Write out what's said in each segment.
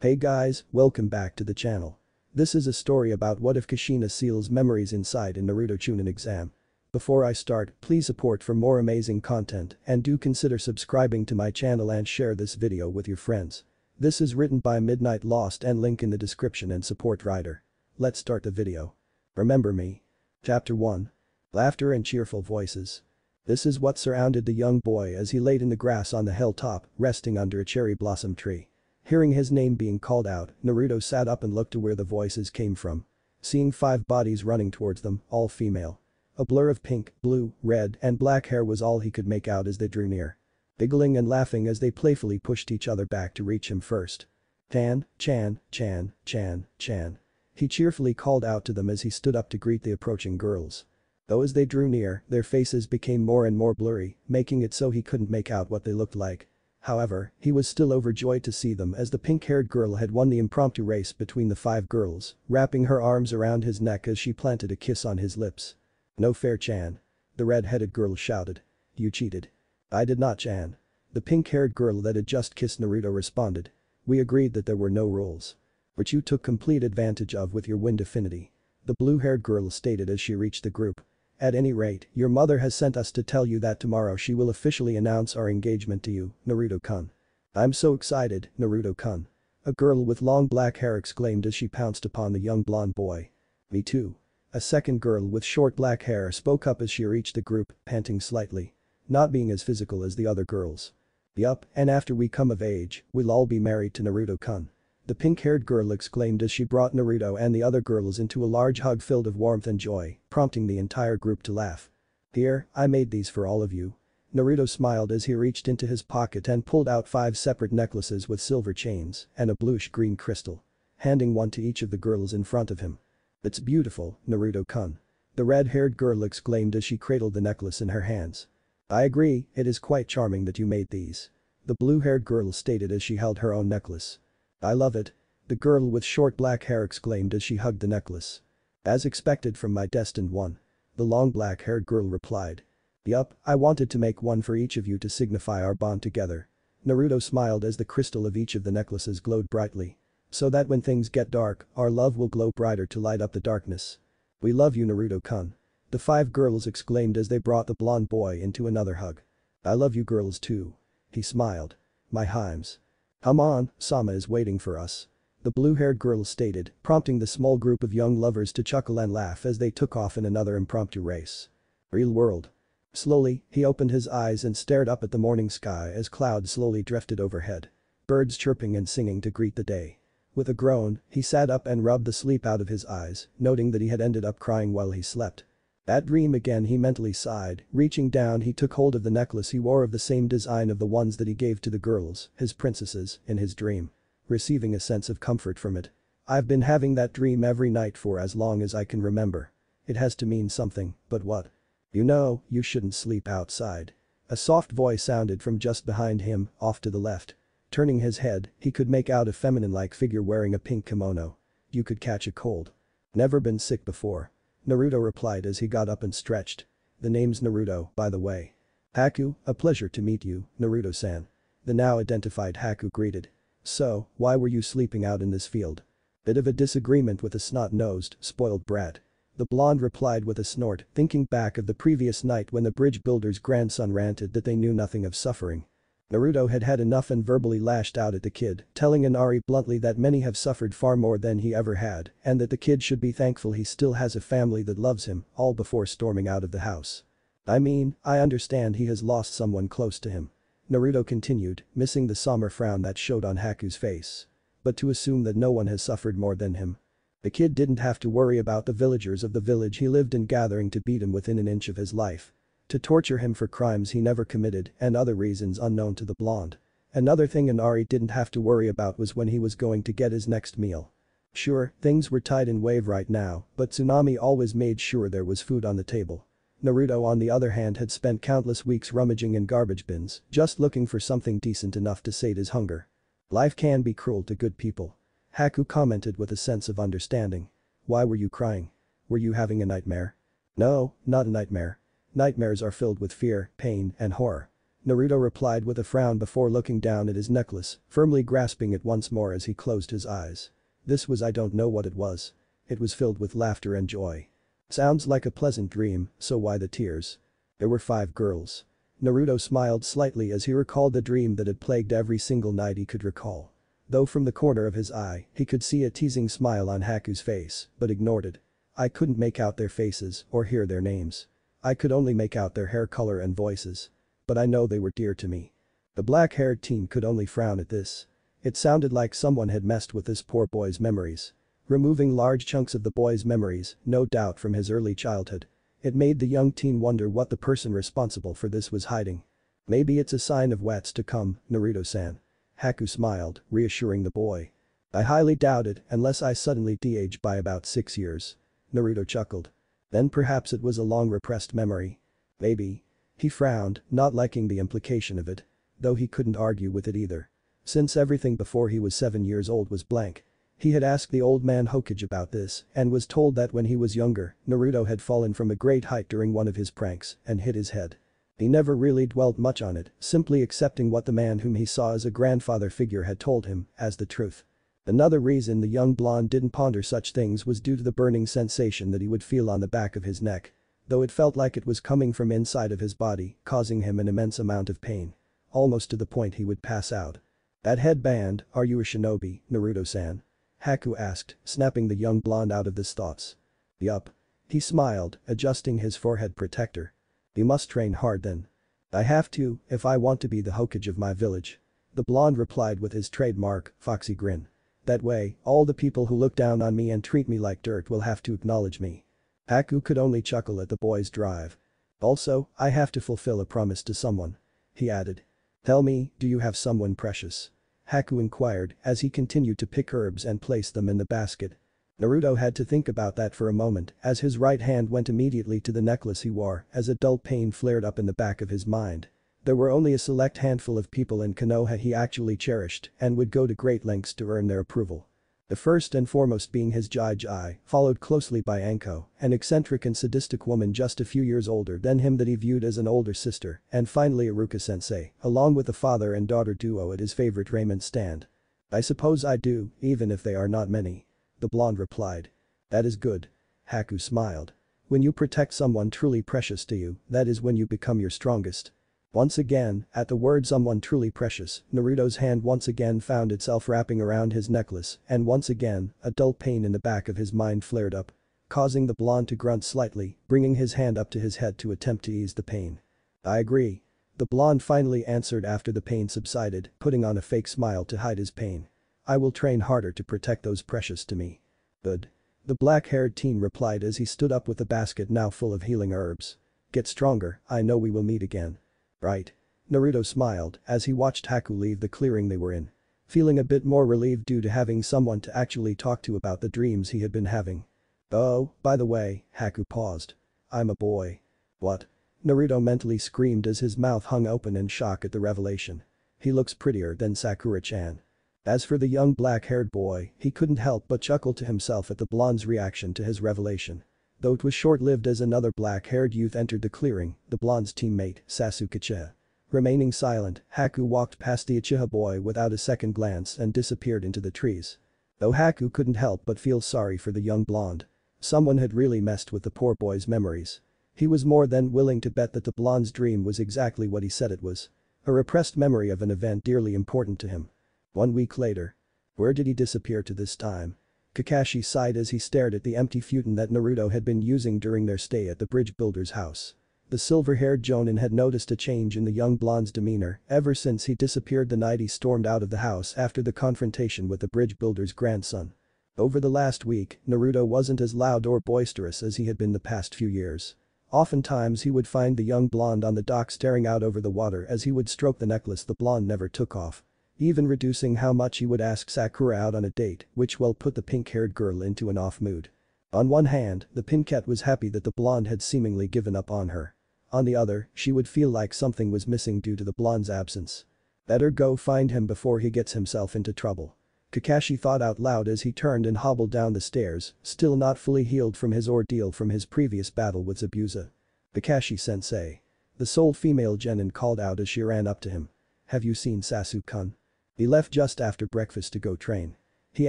Hey guys, welcome back to the channel. This is a story about what if Kushina seals memories inside in Naruto Chunin exam. Before I start, please support for more amazing content and do consider subscribing to my channel and share this video with your friends. This is written by Midnight Lost and link in the description and support writer. Let's start the video. Remember me. Chapter 1. Laughter and cheerful voices. This is what surrounded the young boy as he laid in the grass on the hilltop, resting under a cherry blossom tree. Hearing his name being called out, Naruto sat up and looked to where the voices came from. Seeing 5 bodies running towards them, all female. A blur of pink, blue, red, and black hair was all he could make out as they drew near. Giggling and laughing as they playfully pushed each other back to reach him first. Chan, Chan, Chan, Chan, Chan. He cheerfully called out to them as he stood up to greet the approaching girls. Though as they drew near, their faces became more and more blurry, making it so he couldn't make out what they looked like. However, he was still overjoyed to see them as the pink-haired girl had won the impromptu race between the 5 girls, wrapping her arms around his neck as she planted a kiss on his lips. "No fair, Chan." The red-headed girl shouted. "You cheated." "I did not, Chan." The pink-haired girl that had just kissed Naruto responded. "We agreed that there were no rules. Which you took complete advantage of with your wind affinity." The blue-haired girl stated as she reached the group. "At any rate, your mother has sent us to tell you that tomorrow she will officially announce our engagement to you, Naruto-kun." "I'm so excited, Naruto-kun." A girl with long black hair exclaimed as she pounced upon the young blonde boy. "Me too." A second girl with short black hair spoke up as she reached the group, panting slightly. Not being as physical as the other girls. "Yup, and after we come of age, we'll all be married to Naruto-kun." The pink-haired girl exclaimed as she brought Naruto and the other girls into a large hug filled of warmth and joy, prompting the entire group to laugh. "Here, I made these for all of you." Naruto smiled as he reached into his pocket and pulled out 5 separate necklaces with silver chains and a bluish-green crystal. Handing one to each of the girls in front of him. "It's beautiful, Naruto-kun." The red-haired girl exclaimed as she cradled the necklace in her hands. "I agree, it is quite charming that you made these." The blue-haired girl stated as she held her own necklace. "I love it." The girl with short black hair exclaimed as she hugged the necklace. "As expected from my destined one." The long black-haired girl replied. "Yup, I wanted to make one for each of you to signify our bond together." Naruto smiled as the crystal of each of the necklaces glowed brightly. "So that when things get dark, our love will glow brighter to light up the darkness." "We love you, Naruto-kun." The 5 girls exclaimed as they brought the blonde boy into another hug. "I love you girls too." He smiled. "My Himes. Come on, Sama is waiting for us." The blue-haired girl stated, prompting the small group of young lovers to chuckle and laugh as they took off in another impromptu race. Real world. Slowly, he opened his eyes and stared up at the morning sky as clouds slowly drifted overhead. Birds chirping and singing to greet the day. With a groan, he sat up and rubbed the sleep out of his eyes, noting that he had ended up crying while he slept. "That dream again," he mentally sighed. Reaching down, he took hold of the necklace he wore of the same design of the ones that he gave to the girls, his princesses, in his dream. Receiving a sense of comfort from it. "I've been having that dream every night for as long as I can remember. It has to mean something, but what?" "You know, you shouldn't sleep outside." A soft voice sounded from just behind him, off to the left. Turning his head, he could make out a feminine-like figure wearing a pink kimono. "You could catch a cold." "Never been sick before." Naruto replied as he got up and stretched. "The name's Naruto, by the way." "Haku, a pleasure to meet you, Naruto-san." The now identified Haku greeted. "So, why were you sleeping out in this field?" "Bit of a disagreement with a snot-nosed, spoiled brat." The blonde replied with a snort, thinking back of the previous night when the bridge builder's grandson ranted that they knew nothing of suffering. Naruto had had enough and verbally lashed out at the kid, telling Inari bluntly that many have suffered far more than he ever had, and that the kid should be thankful he still has a family that loves him, all before storming out of the house. "I mean, I understand he has lost someone close to him." Naruto continued, missing the somber frown that showed on Haku's face. "But to assume that no one has suffered more than him." The kid didn't have to worry about the villagers of the village he lived in gathering to beat him within an inch of his life. To torture him for crimes he never committed and other reasons unknown to the blonde. Another thing Inari didn't have to worry about was when he was going to get his next meal. Sure, things were tight in Wave right now, but Tsunami always made sure there was food on the table. Naruto on the other hand had spent countless weeks rummaging in garbage bins, just looking for something decent enough to sate his hunger. "Life can be cruel to good people." Haku commented with a sense of understanding. "Why were you crying? Were you having a nightmare?" "No, not a nightmare. Nightmares are filled with fear, pain, and horror." Naruto replied with a frown before looking down at his necklace, firmly grasping it once more as he closed his eyes. This was I don't know what it was. It was filled with laughter and joy. Sounds like a pleasant dream, so why the tears? There were 5 girls. Naruto smiled slightly as he recalled the dream that had plagued every single night he could recall. Though from the corner of his eye, he could see a teasing smile on Haku's face, but ignored it. I couldn't make out their faces or hear their names. I could only make out their hair color and voices. But I know they were dear to me. The black-haired teen could only frown at this. It sounded like someone had messed with this poor boy's memories. Removing large chunks of the boy's memories, no doubt from his early childhood. It made the young teen wonder what the person responsible for this was hiding. Maybe it's a sign of what's to come, Naruto-san. Haku smiled, reassuring the boy. I highly doubt it unless I suddenly de-age by about 6 years. Naruto chuckled. Then perhaps it was a long repressed memory. Maybe. He frowned, not liking the implication of it. Though he couldn't argue with it either. Since everything before he was 7 years old was blank. He had asked the old man Hokage about this and was told that when he was younger, Naruto had fallen from a great height during one of his pranks and hit his head. He never really dwelt much on it, simply accepting what the man whom he saw as a grandfather figure had told him as the truth. Another reason the young blonde didn't ponder such things was due to the burning sensation that he would feel on the back of his neck. Though it felt like it was coming from inside of his body, causing him an immense amount of pain. Almost to the point he would pass out. That headband, are you a shinobi, Naruto-san? Haku asked, snapping the young blonde out of his thoughts. Yup. He smiled, adjusting his forehead protector. You must train hard then. I have to, if I want to be the Hokage of my village. The blonde replied with his trademark, foxy grin. That way, all the people who look down on me and treat me like dirt will have to acknowledge me. Haku could only chuckle at the boy's drive. Also, I have to fulfill a promise to someone. He added. Tell me, do you have someone precious? Haku inquired as he continued to pick herbs and place them in the basket. Naruto had to think about that for a moment as his right hand went immediately to the necklace he wore as a dull pain flared up in the back of his mind. There were only a select handful of people in Konoha he actually cherished and would go to great lengths to earn their approval. The first and foremost being his Jai, followed closely by Anko, an eccentric and sadistic woman just a few years older than him that he viewed as an older sister, and finally Iruka-sensei, along with the father and daughter duo at his favorite ramen stand. I suppose I do, even if they are not many. The blonde replied. That is good. Haku smiled. When you protect someone truly precious to you, that is when you become your strongest. Once again, at the word someone truly precious, Naruto's hand once again found itself wrapping around his necklace and once again, a dull pain in the back of his mind flared up. Causing the blonde to grunt slightly, bringing his hand up to his head to attempt to ease the pain. I agree. The blonde finally answered after the pain subsided, putting on a fake smile to hide his pain. I will train harder to protect those precious to me. Good. The black-haired teen replied as he stood up with the basket now full of healing herbs. Get stronger, I know we will meet again. Right. Naruto smiled as he watched Haku leave the clearing they were in. Feeling a bit more relieved due to having someone to actually talk to about the dreams he had been having. Oh, by the way, Haku paused. I'm a boy. What? Naruto mentally screamed as his mouth hung open in shock at the revelation. He looks prettier than Sakura-chan. As for the young black-haired boy, he couldn't help but chuckle to himself at the blonde's reaction to his revelation. Though it was short-lived as another black-haired youth entered the clearing, the blonde's teammate, Sasuke. Remaining silent, Haku walked past the Uchiha boy without a second glance and disappeared into the trees. Though Haku couldn't help but feel sorry for the young blonde. Someone had really messed with the poor boy's memories. He was more than willing to bet that the blonde's dream was exactly what he said it was. A repressed memory of an event dearly important to him. 1 week later. Where did he disappear to this time? Kakashi sighed as he stared at the empty futon that Naruto had been using during their stay at the bridge builder's house. The silver-haired jonin had noticed a change in the young blonde's demeanor ever since he disappeared the night he stormed out of the house after the confrontation with the bridge builder's grandson. Over the last week, Naruto wasn't as loud or boisterous as he had been the past few years. Oftentimes he would find the young blonde on the dock staring out over the water as he would stroke the necklace the blonde never took off. Even reducing how much he would ask Sakura out on a date, which well put the pink-haired girl into an off mood. On one hand, the pinkette was happy that the blonde had seemingly given up on her. On the other, she would feel like something was missing due to the blonde's absence. Better go find him before he gets himself into trouble. Kakashi thought out loud as he turned and hobbled down the stairs, still not fully healed from his ordeal from his previous battle with Zabuza. Kakashi-sensei. The sole female genin called out as she ran up to him. Have you seen Sasu-kun? He left just after breakfast to go train. He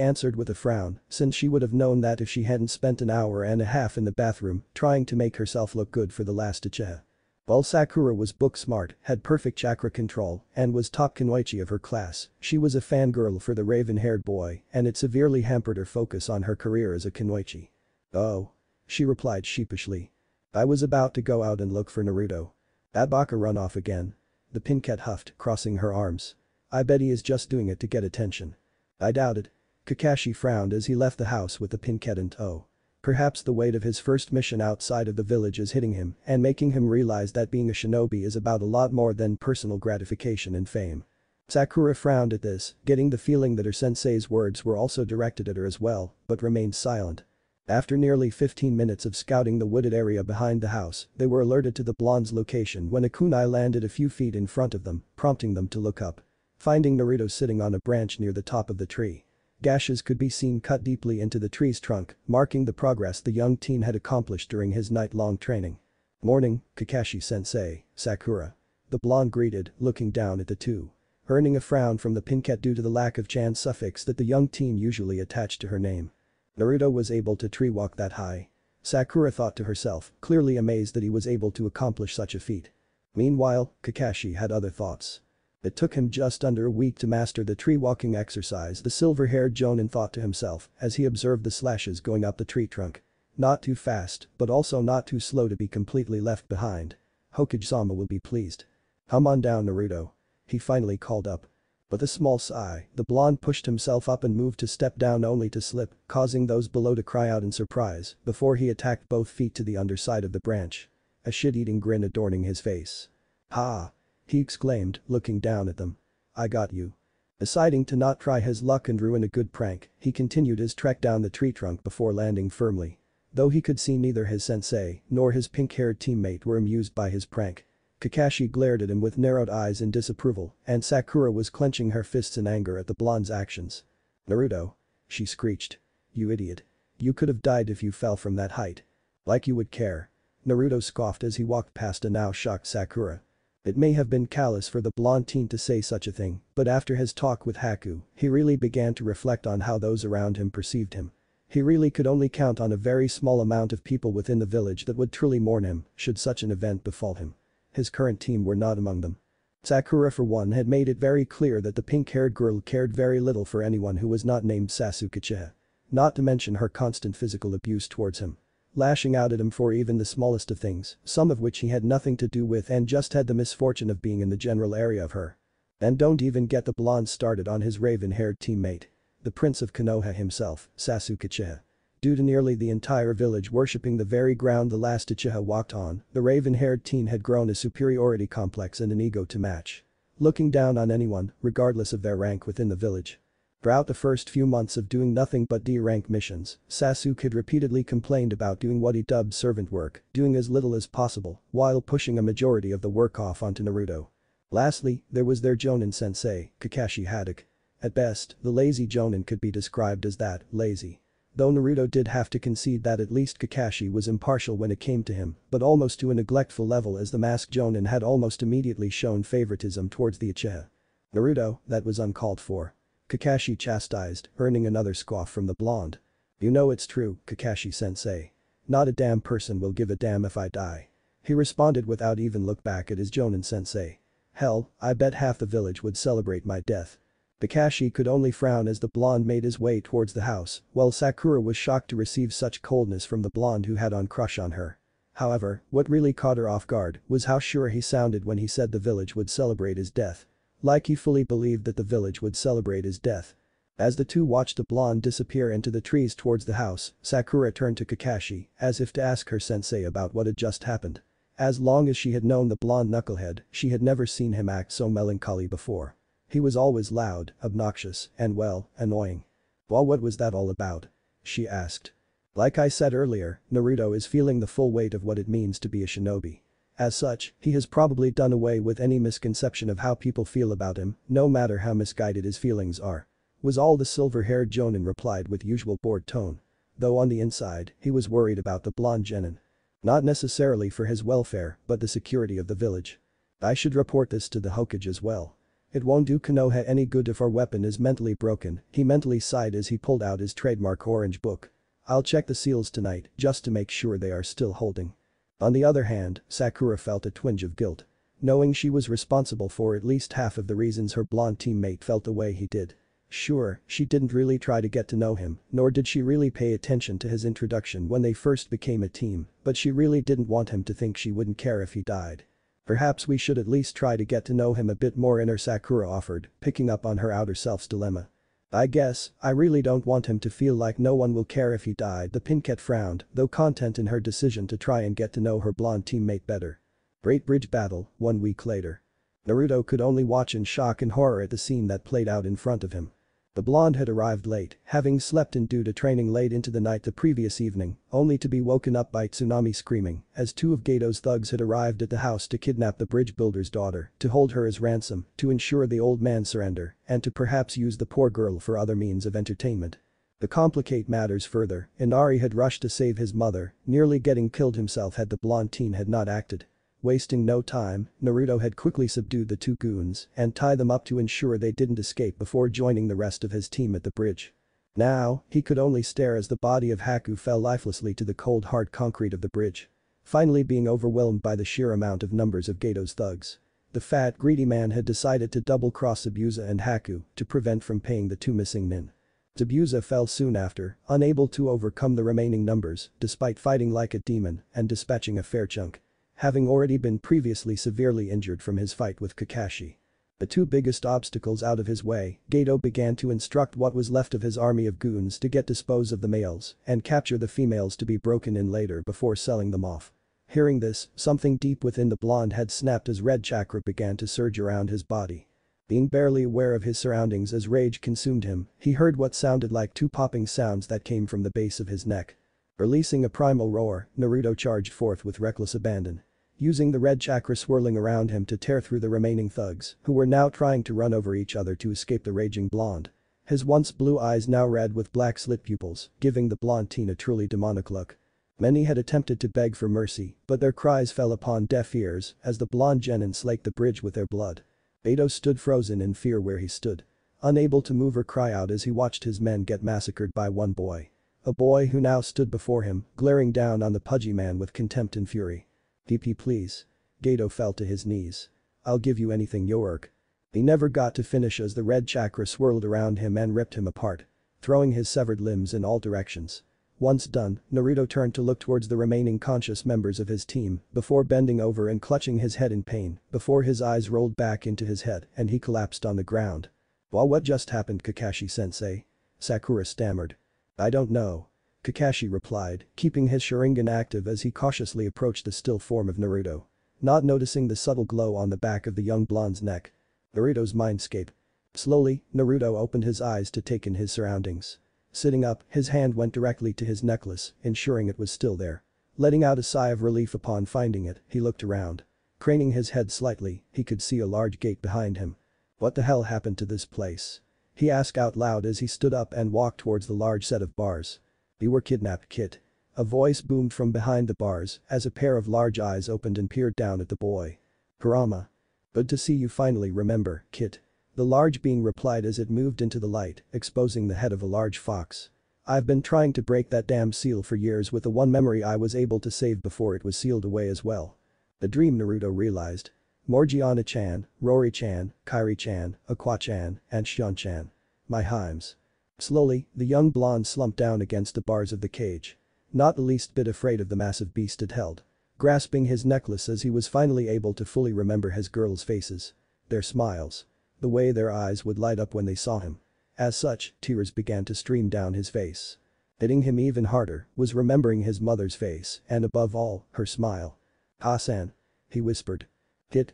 answered with a frown, since she would have known that if she hadn't spent an hour and a half in the bathroom trying to make herself look good for the last Uchiha. While Sakura was book smart, had perfect chakra control, and was top kunoichi of her class, she was a fangirl for the raven-haired boy and it severely hampered her focus on her career as a kunoichi. Oh. She replied sheepishly. I was about to go out and look for Naruto. That baka run off again. The pinket huffed, crossing her arms. I bet he is just doing it to get attention. I doubt it. Kakashi frowned as he left the house with the pinket in tow. Perhaps the weight of his first mission outside of the village is hitting him and making him realize that being a shinobi is about a lot more than personal gratification and fame. Sakura frowned at this, getting the feeling that her sensei's words were also directed at her as well, but remained silent. After nearly 15 minutes of scouting the wooded area behind the house, they were alerted to the blonde's location when a kunai landed a few feet in front of them, prompting them to look up. Finding Naruto sitting on a branch near the top of the tree. Gashes could be seen cut deeply into the tree's trunk, marking the progress the young teen had accomplished during his night-long training. Morning, Kakashi-sensei, Sakura. The blonde greeted, looking down at the two. Earning a frown from the pinket due to the lack of chan suffix that the young teen usually attached to her name. Naruto was able to tree walk that high. Sakura thought to herself, clearly amazed that he was able to accomplish such a feat. Meanwhile, Kakashi had other thoughts. It took him just under a week to master the tree walking exercise, the silver-haired jonin thought to himself as he observed the slashes going up the tree trunk. Not too fast, but also not too slow to be completely left behind. Hokage-sama will be pleased. Come on down, Naruto. He finally called up. With a small sigh, the blonde pushed himself up and moved to step down only to slip, causing those below to cry out in surprise before he attacked both feet to the underside of the branch. A shit-eating grin adorning his face. Ha! He exclaimed, looking down at them. I got you. Deciding to not try his luck and ruin a good prank, he continued his trek down the tree trunk before landing firmly. Though he could see neither his sensei nor his pink-haired teammate were amused by his prank. Kakashi glared at him with narrowed eyes in disapproval, and Sakura was clenching her fists in anger at the blonde's actions. Naruto. She screeched. You idiot. You could have died if you fell from that height. Like you would care. Naruto scoffed as he walked past a now shocked Sakura. It may have been callous for the blonde teen to say such a thing, but after his talk with Haku, he really began to reflect on how those around him perceived him. He really could only count on a very small amount of people within the village that would truly mourn him should such an event befall him. His current team were not among them. Sakura for one had made it very clear that the pink-haired girl cared very little for anyone who was not named Sasuke Uchiha. Not to mention her constant physical abuse towards him. Lashing out at him for even the smallest of things, some of which he had nothing to do with and just had the misfortune of being in the general area of her. And don't even get the blonde started on his raven-haired teammate. The Prince of Konoha himself, Sasuke Uchiha. Due to nearly the entire village worshipping the very ground the last Uchiha walked on, the raven-haired teen had grown a superiority complex and an ego to match. Looking down on anyone, regardless of their rank within the village. Throughout the first few months of doing nothing but D-rank missions, Sasuke had repeatedly complained about doing what he dubbed servant work, doing as little as possible, while pushing a majority of the work off onto Naruto. Lastly, there was their Jonin sensei, Kakashi Haddock. At best, the lazy Jonin could be described as that, lazy. Though Naruto did have to concede that at least Kakashi was impartial when it came to him, but almost to a neglectful level as the masked Jonin had almost immediately shown favoritism towards the Uchiha. Naruto, that was uncalled for. Kakashi chastised, earning another scoff from the blonde. You know it's true, Kakashi-sensei. Not a damn person will give a damn if I die. He responded without even look back at his Jonin-sensei. Hell, I bet half the village would celebrate my death. Kakashi could only frown as the blonde made his way towards the house, while Sakura was shocked to receive such coldness from the blonde who had a crush on her. However, what really caught her off guard was how sure he sounded when he said the village would celebrate his death. Like he fully believed that the village would celebrate his death. As the two watched the blonde disappear into the trees towards the house, Sakura turned to Kakashi, as if to ask her sensei about what had just happened. As long as she had known the blonde knucklehead, she had never seen him act so melancholy before. He was always loud, obnoxious, and well, annoying. Well, what was that all about? She asked. Like I said earlier, Naruto is feeling the full weight of what it means to be a shinobi. As such, he has probably done away with any misconception of how people feel about him, no matter how misguided his feelings are. Was all the silver-haired Jonin replied with usual bored tone. Though on the inside, he was worried about the blonde genin. Not necessarily for his welfare, but the security of the village. I should report this to the Hokage as well. It won't do Konoha any good if our weapon is mentally broken, he mentally sighed as he pulled out his trademark orange book. I'll check the seals tonight, just to make sure they are still holding. On the other hand, Sakura felt a twinge of guilt. Knowing she was responsible for at least half of the reasons her blonde teammate felt the way he did. Sure, she didn't really try to get to know him, nor did she really pay attention to his introduction when they first became a team, but she really didn't want him to think she wouldn't care if he died. Perhaps we should at least try to get to know him a bit more, inner Sakura offered, picking up on her outer self's dilemma. I guess, I really don't want him to feel like no one will care if he died, the Pinkette frowned, though content in her decision to try and get to know her blonde teammate better. Great Bridge Battle, 1 week later. Naruto could only watch in shock and horror at the scene that played out in front of him. The blonde had arrived late, having slept in due to training late into the night the previous evening, only to be woken up by Tsunami screaming, as 2 of Gato's thugs had arrived at the house to kidnap the bridge builder's daughter, to hold her as ransom, to ensure the old man's surrender, and to perhaps use the poor girl for other means of entertainment. To complicate matters further, Inari had rushed to save his mother, nearly getting killed himself had the blonde teen had not acted. Wasting no time, Naruto had quickly subdued the 2 goons and tied them up to ensure they didn't escape before joining the rest of his team at the bridge. Now, he could only stare as the body of Haku fell lifelessly to the cold hard concrete of the bridge. Finally being overwhelmed by the sheer amount of numbers of Gato's thugs. The fat, greedy man had decided to double-cross Zabuza and Haku to prevent from paying the 2 missing nin. Zabuza fell soon after, unable to overcome the remaining numbers despite fighting like a demon and dispatching a fair chunk. Having already been previously severely injured from his fight with Kakashi. The 2 biggest obstacles out of his way, Gato began to instruct what was left of his army of goons to dispose of the males and capture the females to be broken in later before selling them off. Hearing this, something deep within the blonde had snapped as red chakra began to surge around his body. Being barely aware of his surroundings as rage consumed him, he heard what sounded like 2 popping sounds that came from the base of his neck. Releasing a primal roar, Naruto charged forth with reckless abandon. Using the red chakra swirling around him to tear through the remaining thugs, who were now trying to run over each other to escape the raging blonde. His once blue eyes now red with black slit pupils, giving the blonde teen a truly demonic look. Many had attempted to beg for mercy, but their cries fell upon deaf ears as the blonde genin slaked the bridge with their blood. Beto stood frozen in fear where he stood. Unable to move or cry out as he watched his men get massacred by one boy. A boy who now stood before him, glaring down on the pudgy man with contempt and fury. DP please. Gato fell to his knees. I'll give you anything York. He never got to finish as the red chakra swirled around him and ripped him apart. Throwing his severed limbs in all directions. Once done, Naruto turned to look towards the remaining conscious members of his team before bending over and clutching his head in pain before his eyes rolled back into his head and he collapsed on the ground. Well, what just happened, Kakashi-sensei? Sakura stammered. I don't know. Kakashi replied, keeping his Sharingan active as he cautiously approached the still form of Naruto. Not noticing the subtle glow on the back of the young blonde's neck. Naruto's mindscape. Slowly, Naruto opened his eyes to take in his surroundings. Sitting up, his hand went directly to his necklace, ensuring it was still there. Letting out a sigh of relief upon finding it, he looked around. Craning his head slightly, he could see a large gate behind him. What the hell happened to this place? He asked out loud as he stood up and walked towards the large set of bars. You were kidnapped, kid. A voice boomed from behind the bars as a pair of large eyes opened and peered down at the boy. Kurama. Good to see you finally remember, kid. The large being replied as it moved into the light, exposing the head of a large fox. I've been trying to break that damn seal for years with the one memory I was able to save before it was sealed away as well. The dream, Naruto realized. Morgiana-chan, Rory-chan, Kairi-chan, Aqua-chan, and Shion-chan. My himes. Slowly, the young blonde slumped down against the bars of the cage. Not the least bit afraid of the massive beast it held. Grasping his necklace as he was finally able to fully remember his girls' faces. Their smiles. The way their eyes would light up when they saw him. As such, tears began to stream down his face. Hitting him even harder was remembering his mother's face and above all, her smile. "Hasan," he whispered.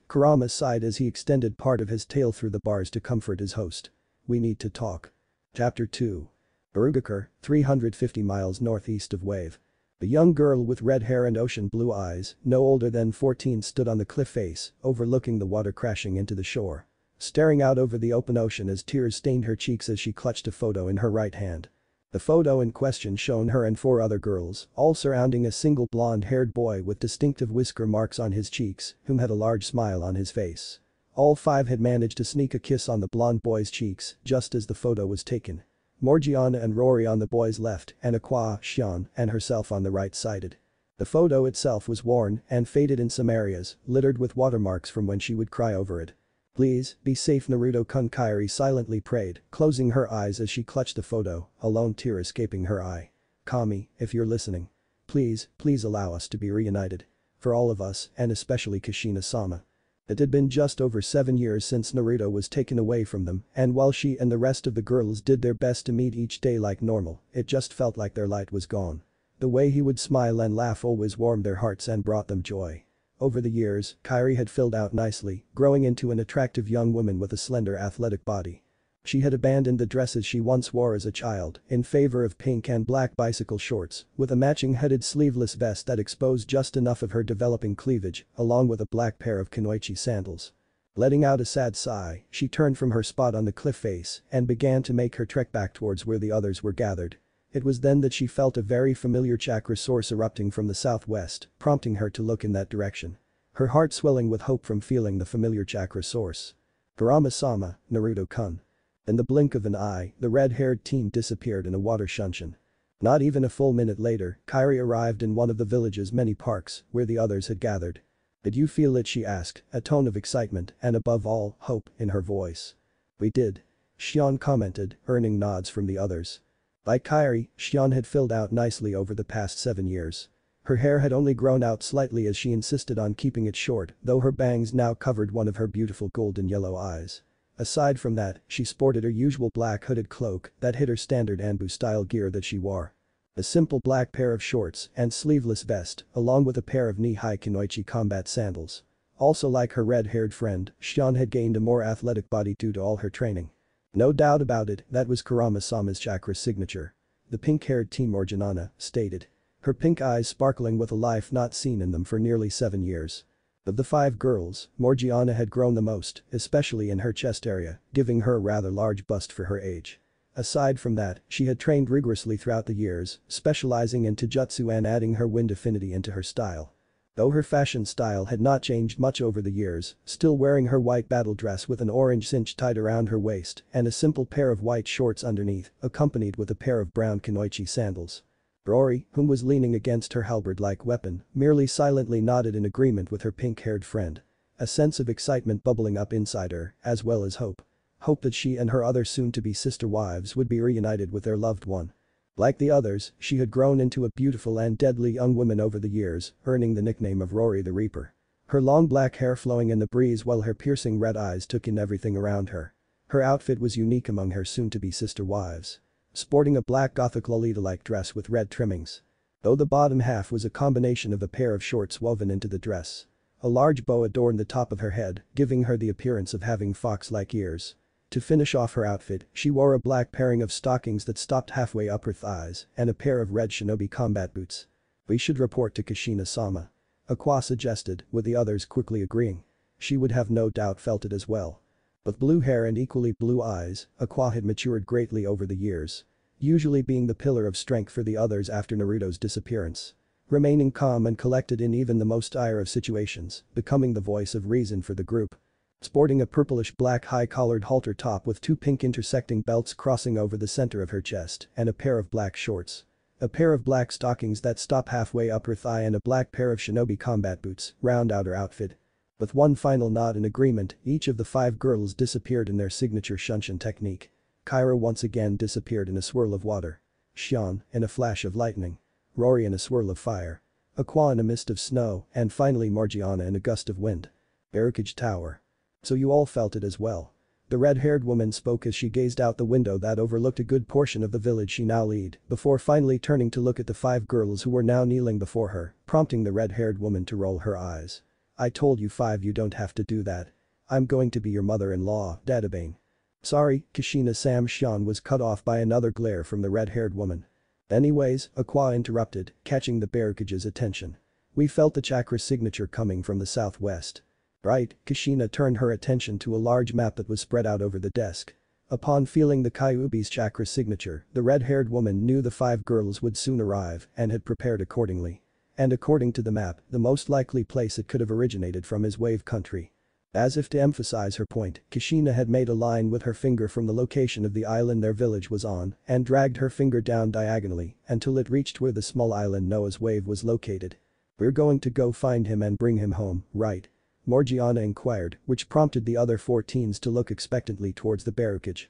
Kurama sighed as he extended part of his tail through the bars to comfort his host. We need to talk. Chapter 2. Urugakure, 350 miles northeast of Wave. The young girl with red hair and ocean blue eyes, no older than 14, stood on the cliff face, overlooking the water crashing into the shore. Staring out over the open ocean as tears stained her cheeks as she clutched a photo in her right hand. The photo in question shown her and 4 other girls, all surrounding a single blonde-haired boy with distinctive whisker marks on his cheeks, whom had a large smile on his face. All 5 had managed to sneak a kiss on the blonde boy's cheeks just as the photo was taken. Morgiana and Rory on the boy's left and Aqua, Xian, and herself on the right sided. The photo itself was worn and faded in some areas, littered with watermarks from when she would cry over it. "Please, be safe Naruto-kun," Kairi silently prayed, closing her eyes as she clutched the photo, a lone tear escaping her eye. "Kami, if you're listening. Please allow us to be reunited. For all of us, and especially Kushina-sama." It had been just over 7 years since Naruto was taken away from them, and while she and the rest of the girls did their best to meet each day like normal, it just felt like their light was gone. The way he would smile and laugh always warmed their hearts and brought them joy. Over the years, Kairi had filled out nicely, growing into an attractive young woman with a slender athletic body. She had abandoned the dresses she once wore as a child in favor of pink and black bicycle shorts with a matching hooded sleeveless vest that exposed just enough of her developing cleavage, along with a black pair of kunoichi sandals. Letting out a sad sigh, she turned from her spot on the cliff face and began to make her trek back towards where the others were gathered. It was then that she felt a very familiar chakra source erupting from the southwest, prompting her to look in that direction. Her heart swelling with hope from feeling the familiar chakra source. "Kurama-sama, Naruto-kun." In the blink of an eye, the red-haired teen disappeared in a water shunshin. Not even a full minute later, Kairi arrived in one of the village's many parks, where the others had gathered. "Did you feel it?" she asked, a tone of excitement and above all, hope, in her voice. "We did." Xian commented, earning nods from the others. Like Kairi, Xian had filled out nicely over the past 7 years. Her hair had only grown out slightly as she insisted on keeping it short, though her bangs now covered one of her beautiful golden yellow eyes. Aside from that, she sported her usual black hooded cloak that hid her standard Anbu-style gear that she wore. A simple black pair of shorts and sleeveless vest, along with a pair of knee-high kunoichi combat sandals. Also like her red-haired friend, Xian had gained a more athletic body due to all her training. No doubt about it, that was Kurama-sama's chakra signature. The pink-haired teen Morgiana stated. Her pink eyes sparkling with a life not seen in them for nearly 7 years. Of the 5 girls, Morgiana had grown the most, especially in her chest area, giving her a rather large bust for her age. Aside from that, she had trained rigorously throughout the years, specializing in taijutsu and adding her wind affinity into her style. Though her fashion style had not changed much over the years, still wearing her white battle dress with an orange cinch tied around her waist and a simple pair of white shorts underneath, accompanied with a pair of brown kunoichi sandals. Rory, whom was leaning against her halberd-like weapon, merely silently nodded in agreement with her pink-haired friend. A sense of excitement bubbling up inside her, as well as hope. Hope that she and her other soon-to-be sister wives would be reunited with their loved one. Like the others, she had grown into a beautiful and deadly young woman over the years, earning the nickname of Rory the Reaper. Her long black hair flowing in the breeze while her piercing red eyes took in everything around her. Her outfit was unique among her soon-to-be sister wives. Sporting a black gothic Lolita-like dress with red trimmings. Though the bottom half was a combination of a pair of shorts woven into the dress. A large bow adorned the top of her head, giving her the appearance of having fox-like ears. To finish off her outfit, she wore a black pairing of stockings that stopped halfway up her thighs and a pair of red shinobi combat boots. "We should report to Kushina-sama," Aqua suggested, with the others quickly agreeing. She would have no doubt felt it as well. With blue hair and equally blue eyes, Aqua had matured greatly over the years. Usually being the pillar of strength for the others after Naruto's disappearance. Remaining calm and collected in even the most dire of situations, becoming the voice of reason for the group. Sporting a purplish-black high-collared halter top with 2 pink intersecting belts crossing over the center of her chest and a pair of black shorts. A pair of black stockings that stop halfway up her thigh and a black pair of shinobi combat boots round out her outfit. With one final nod in agreement, each of the 5 girls disappeared in their signature shunshin technique. Kairi once again disappeared in a swirl of water. Xian, in a flash of lightning. Rory in a swirl of fire. Aqua in a mist of snow, and finally Morgiana in a gust of wind. Barricade Tower. "So you all felt it as well." The red-haired woman spoke as she gazed out the window that overlooked a good portion of the village she now led, before finally turning to look at the 5 girls who were now kneeling before her, prompting the red-haired woman to roll her eyes. "I told you 5 you don't have to do that. I'm going to be your mother-in-law, Dadabane." "Sorry, Kushina-sam." Xian was cut off by another glare from the red-haired woman. "Anyways," Aqua interrupted, catching the Barracage's attention. "We felt the chakra signature coming from the southwest." "Right." Kushina turned her attention to a large map that was spread out over the desk. Upon feeling the Kyuubi's chakra signature, the red-haired woman knew the 5 girls would soon arrive and had prepared accordingly. And according to the map, the most likely place it could have originated from is Wave Country. As if to emphasize her point, Kushina had made a line with her finger from the location of the island their village was on and dragged her finger down diagonally until it reached where the small island Noah's Wave was located. "We're going to go find him and bring him home, right?" Morgiana inquired, which prompted the other 4 teens to look expectantly towards the barricade.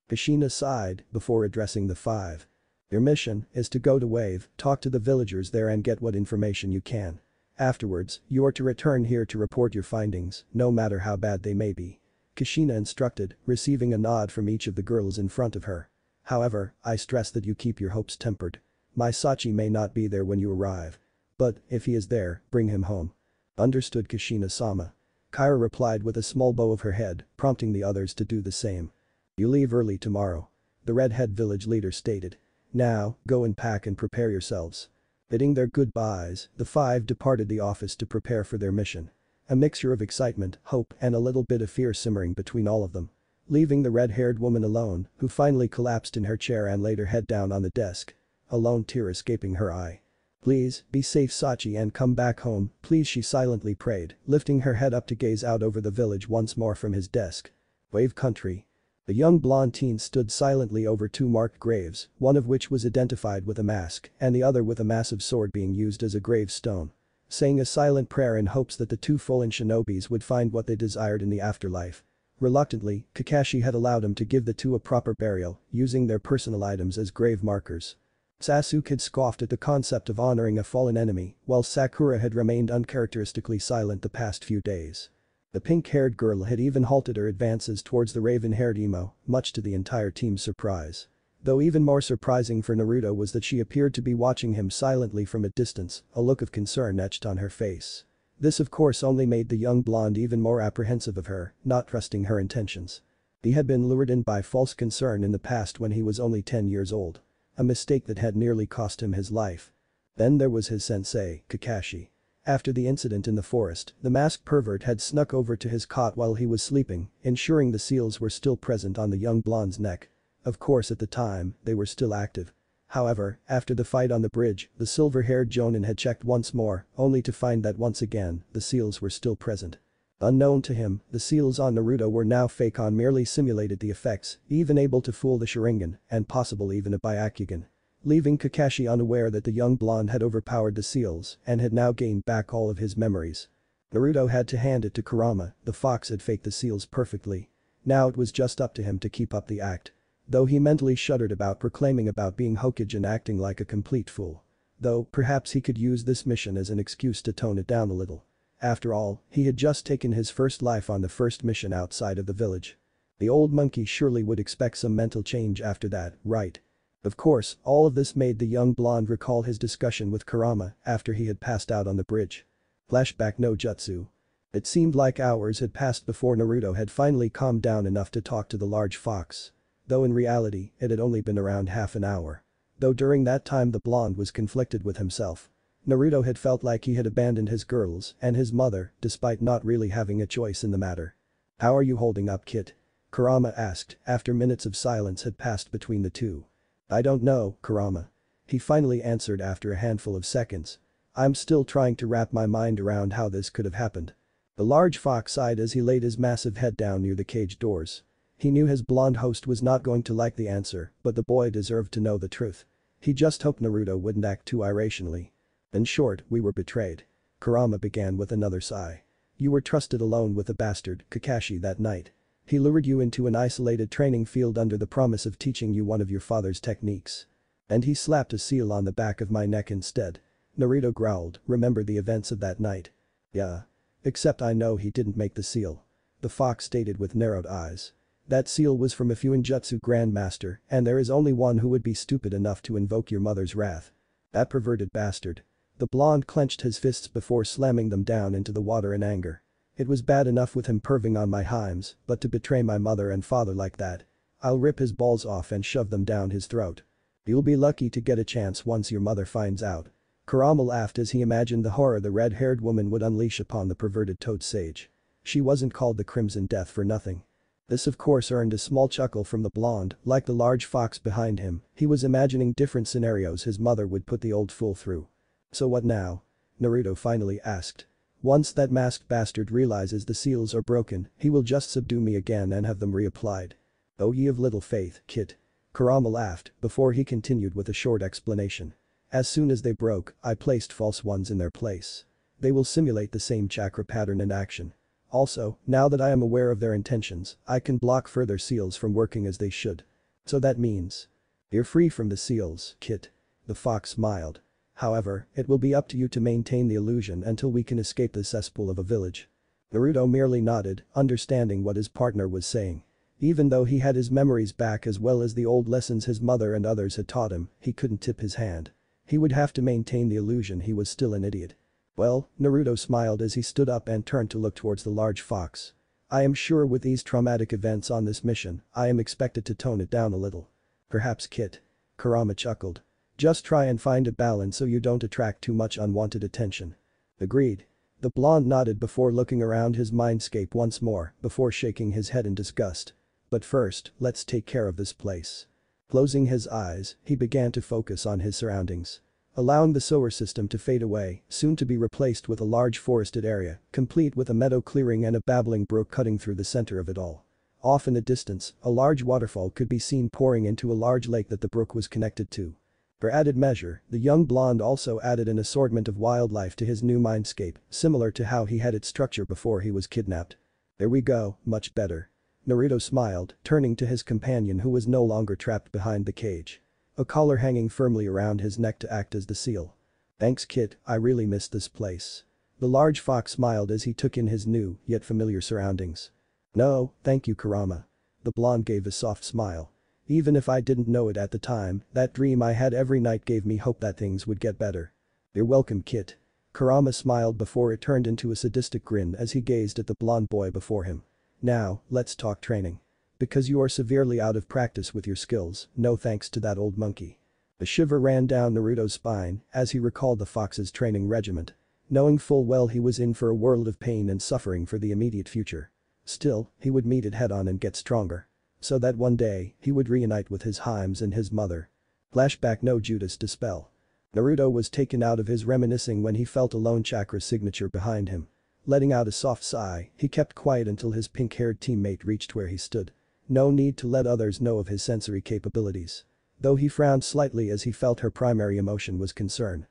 Kushina sighed before addressing the 5. "Your mission is to go to Wave, talk to the villagers there and get what information you can. Afterwards, you are to return here to report your findings, no matter how bad they may be." Kushina instructed, receiving a nod from each of the girls in front of her. "However, I stress that you keep your hopes tempered. My Sachi may not be there when you arrive. But, if he is there, bring him home." "Understood, Kushina-sama." Kyra replied with a small bow of her head, prompting the others to do the same. "You leave early tomorrow," the redhead village leader stated. "Now, go and pack and prepare yourselves." Bidding their goodbyes, the 5 departed the office to prepare for their mission. A mixture of excitement, hope and a little bit of fear simmering between all of them. Leaving the red-haired woman alone, who finally collapsed in her chair and laid her head down on the desk. A lone tear escaping her eye. "Please, be safe Sachi and come back home, please," she silently prayed, lifting her head up to gaze out over the village once more from his desk. Wave Country. The young blonde teen stood silently over 2 marked graves, one of which was identified with a mask and the other with a massive sword being used as a gravestone. Saying a silent prayer in hopes that the 2 fallen shinobis would find what they desired in the afterlife. Reluctantly, Kakashi had allowed him to give the 2 a proper burial, using their personal items as grave markers. Sasuke had scoffed at the concept of honoring a fallen enemy, while Sakura had remained uncharacteristically silent the past few days. The pink-haired girl had even halted her advances towards the raven-haired emo, much to the entire team's surprise. Though even more surprising for Naruto was that she appeared to be watching him silently from a distance, a look of concern etched on her face. This of course only made the young blonde even more apprehensive of her, not trusting her intentions. He had been lured in by false concern in the past when he was only 10 years old. A mistake that had nearly cost him his life. Then there was his sensei, Kakashi. After the incident in the forest, the masked pervert had snuck over to his cot while he was sleeping, ensuring the seals were still present on the young blonde's neck. Of course at the time, they were still active. However, after the fight on the bridge, the silver-haired jonin had checked once more, only to find that once again, the seals were still present. Unknown to him, the seals on Naruto were now fake merely simulated the effects, even able to fool the Sharingan, and possible even a Byakugan. Leaving Kakashi unaware that the young blonde had overpowered the seals and had now gained back all of his memories. Naruto had to hand it to Kurama, the fox had faked the seals perfectly. Now it was just up to him to keep up the act. Though he mentally shuddered about proclaiming about being Hokage and acting like a complete fool. Though, perhaps he could use this mission as an excuse to tone it down a little. After all, he had just taken his first life on the first mission outside of the village. The old monkey surely would expect some mental change after that, right? Of course, all of this made the young blonde recall his discussion with Kurama after he had passed out on the bridge. Flashback no jutsu. It seemed like hours had passed before Naruto had finally calmed down enough to talk to the large fox. Though in reality, it had only been around half an hour. Though during that time the blonde was conflicted with himself. Naruto had felt like he had abandoned his girls and his mother despite not really having a choice in the matter. "How are you holding up, kid?" Kurama asked after minutes of silence had passed between the two. "I don't know, Kurama." He finally answered after a handful of seconds. "I'm still trying to wrap my mind around how this could have happened." The large fox sighed as he laid his massive head down near the cage doors. He knew his blonde host was not going to like the answer, but the boy deserved to know the truth. He just hoped Naruto wouldn't act too irrationally. "In short, we were betrayed." Kurama began with another sigh. "You were trusted alone with the bastard, Kakashi, that night. He lured you into an isolated training field under the promise of teaching you one of your father's techniques. And he slapped a seal on the back of my neck instead." Naruto growled, "Remember the events of that night?" "Yeah. Except I know he didn't make the seal." The fox stated with narrowed eyes. "That seal was from a Fuinjutsu grandmaster and there is only one who would be stupid enough to invoke your mother's wrath. That perverted bastard." The blonde clenched his fists before slamming them down into the water in anger. "It was bad enough with him perving on my hymes, but to betray my mother and father like that. I'll rip his balls off and shove them down his throat. You'll be lucky to get a chance once your mother finds out." Kurama laughed as he imagined the horror the red-haired woman would unleash upon the perverted toad sage. She wasn't called the Crimson Death for nothing. This of course earned a small chuckle from the blonde, like the large fox behind him, he was imagining different scenarios his mother would put the old fool through. "So what now?" Naruto finally asked. "Once that masked bastard realizes the seals are broken, he will just subdue me again and have them reapplied." "Oh, ye of little faith, kid." Kurama laughed before he continued with a short explanation. "As soon as they broke, I placed false ones in their place. They will simulate the same chakra pattern in action. Also, now that I am aware of their intentions, I can block further seals from working as they should. So that means you're free from the seals, kid." The fox smiled. "However, it will be up to you to maintain the illusion until we can escape the cesspool of a village." Naruto merely nodded, understanding what his partner was saying. Even though he had his memories back as well as the old lessons his mother and others had taught him, he couldn't tip his hand. He would have to maintain the illusion he was still an idiot. "Well," Naruto smiled as he stood up and turned to look towards the large fox. "I am sure with these traumatic events on this mission, I am expected to tone it down a little." "Perhaps, kid." Kurama chuckled. "Just try and find a balance so you don't attract too much unwanted attention." "Agreed." The blonde nodded before looking around his mindscape once more before shaking his head in disgust. "But first, let's take care of this place." Closing his eyes, he began to focus on his surroundings. Allowing the solar system to fade away, soon to be replaced with a large forested area, complete with a meadow clearing and a babbling brook cutting through the center of it all. Off in the distance, a large waterfall could be seen pouring into a large lake that the brook was connected to. For added measure, the young blonde also added an assortment of wildlife to his new mindscape, similar to how he had its structure before he was kidnapped. "There we go, much better." Naruto smiled, turning to his companion who was no longer trapped behind the cage. A collar hanging firmly around his neck to act as the seal. "Thanks kid, I really missed this place." The large fox smiled as he took in his new, yet familiar surroundings. "No, thank you Kurama." The blonde gave a soft smile. "Even if I didn't know it at the time, that dream I had every night gave me hope that things would get better." "You're welcome kid." Kurama smiled before it turned into a sadistic grin as he gazed at the blonde boy before him. "Now, let's talk training. Because you are severely out of practice with your skills, no thanks to that old monkey." A shiver ran down Naruto's spine as he recalled the fox's training regiment. Knowing full well he was in for a world of pain and suffering for the immediate future. Still, he would meet it head on and get stronger. So that one day, he would reunite with his Heims and his mother. Flashback no Judas dispel. Naruto was taken out of his reminiscing when he felt a lone chakra signature behind him. Letting out a soft sigh, he kept quiet until his pink-haired teammate reached where he stood. No need to let others know of his sensory capabilities. Though he frowned slightly as he felt her primary emotion was concern.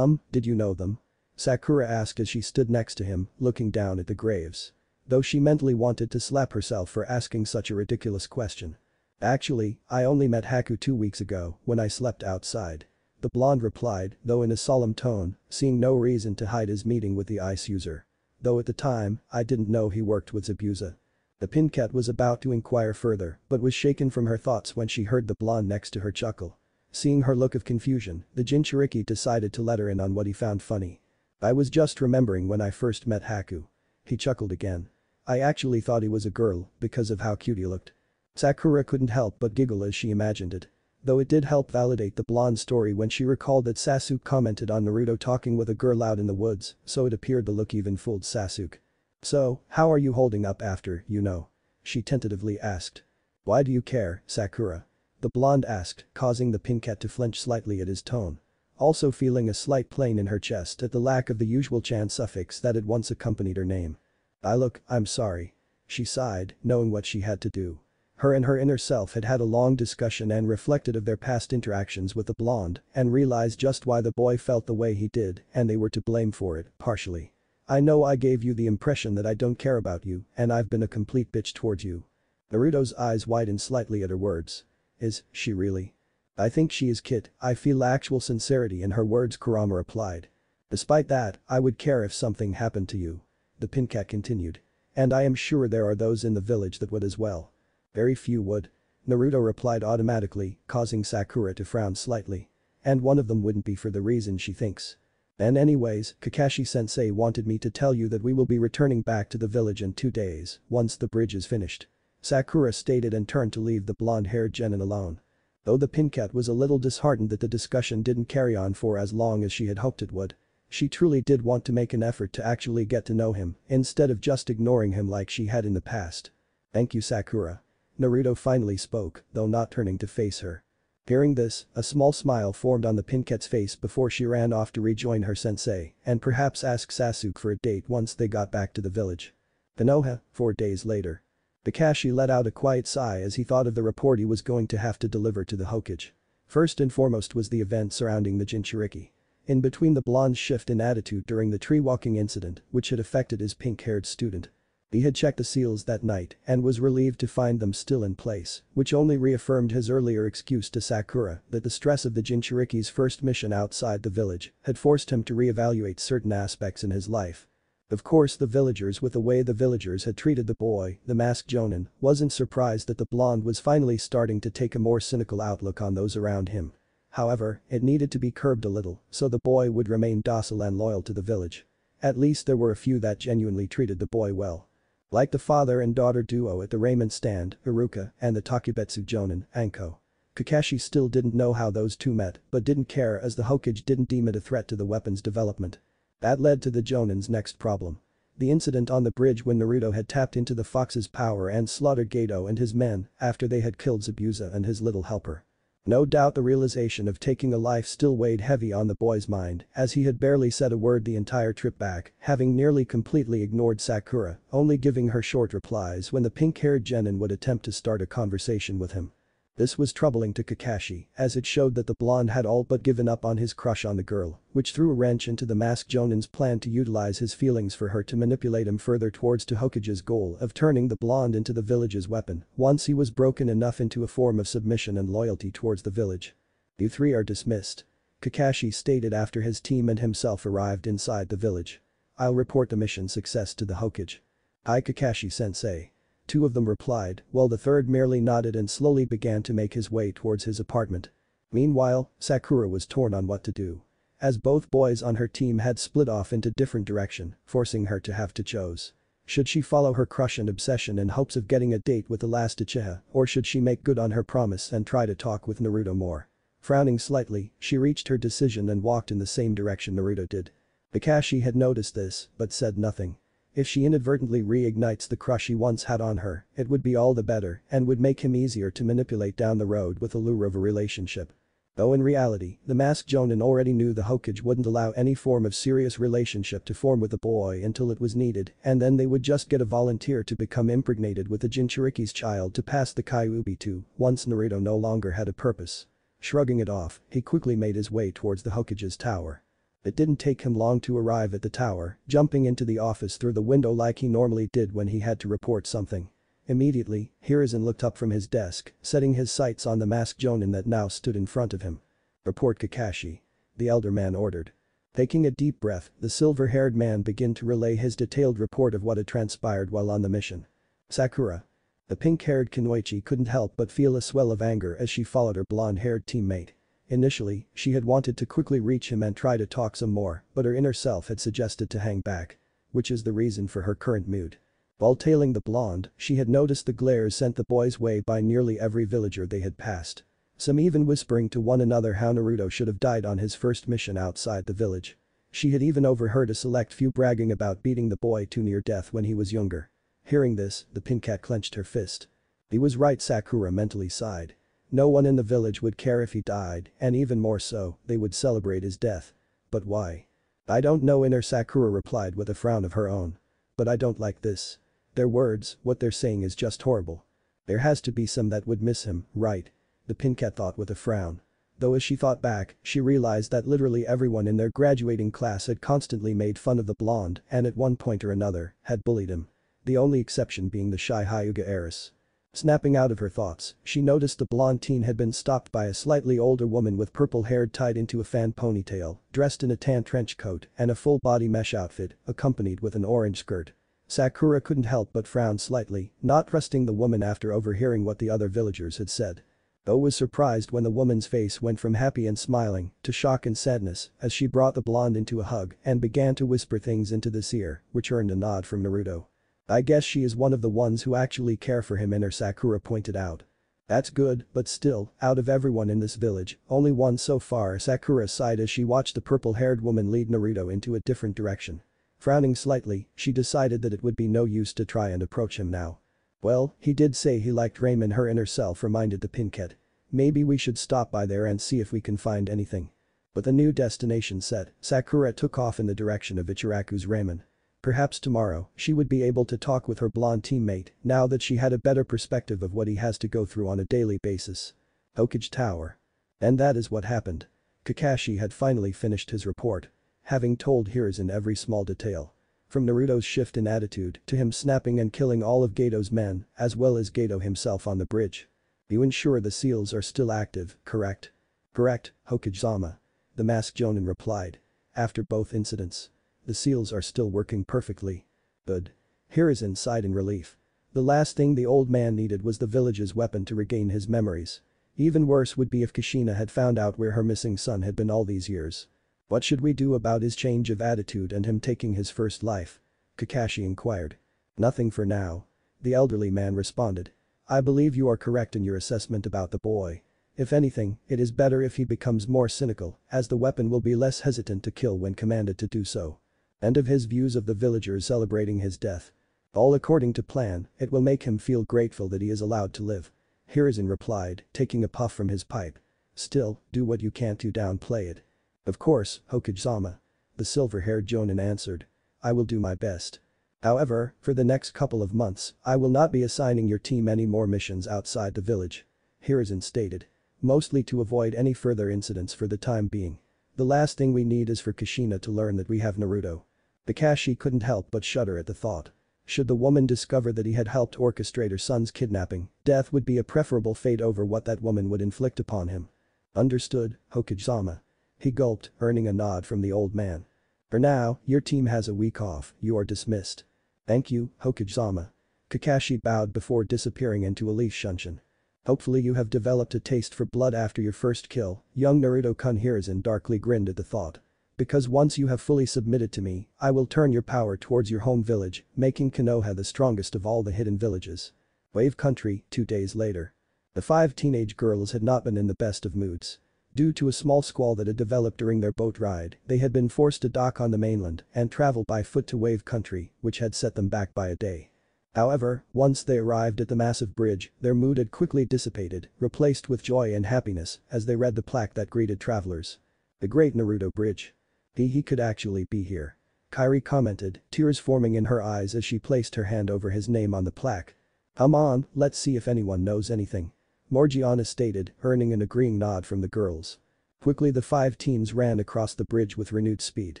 Did you know them?" Sakura asked as she stood next to him, looking down at the graves. Though she mentally wanted to slap herself for asking such a ridiculous question. "Actually, I only met Haku 2 weeks ago, when I slept outside." The blonde replied, though in a solemn tone, seeing no reason to hide his meeting with the ice user. "Though at the time, I didn't know he worked with Zabuza." The pincat was about to inquire further, but was shaken from her thoughts when she heard the blonde next to her chuckle. Seeing her look of confusion, the Jinchuriki decided to let her in on what he found funny. "I was just remembering when I first met Haku." He chuckled again. "I actually thought he was a girl because of how cute he looked." Sakura couldn't help but giggle as she imagined it. Though it did help validate the blonde's story when she recalled that Sasuke commented on Naruto talking with a girl out in the woods, so it appeared the look even fooled Sasuke. "So, how are you holding up after, you know?" she tentatively asked. "Why do you care, Sakura?" the blonde asked, causing the pincat to flinch slightly at his tone. Also feeling a slight pain in her chest at the lack of the usual chan suffix that had once accompanied her name. I'm sorry." She sighed, knowing what she had to do. Her and her inner self had had a long discussion and reflected of their past interactions with the blonde and realized just why the boy felt the way he did and they were to blame for it, partially. "I know I gave you the impression that I don't care about you and I've been a complete bitch towards you." Naruto's eyes widened slightly at her words. "Is she really?" "I think she is kid, I feel actual sincerity in her words," Kurama replied. "Despite that, I would care if something happened to you." The pincat continued. "And I am sure there are those in the village that would as well." "Very few would." Naruto replied automatically, causing Sakura to frown slightly. "And one of them wouldn't be for the reason she thinks." "And anyways, Kakashi-sensei wanted me to tell you that we will be returning back to the village in 2 days, once the bridge is finished." Sakura stated and turned to leave the blonde-haired genin alone. Though the pincat was a little disheartened that the discussion didn't carry on for as long as she had hoped it would. She truly did want to make an effort to actually get to know him, instead of just ignoring him like she had in the past. Thank you, Sakura. Naruto finally spoke, though not turning to face her. Hearing this, a small smile formed on the Pinkette's face before she ran off to rejoin her sensei and perhaps ask Sasuke for a date once they got back to the village. Konoha, 4 days later. Kakashi let out a quiet sigh as he thought of the report he was going to have to deliver to the Hokage. First and foremost was the event surrounding the Jinchuriki. In between the blonde's shift in attitude during the tree-walking incident, which had affected his pink-haired student. He had checked the seals that night and was relieved to find them still in place, which only reaffirmed his earlier excuse to Sakura that the stress of the Jinchuriki's first mission outside the village had forced him to reevaluate certain aspects in his life. Of course the villagers, with the way the villagers had treated the boy, the masked jonin, wasn't surprised that the blonde was finally starting to take a more cynical outlook on those around him. However, it needed to be curbed a little so the boy would remain docile and loyal to the village. At least there were a few that genuinely treated the boy well. Like the father and daughter duo at the ramen stand, Iruka, and the Takebetsu jonin, Anko. Kakashi still didn't know how those two met but didn't care as the Hokage didn't deem it a threat to the weapon's development. That led to the Jonin's next problem. The incident on the bridge when Naruto had tapped into the fox's power and slaughtered Geto and his men after they had killed Zabuza and his little helper. No doubt the realization of taking a life still weighed heavy on the boy's mind as he had barely said a word the entire trip back, having nearly completely ignored Sakura, only giving her short replies when the pink-haired genin would attempt to start a conversation with him. This was troubling to Kakashi as it showed that the blonde had all but given up on his crush on the girl, which threw a wrench into the masked jonin's plan to utilize his feelings for her to manipulate him further towards Hokage's goal of turning the blonde into the village's weapon once he was broken enough into a form of submission and loyalty towards the village. "You three are dismissed," Kakashi stated after his team and himself arrived inside the village. "I'll report the mission success to the Hokage." "Aye, Kakashi-sensei." Two of them replied, while the third merely nodded and slowly began to make his way towards his apartment. Meanwhile, Sakura was torn on what to do. As both boys on her team had split off into different direction, forcing her to have to choose. Should she follow her crush and obsession in hopes of getting a date with the last Uchiha, or should she make good on her promise and try to talk with Naruto more? Frowning slightly, she reached her decision and walked in the same direction Naruto did. Kakashi had noticed this, but said nothing. If she inadvertently reignites the crush he once had on her, it would be all the better and would make him easier to manipulate down the road with the lure of a relationship. Though in reality, the masked jonin already knew the Hokage wouldn't allow any form of serious relationship to form with the boy until it was needed, and then they would just get a volunteer to become impregnated with the Jinchuriki's child to pass the Kyuubi to, once Naruto no longer had a purpose. Shrugging it off, he quickly made his way towards the Hokage's tower. It didn't take him long to arrive at the tower, jumping into the office through the window like he normally did when he had to report something. Immediately, Hiruzen looked up from his desk, setting his sights on the masked jonin that now stood in front of him. "Report, Kakashi," the elder man ordered. Taking a deep breath, the silver-haired man began to relay his detailed report of what had transpired while on the mission. "Sakura." The pink-haired Kunoichi couldn't help but feel a swell of anger as she followed her blonde-haired teammate. Initially, she had wanted to quickly reach him and try to talk some more, but her inner self had suggested to hang back. Which is the reason for her current mood. While tailing the blonde, she had noticed the glares sent the boys' way by nearly every villager they had passed. Some even whispering to one another how Naruto should have died on his first mission outside the village. She had even overheard a select few bragging about beating the boy to near death when he was younger. Hearing this, the pink cat clenched her fist. He was right, Sakura mentally sighed. No one in the village would care if he died, and even more so, they would celebrate his death. But why? "I don't know," inner Sakura replied with a frown of her own. "But I don't like this. Their words, what they're saying is just horrible. There has to be some that would miss him, right?" the pink cat thought with a frown. Though as she thought back, she realized that literally everyone in their graduating class had constantly made fun of the blonde and at one point or another, had bullied him. The only exception being the shy Hyuga heiress. Snapping out of her thoughts, she noticed the blonde teen had been stopped by a slightly older woman with purple hair tied into a fan ponytail, dressed in a tan trench coat and a full-body mesh outfit, accompanied with an orange skirt. Sakura couldn't help but frown slightly, not trusting the woman after overhearing what the other villagers had said. Though was surprised when the woman's face went from happy and smiling to shock and sadness as she brought the blonde into a hug and began to whisper things into this ear, which earned a nod from Naruto. "I guess she is one of the ones who actually care for him," inner Sakura pointed out. "That's good, but still, out of everyone in this village, only one so far," Sakura sighed as she watched the purple-haired woman lead Naruto into a different direction. Frowning slightly, she decided that it would be no use to try and approach him now. Well, he did say he liked Raymond, her inner self reminded the Pinkett. Maybe we should stop by there and see if we can find anything. With a new destination set, Sakura took off in the direction of Ichiraku's ramen. Perhaps tomorrow, she would be able to talk with her blonde teammate now that she had a better perspective of what he has to go through on a daily basis. Hokage Tower. And that is what happened. Kakashi had finally finished his report, having told Hiruzen every small detail. From Naruto's shift in attitude to him snapping and killing all of Gato's men, as well as Gato himself on the bridge. You ensure the seals are still active, correct? Correct, Hokage-sama. The masked Jonin replied. After both incidents. The seals are still working perfectly. Good. Hiruzen sighed in relief. The last thing the old man needed was the village's weapon to regain his memories. Even worse would be if Kushina had found out where her missing son had been all these years. What should we do about his change of attitude and him taking his first life? Kakashi inquired. Nothing for now. The elderly man responded. I believe you are correct in your assessment about the boy. If anything, it is better if he becomes more cynical, as the weapon will be less hesitant to kill when commanded to do so. And of his views of the villagers celebrating his death. All according to plan, it will make him feel grateful that he is allowed to live. Hiruzen replied, taking a puff from his pipe. Still, do what you can to downplay it. Of course, Hokage-sama. The silver-haired Jonin answered. I will do my best. However, for the next couple of months, I will not be assigning your team any more missions outside the village. Hiruzen stated. Mostly to avoid any further incidents for the time being. The last thing we need is for Kushina to learn that we have Naruto. Kakashi couldn't help but shudder at the thought. Should the woman discover that he had helped orchestrate her son's kidnapping, death would be a preferable fate over what that woman would inflict upon him. Understood, Hokage-sama. He gulped, earning a nod from the old man. For now, your team has a week off, you are dismissed. Thank you, Hokage-sama. Kakashi bowed before disappearing into a leaf shunshin. Hopefully you have developed a taste for blood after your first kill, young Naruto-kun. Hiruzen darkly grinned at the thought. Because once you have fully submitted to me, I will turn your power towards your home village, making Konoha the strongest of all the hidden villages. Wave Country, 2 days later. The 5 teenage girls had not been in the best of moods. Due to a small squall that had developed during their boat ride, they had been forced to dock on the mainland and travel by foot to Wave Country, which had set them back by a day. However, once they arrived at the massive bridge, their mood had quickly dissipated, replaced with joy and happiness as they read the plaque that greeted travelers. The Great Naruto Bridge. He could actually be here. Kairi commented, tears forming in her eyes as she placed her hand over his name on the plaque. Come on, let's see if anyone knows anything. Morgiana stated, earning an agreeing nod from the girls. Quickly the 5 teens ran across the bridge with renewed speed.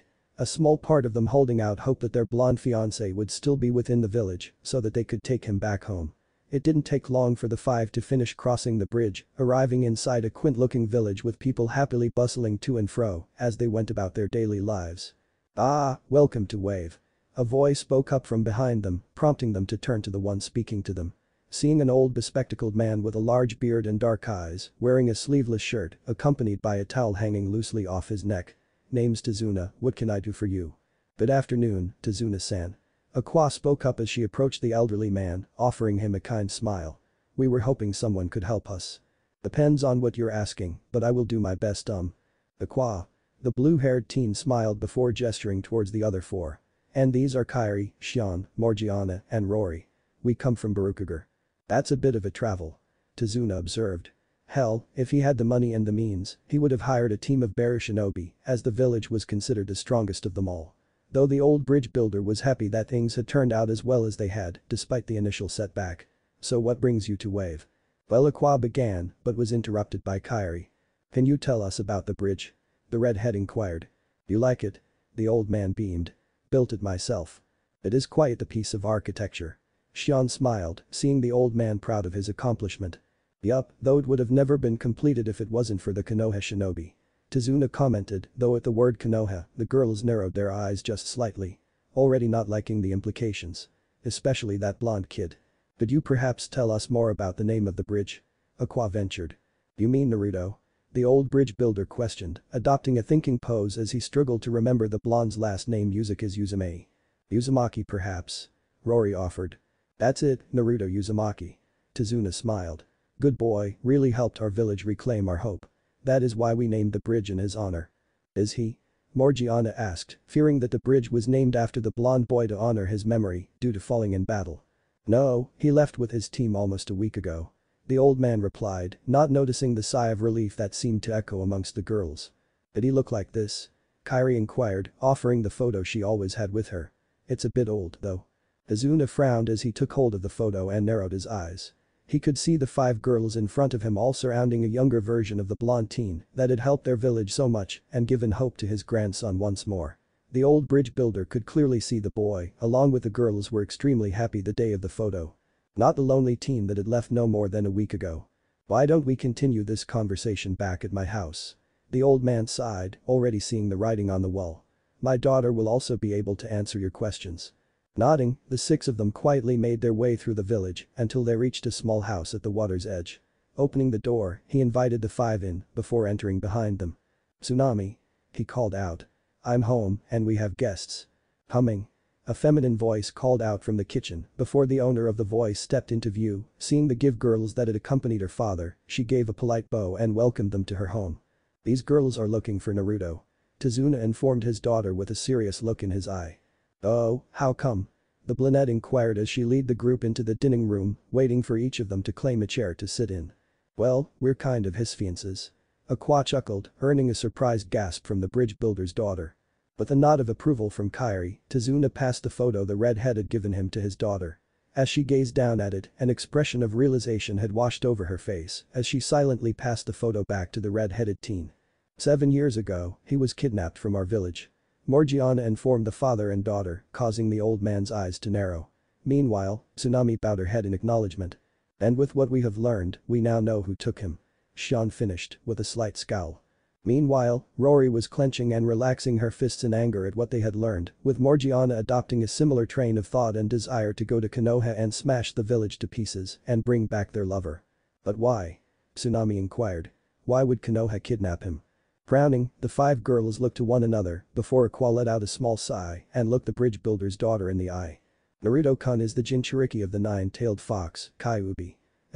A small part of them holding out hope that their blonde fiancé would still be within the village so that they could take him back home. It didn't take long for the 5 to finish crossing the bridge, arriving inside a quaint-looking village with people happily bustling to and fro as they went about their daily lives. Ah, welcome to Wave. A voice spoke up from behind them, prompting them to turn to the one speaking to them. Seeing an old bespectacled man with a large beard and dark eyes, wearing a sleeveless shirt, accompanied by a towel hanging loosely off his neck. Name's Tazuna, what can I do for you? Good afternoon, Tazuna-san. Aqua spoke up as she approached the elderly man, offering him a kind smile. We were hoping someone could help us. Depends on what you're asking, but I will do my best. Aqua. The blue-haired teen smiled before gesturing towards the other 4. And these are Kairi, Shion, Morgiana, and Rory. We come from Barukager. That's a bit of a travel. Tazuna observed. Hell, if he had the money and the means, he would have hired a team of bearer shinobi, as the village was considered the strongest of them all. Though the old bridge builder was happy that things had turned out as well as they had, despite the initial setback. So what brings you to Wave? Well, Aqua began, but was interrupted by Kairi. Can you tell us about the bridge? The redhead inquired. You like it? The old man beamed. Built it myself. It is quite a piece of architecture. Shion smiled, seeing the old man proud of his accomplishment. Yup, though it would have never been completed if it wasn't for the Konoha shinobi. Tazuna commented, though at the word Konoha, the girls narrowed their eyes just slightly. Already not liking the implications. Especially that blonde kid. Could you perhaps tell us more about the name of the bridge? Aqua ventured. You mean Naruto? The old bridge builder questioned, adopting a thinking pose as he struggled to remember the blonde's last name. Yuzuka's Uzumaki. Uzumaki perhaps? Rory offered. That's it, Naruto Uzumaki. Tazuna smiled. Good boy, really helped our village reclaim our hope. That is why we named the bridge in his honor. Is he? Morgiana asked, fearing that the bridge was named after the blonde boy to honor his memory due to falling in battle. No, he left with his team almost a week ago. The old man replied, not noticing the sigh of relief that seemed to echo amongst the girls. Did he look like this? Kairi inquired, offering the photo she always had with her. It's a bit old, though. Azuna frowned as he took hold of the photo and narrowed his eyes. He could see the 5 girls in front of him all surrounding a younger version of the blonde teen that had helped their village so much and given hope to his grandson once more. The old bridge builder could clearly see the boy, along with the girls, were extremely happy the day of the photo. Not the lonely teen that had left no more than a week ago. Why don't we continue this conversation back at my house? The old man sighed, already seeing the writing on the wall. My daughter will also be able to answer your questions. Nodding, the 6 of them quietly made their way through the village until they reached a small house at the water's edge. Opening the door, he invited the 5 in before entering behind them. Tsunami. He called out. I'm home and we have guests. Humming. A feminine voice called out from the kitchen before the owner of the voice stepped into view. Seeing the give girls that had accompanied her father, she gave a polite bow and welcomed them to her home. These girls are looking for Naruto. Tazuna informed his daughter with a serious look in his eye. Oh, how come? The brunette inquired as she led the group into the dining room, waiting for each of them to claim a chair to sit in. Well, we're kind of his fiancés. Aqua chuckled, earning a surprised gasp from the bridge builder's daughter. With a nod of approval from Kairi, Tazuna passed the photo the redhead had given him to his daughter. As she gazed down at it, an expression of realization had washed over her face as she silently passed the photo back to the red-headed teen. 7 years ago, he was kidnapped from our village. Morgiana informed the father and daughter, causing the old man's eyes to narrow. Meanwhile, Tsunami bowed her head in acknowledgement. And with what we have learned, we now know who took him. Shion finished, with a slight scowl. Meanwhile, Rory was clenching and relaxing her fists in anger at what they had learned, with Morgiana adopting a similar train of thought and desire to go to Konoha and smash the village to pieces and bring back their lover. But why? Tsunami inquired. Why would Konoha kidnap him? Frowning, the 5 girls looked to one another before Aqua let out a small sigh and looked the bridge builder's daughter in the eye. Naruto-kun is the Jinchuriki of the 9-tailed fox, Kyuubi.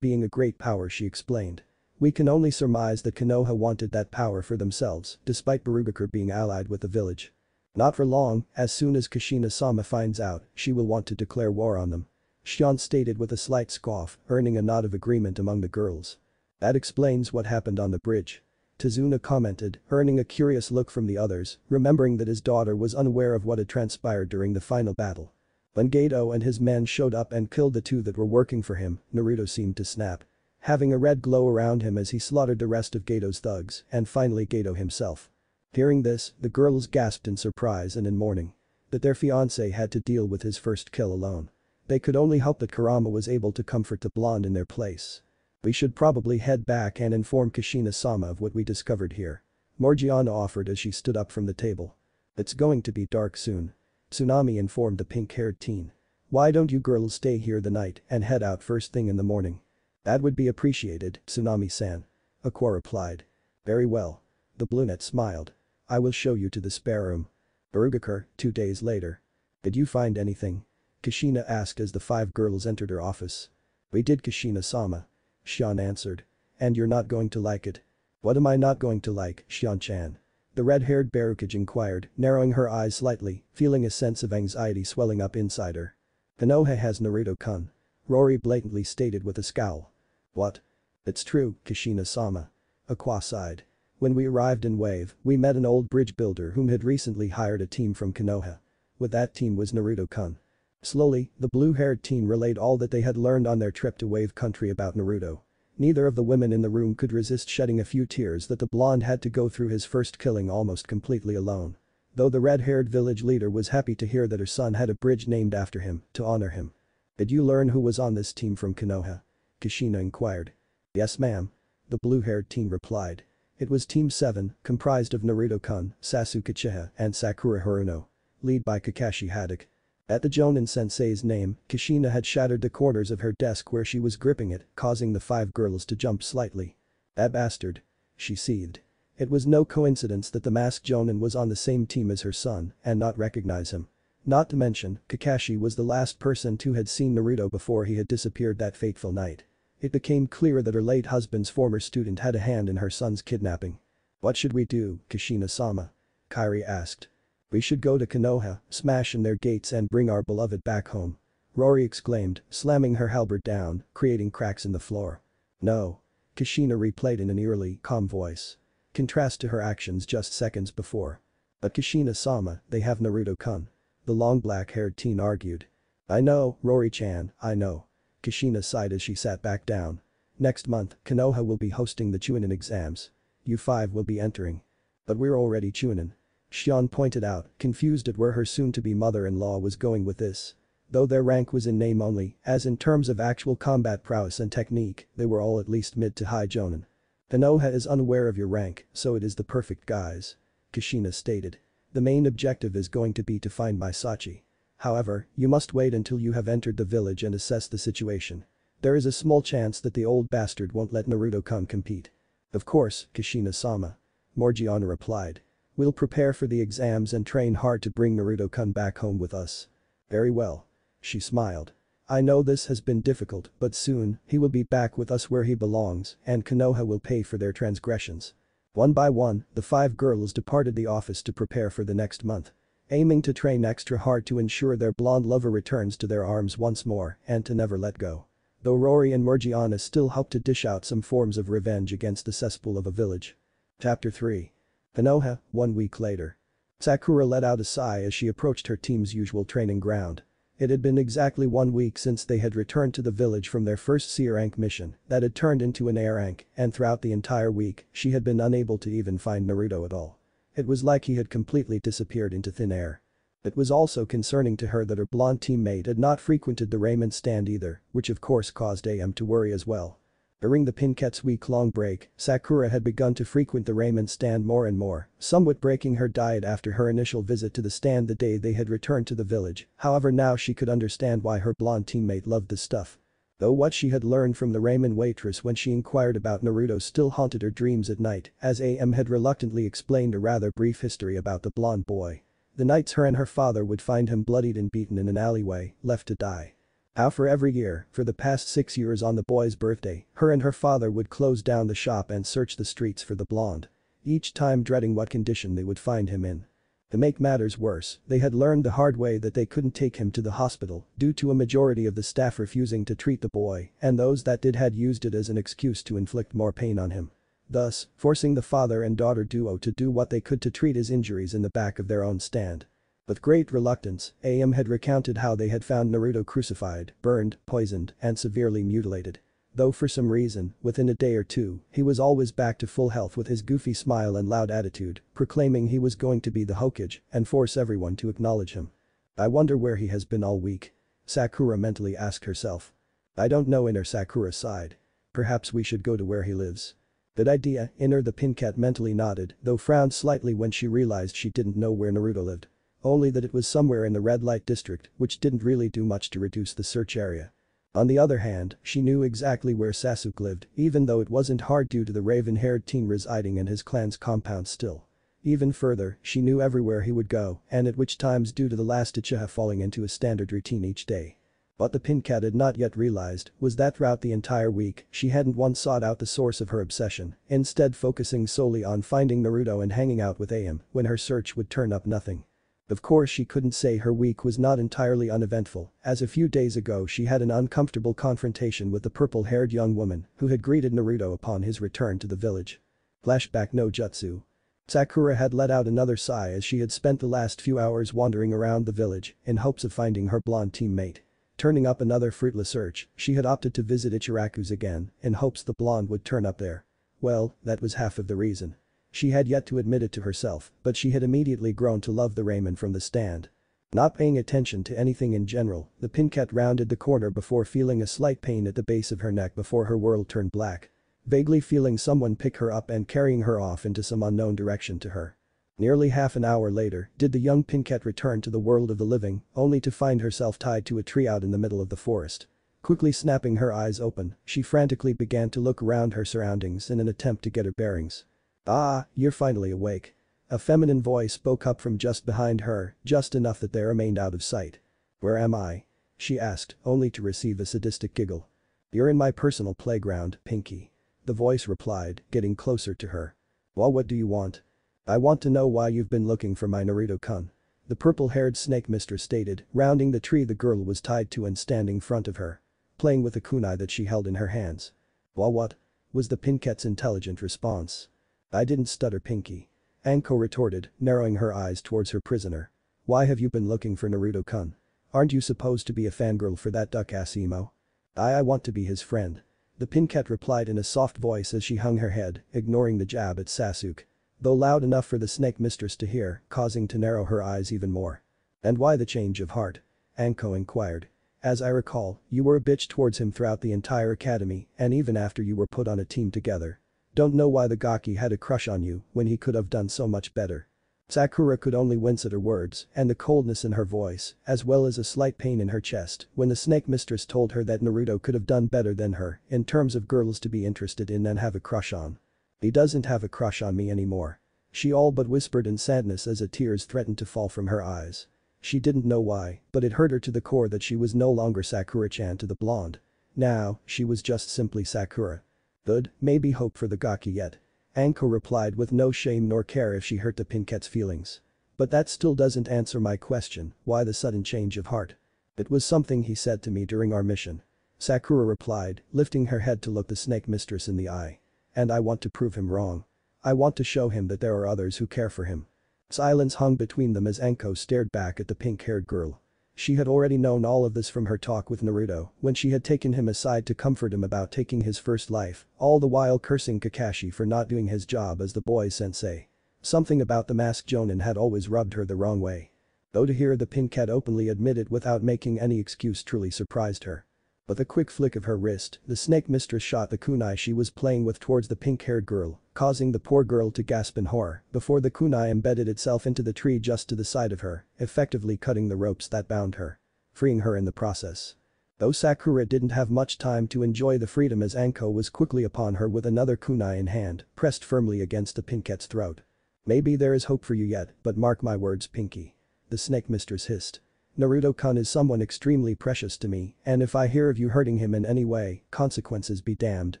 Being a great power, she explained. We can only surmise that Konoha wanted that power for themselves, despite Barugakur being allied with the village. Not for long, as soon as Kushina-sama finds out, she will want to declare war on them. Shion stated with a slight scoff, earning a nod of agreement among the girls. That explains what happened on the bridge. Tazuna commented, earning a curious look from the others, remembering that his daughter was unaware of what had transpired during the final battle. When Gato and his men showed up and killed the 2 that were working for him, Naruto seemed to snap. Having a red glow around him as he slaughtered the rest of Gato's thugs, and finally Gato himself. Hearing this, the girls gasped in surprise and in mourning. That their fiancé had to deal with his first kill alone. They could only hope that Kurama was able to comfort the blonde in their place. We should probably head back and inform Kushina-sama of what we discovered here. Morgiana offered as she stood up from the table. It's going to be dark soon. Tsunami informed the pink-haired teen. Why don't you girls stay here the night and head out first thing in the morning? That would be appreciated, Tsunami-san. Aqua replied. Very well. The brunette smiled. I will show you to the spare room. Barugakur, 2 days later. Did you find anything? Kushina asked as the 5 girls entered her office. We did, Kushina-sama. Shion answered. And you're not going to like it. What am I not going to like, Shion-chan? The red-haired Baruchage inquired, narrowing her eyes slightly, feeling a sense of anxiety swelling up inside her. Konoha has Naruto-kun. Rory blatantly stated with a scowl. What? It's true, Kushina-sama. Aqua sighed. When we arrived in Wave, we met an old bridge builder whom had recently hired a team from Konoha. With that team was Naruto-kun. Slowly, the blue-haired teen relayed all that they had learned on their trip to Wave Country about Naruto. Neither of the women in the room could resist shedding a few tears that the blonde had to go through his first killing almost completely alone. Though the red-haired village leader was happy to hear that her son had a bridge named after him, to honor him. Did you learn who was on this team from Konoha? Kushina inquired. Yes ma'am. The blue-haired teen replied. It was Team 7, comprised of Naruto-kun, Sasuke Uchiha, and Sakura Haruno. Led by Kakashi Haddock. At the Jonin sensei's name, Kushina had shattered the corners of her desk where she was gripping it, causing the 5 girls to jump slightly. That bastard. She seethed. It was no coincidence that the masked Jonin was on the same team as her son and not recognize him. Not to mention, Kakashi was the last person who had seen Naruto before he had disappeared that fateful night. It became clear that her late husband's former student had a hand in her son's kidnapping. What should we do, Kushina-sama? Kairi asked. We should go to Konoha, smash in their gates and bring our beloved back home. Rory exclaimed, slamming her halberd down, creating cracks in the floor. No. Kushina replayed in an eerily calm voice. Contrast to her actions just seconds before. But Kushina-sama, they have Naruto-kun. The long black-haired teen argued. I know, Rory-chan, I know. Kushina sighed as she sat back down. Next month, Konoha will be hosting the chunin exams. You 5 will be entering. But we're already chunin. Shion pointed out, confused at where her soon-to-be mother-in-law was going with this. Though their rank was in name only, as in terms of actual combat prowess and technique, they were all at least mid to high jonin. Konoha is unaware of your rank, so it is the perfect guise. Kushina stated. The main objective is going to be to find Maisachi. However, you must wait until you have entered the village and assess the situation. There is a small chance that the old bastard won't let Naruto-kun compete. Of course, Kushina-sama. Morgiana replied. We'll prepare for the exams and train hard to bring Naruto-kun back home with us. Very well. She smiled. I know this has been difficult, but soon, he will be back with us where he belongs, and Konoha will pay for their transgressions. One by one, the 5 girls departed the office to prepare for the next month. Aiming to train extra hard to ensure their blonde lover returns to their arms once more and to never let go. Though Rory and Morgiana still hope to dish out some forms of revenge against the cesspool of a village. Chapter 3. Konoha, 1 week later. Sakura let out a sigh as she approached her team's usual training ground. It had been exactly 1 week since they had returned to the village from their first C rank mission that had turned into an A rank, and throughout the entire week, she had been unable to even find Naruto at all. It was like he had completely disappeared into thin air. It was also concerning to her that her blonde teammate had not frequented the ramen stand either, which of course caused AM to worry as well. During the Pinkette's week-long break, Sakura had begun to frequent the ramen stand more and more, somewhat breaking her diet after her initial visit to the stand the day they had returned to the village. However, now she could understand why her blonde teammate loved the stuff. Though what she had learned from the ramen waitress when she inquired about Naruto still haunted her dreams at night, as AM had reluctantly explained a rather brief history about the blonde boy. The nights her and her father would find him bloodied and beaten in an alleyway, left to die. How for every year, for the past 6 years on the boy's birthday, her and her father would close down the shop and search the streets for the blonde. Each time dreading what condition they would find him in. To make matters worse, they had learned the hard way that they couldn't take him to the hospital due to a majority of the staff refusing to treat the boy, and those that did had used it as an excuse to inflict more pain on him. Thus, forcing the father and daughter duo to do what they could to treat his injuries in the back of their own stand. With great reluctance, AM had recounted how they had found Naruto crucified, burned, poisoned, and severely mutilated. Though for some reason, within a day or two, he was always back to full health with his goofy smile and loud attitude, proclaiming he was going to be the Hokage and force everyone to acknowledge him. I wonder where he has been all week. Sakura mentally asked herself. I don't know. Inner Sakura sighed. Perhaps we should go to where he lives. Good idea. Inner the Pinkette mentally nodded, though frowned slightly when she realized she didn't know where Naruto lived. Only that it was somewhere in the red light district, which didn't really do much to reduce the search area. On the other hand, she knew exactly where Sasuke lived, even though it wasn't hard due to the raven-haired teen residing in his clan's compound still. Even further, she knew everywhere he would go, and at which times due to the last Uchiha falling into a standard routine each day. What the Pinkette had not yet realized was that throughout the entire week, she hadn't once sought out the source of her obsession, instead focusing solely on finding Naruto and hanging out with AM when her search would turn up nothing. Of course she couldn't say her week was not entirely uneventful, as a few days ago she had an uncomfortable confrontation with the purple-haired young woman who had greeted Naruto upon his return to the village. Flashback no jutsu. Sakura had let out another sigh as she had spent the last few hours wandering around the village in hopes of finding her blonde teammate. Turning up another fruitless search, she had opted to visit Ichiraku's again in hopes the blonde would turn up there. Well, that was half of the reason. She had yet to admit it to herself, but she had immediately grown to love the ramen from the stand. Not paying attention to anything in general, the Pinkette rounded the corner before feeling a slight pain at the base of her neck before her world turned black. Vaguely feeling someone pick her up and carrying her off into some unknown direction to her. Nearly half an hour later did the young Pinkette return to the world of the living, only to find herself tied to a tree out in the middle of the forest. Quickly snapping her eyes open, she frantically began to look around her surroundings in an attempt to get her bearings. Ah, you're finally awake. A feminine voice spoke up from just behind her, just enough that they remained out of sight. Where am I? She asked, only to receive a sadistic giggle. You're in my personal playground, Pinky. The voice replied, getting closer to her. Well, what do you want? I want to know why you've been looking for my Naruto-kun. the purple-haired snake mistress stated, rounding the tree the girl was tied to and standing in front of her. Playing with the kunai that she held in her hands. "Well, what?" was the Pinkette's intelligent response. "I didn't stutter, Pinky." Anko retorted, narrowing her eyes towards her prisoner. "Why have you been looking for Naruto-kun? Aren't you supposed to be a fangirl for that duck-ass emo?" I want to be his friend." The Pinkette replied in a soft voice as she hung her head, ignoring the jab at Sasuke. Though loud enough for the snake mistress to hear, causing to narrow her eyes even more. "And why the change of heart?" Anko inquired. "As I recall, you were a bitch towards him throughout the entire academy and even after you were put on a team together. Don't know why the Gaki had a crush on you when he could have done so much better." Sakura could only wince at her words and the coldness in her voice, as well as a slight pain in her chest when the snake mistress told her that Naruto could have done better than her in terms of girls to be interested in and have a crush on. "He doesn't have a crush on me anymore." She all but whispered in sadness as the tears threatened to fall from her eyes. She didn't know why, but it hurt her to the core that she was no longer Sakura-chan to the blonde. Now, she was just simply Sakura. "Good, maybe hope for the Gaki yet." Anko replied with no shame nor care if she hurt the Pinkette's feelings. "But that still doesn't answer my question, why the sudden change of heart?" "It was something he said to me during our mission." Sakura replied, lifting her head to look the snake mistress in the eye. "And I want to prove him wrong. I want to show him that there are others who care for him." Silence hung between them as Anko stared back at the pink-haired girl. She had already known all of this from her talk with Naruto when she had taken him aside to comfort him about taking his first life, all the while cursing Kakashi for not doing his job as the boy's sensei. Something about the masked Jonin had always rubbed her the wrong way. Though to hear the Pinkette openly admit it without making any excuse truly surprised her. With a quick flick of her wrist, the snake mistress shot the kunai she was playing with towards the pink-haired girl, causing the poor girl to gasp in horror before the kunai embedded itself into the tree just to the side of her, effectively cutting the ropes that bound her. Freeing her in the process. Though Sakura didn't have much time to enjoy the freedom as Anko was quickly upon her with another kunai in hand, pressed firmly against the Pinkette's throat. "Maybe there is hope for you yet, but mark my words, Pinky." The snake mistress hissed. "Naruto-kun is someone extremely precious to me, and if I hear of you hurting him in any way, consequences be damned,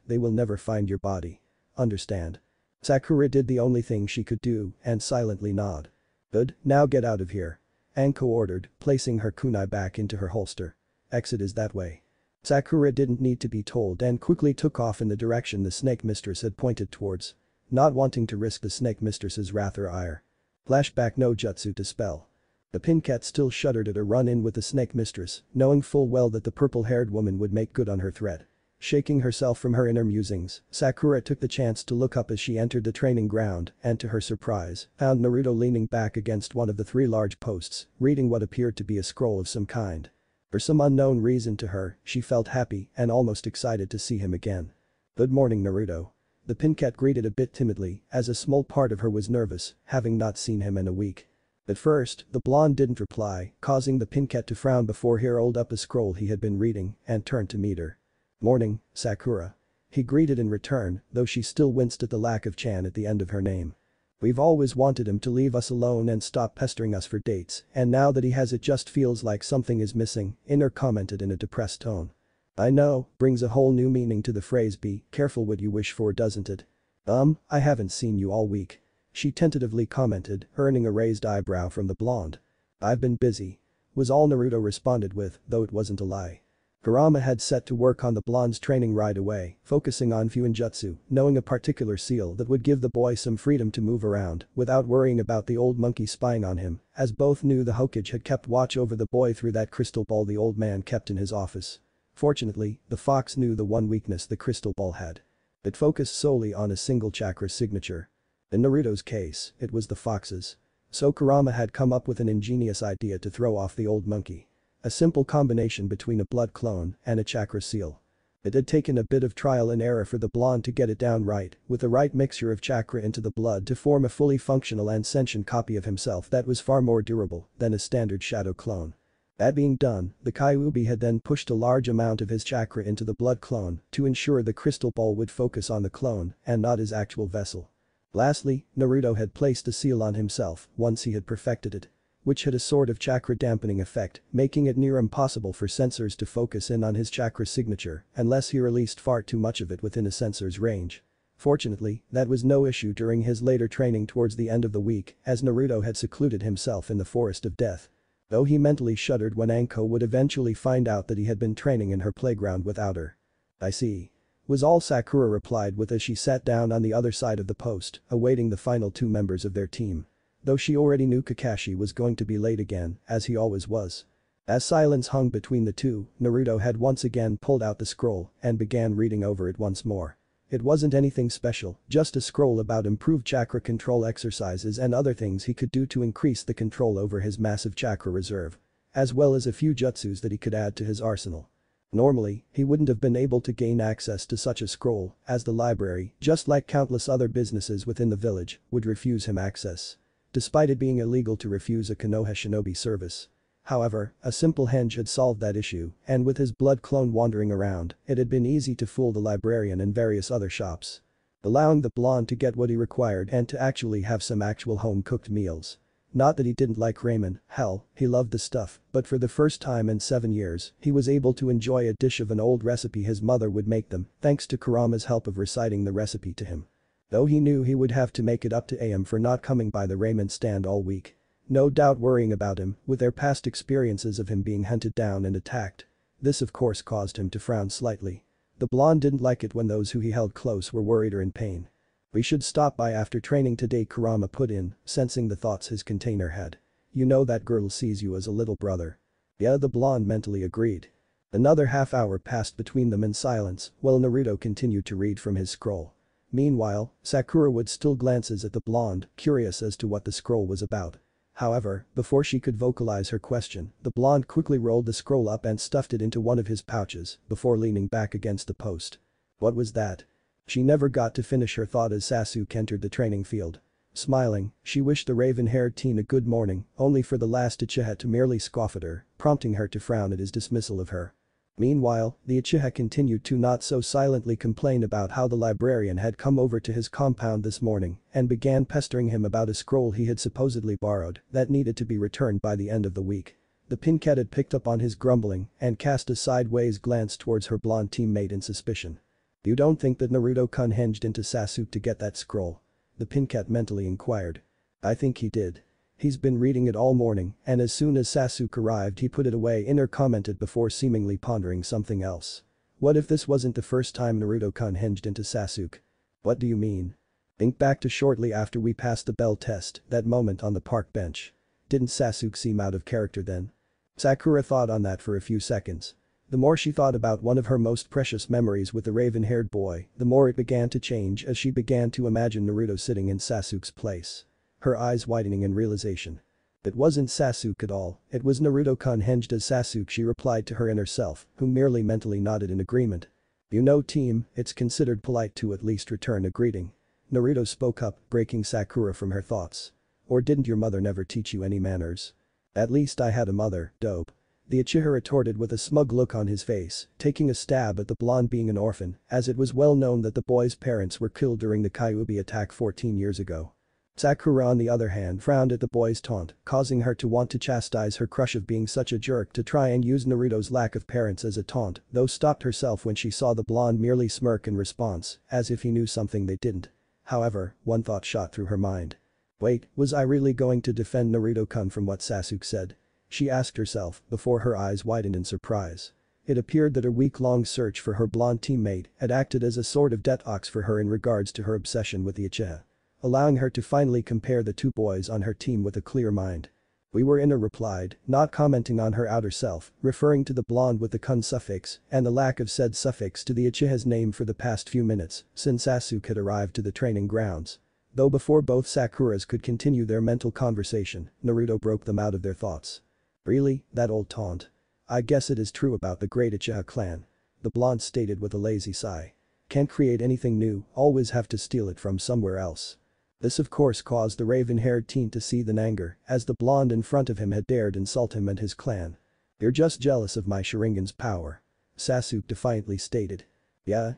they will never find your body. Understand?" Sakura did the only thing she could do and silently nod. "Good, now get out of here." Anko ordered, placing her kunai back into her holster. "Exit is that way." Sakura didn't need to be told and quickly took off in the direction the snake mistress had pointed towards. Not wanting to risk the snake mistress's wrath or ire. Flashback no jutsu to spell. The Pinkette still shuddered at her run-in with the snake mistress, knowing full well that the purple-haired woman would make good on her threat. Shaking herself from her inner musings, Sakura took the chance to look up as she entered the training ground and to her surprise, found Naruto leaning back against one of the 3 large posts, reading what appeared to be a scroll of some kind. For some unknown reason to her, she felt happy and almost excited to see him again. "Good morning, Naruto." The Pinkette greeted a bit timidly as a small part of her was nervous, having not seen him in a week. At first, the blonde didn't reply, causing the Pinkette to frown before he rolled up a scroll he had been reading and turned to meet her. "Morning, Sakura." He greeted in return, though she still winced at the lack of chan at the end of her name. "We've always wanted him to leave us alone and stop pestering us for dates, and now that he has it just feels like something is missing," Inner commented in a depressed tone. "I know, brings a whole new meaning to the phrase be careful what you wish for, doesn't it?" I haven't seen you all week." She tentatively commented, earning a raised eyebrow from the blonde. "I've been busy," was all Naruto responded with, though it wasn't a lie. Kurama had set to work on the blonde's training right away, focusing on Fuinjutsu, knowing a particular seal that would give the boy some freedom to move around without worrying about the old monkey spying on him, as both knew the Hokage had kept watch over the boy through that crystal ball the old man kept in his office. Fortunately, the fox knew the one weakness the crystal ball had. It focused solely on a single chakra signature. In Naruto's case, it was the fox's. So Kurama had come up with an ingenious idea to throw off the old monkey. A simple combination between a blood clone and a chakra seal. It had taken a bit of trial and error for the blonde to get it down right, with the right mixture of chakra into the blood to form a fully functional and sentient copy of himself that was far more durable than a standard shadow clone. That being done, the Kyuubi had then pushed a large amount of his chakra into the blood clone to ensure the crystal ball would focus on the clone and not his actual vessel. Lastly, Naruto had placed a seal on himself once he had perfected it, which had a sort of chakra dampening effect, making it near impossible for sensors to focus in on his chakra signature unless he released far too much of it within a sensor's range. Fortunately, that was no issue during his later training towards the end of the week, as Naruto had secluded himself in the Forest of Death. Though he mentally shuddered when Anko would eventually find out that he had been training in her playground without her. "I see," was all Sakura replied with as she sat down on the other side of the post, awaiting the final two members of their team. Though she already knew Kakashi was going to be late again, as he always was. As silence hung between the two, Naruto had once again pulled out the scroll and began reading over it once more. It wasn't anything special, just a scroll about improved chakra control exercises and other things he could do to increase the control over his massive chakra reserve. As well as a few jutsus that he could add to his arsenal. Normally, he wouldn't have been able to gain access to such a scroll, as the library, just like countless other businesses within the village, would refuse him access. Despite it being illegal to refuse a Konoha shinobi service. However, a simple henge had solved that issue, and with his blood clone wandering around, it had been easy to fool the librarian and various other shops. Allowing the blonde to get what he required and to actually have some actual home-cooked meals. Not that he didn't like ramen, hell, he loved the stuff, but for the first time in 7 years, he was able to enjoy a dish of an old recipe his mother would make them, thanks to Kurama's help of reciting the recipe to him. Though he knew he would have to make it up to AM for not coming by the ramen stand all week. No doubt worrying about him, with their past experiences of him being hunted down and attacked. This of course caused him to frown slightly. The blonde didn't like it when those who he held close were worried or in pain. "We should stop by after training today," Kurama put in, sensing the thoughts his container had. "You know that girl sees you as a little brother." "Yeah," the blonde mentally agreed. Another half hour passed between them in silence, while Naruto continued to read from his scroll. Meanwhile, Sakura would still glances at the blonde, curious as to what the scroll was about. However, before she could vocalize her question, the blonde quickly rolled the scroll up and stuffed it into one of his pouches, before leaning back against the post. What was that? She never got to finish her thought as Sasuke entered the training field. Smiling, she wished the raven-haired teen a good morning, only for the last Uchiha to merely scoff at her, prompting her to frown at his dismissal of her. Meanwhile, the Uchiha continued to not so silently complain about how the librarian had come over to his compound this morning and began pestering him about a scroll he had supposedly borrowed that needed to be returned by the end of the week. The pin-cat had picked up on his grumbling and cast a sideways glance towards her blonde teammate in suspicion. "You don't think that Naruto-kun hinged into Sasuke to get that scroll?" the pin-cat mentally inquired. "I think he did. He's been reading it all morning, and as soon as Sasuke arrived he put it away," Inner commented before seemingly pondering something else. "What if this wasn't the first time Naruto-kun hinged into Sasuke?" "What do you mean?" "Think back to shortly after we passed the bell test, that moment on the park bench. Didn't Sasuke seem out of character then?" Sakura thought on that for a few seconds. The more she thought about one of her most precious memories with the raven-haired boy, the more it began to change as she began to imagine Naruto sitting in Sasuke's place. Her eyes widening in realization. It wasn't Sasuke at all, it was Naruto-kun hinged as Sasuke, she replied to her inner self, who merely mentally nodded in agreement. "You know, team, it's considered polite to at least return a greeting." Naruto spoke up, breaking Sakura from her thoughts. "Or didn't your mother never teach you any manners?" "At least I had a mother, dope." The Uchiha retorted with a smug look on his face, taking a stab at the blonde being an orphan, as it was well known that the boy's parents were killed during the Kyuubi attack 14 years ago. Sakura on the other hand frowned at the boy's taunt, causing her to want to chastise her crush of being such a jerk to try and use Naruto's lack of parents as a taunt, though stopped herself when she saw the blonde merely smirk in response, as if he knew something they didn't. However, one thought shot through her mind. Wait, was I really going to defend Naruto-kun from what Sasuke said? She asked herself, before her eyes widened in surprise. It appeared that her week-long search for her blonde teammate had acted as a sort of detox for her in regards to her obsession with the Uchiha. Allowing her to finally compare the two boys on her team with a clear mind. "We were," Inner replied, not commenting on her outer self, referring to the blonde with the kun suffix and the lack of said suffix to the Uchiha's name for the past few minutes since Sasuke had arrived to the training grounds. Though before both Sakuras could continue their mental conversation, Naruto broke them out of their thoughts. "Really, that old taunt? I guess it is true about the great Uchiha clan," the blonde stated with a lazy sigh. "Can't create anything new, always have to steal it from somewhere else." This of course caused the raven-haired teen to seethe in anger, as the blonde in front of him had dared insult him and his clan. "You're just jealous of my Sharingan's power," Sasuke defiantly stated. Yeah.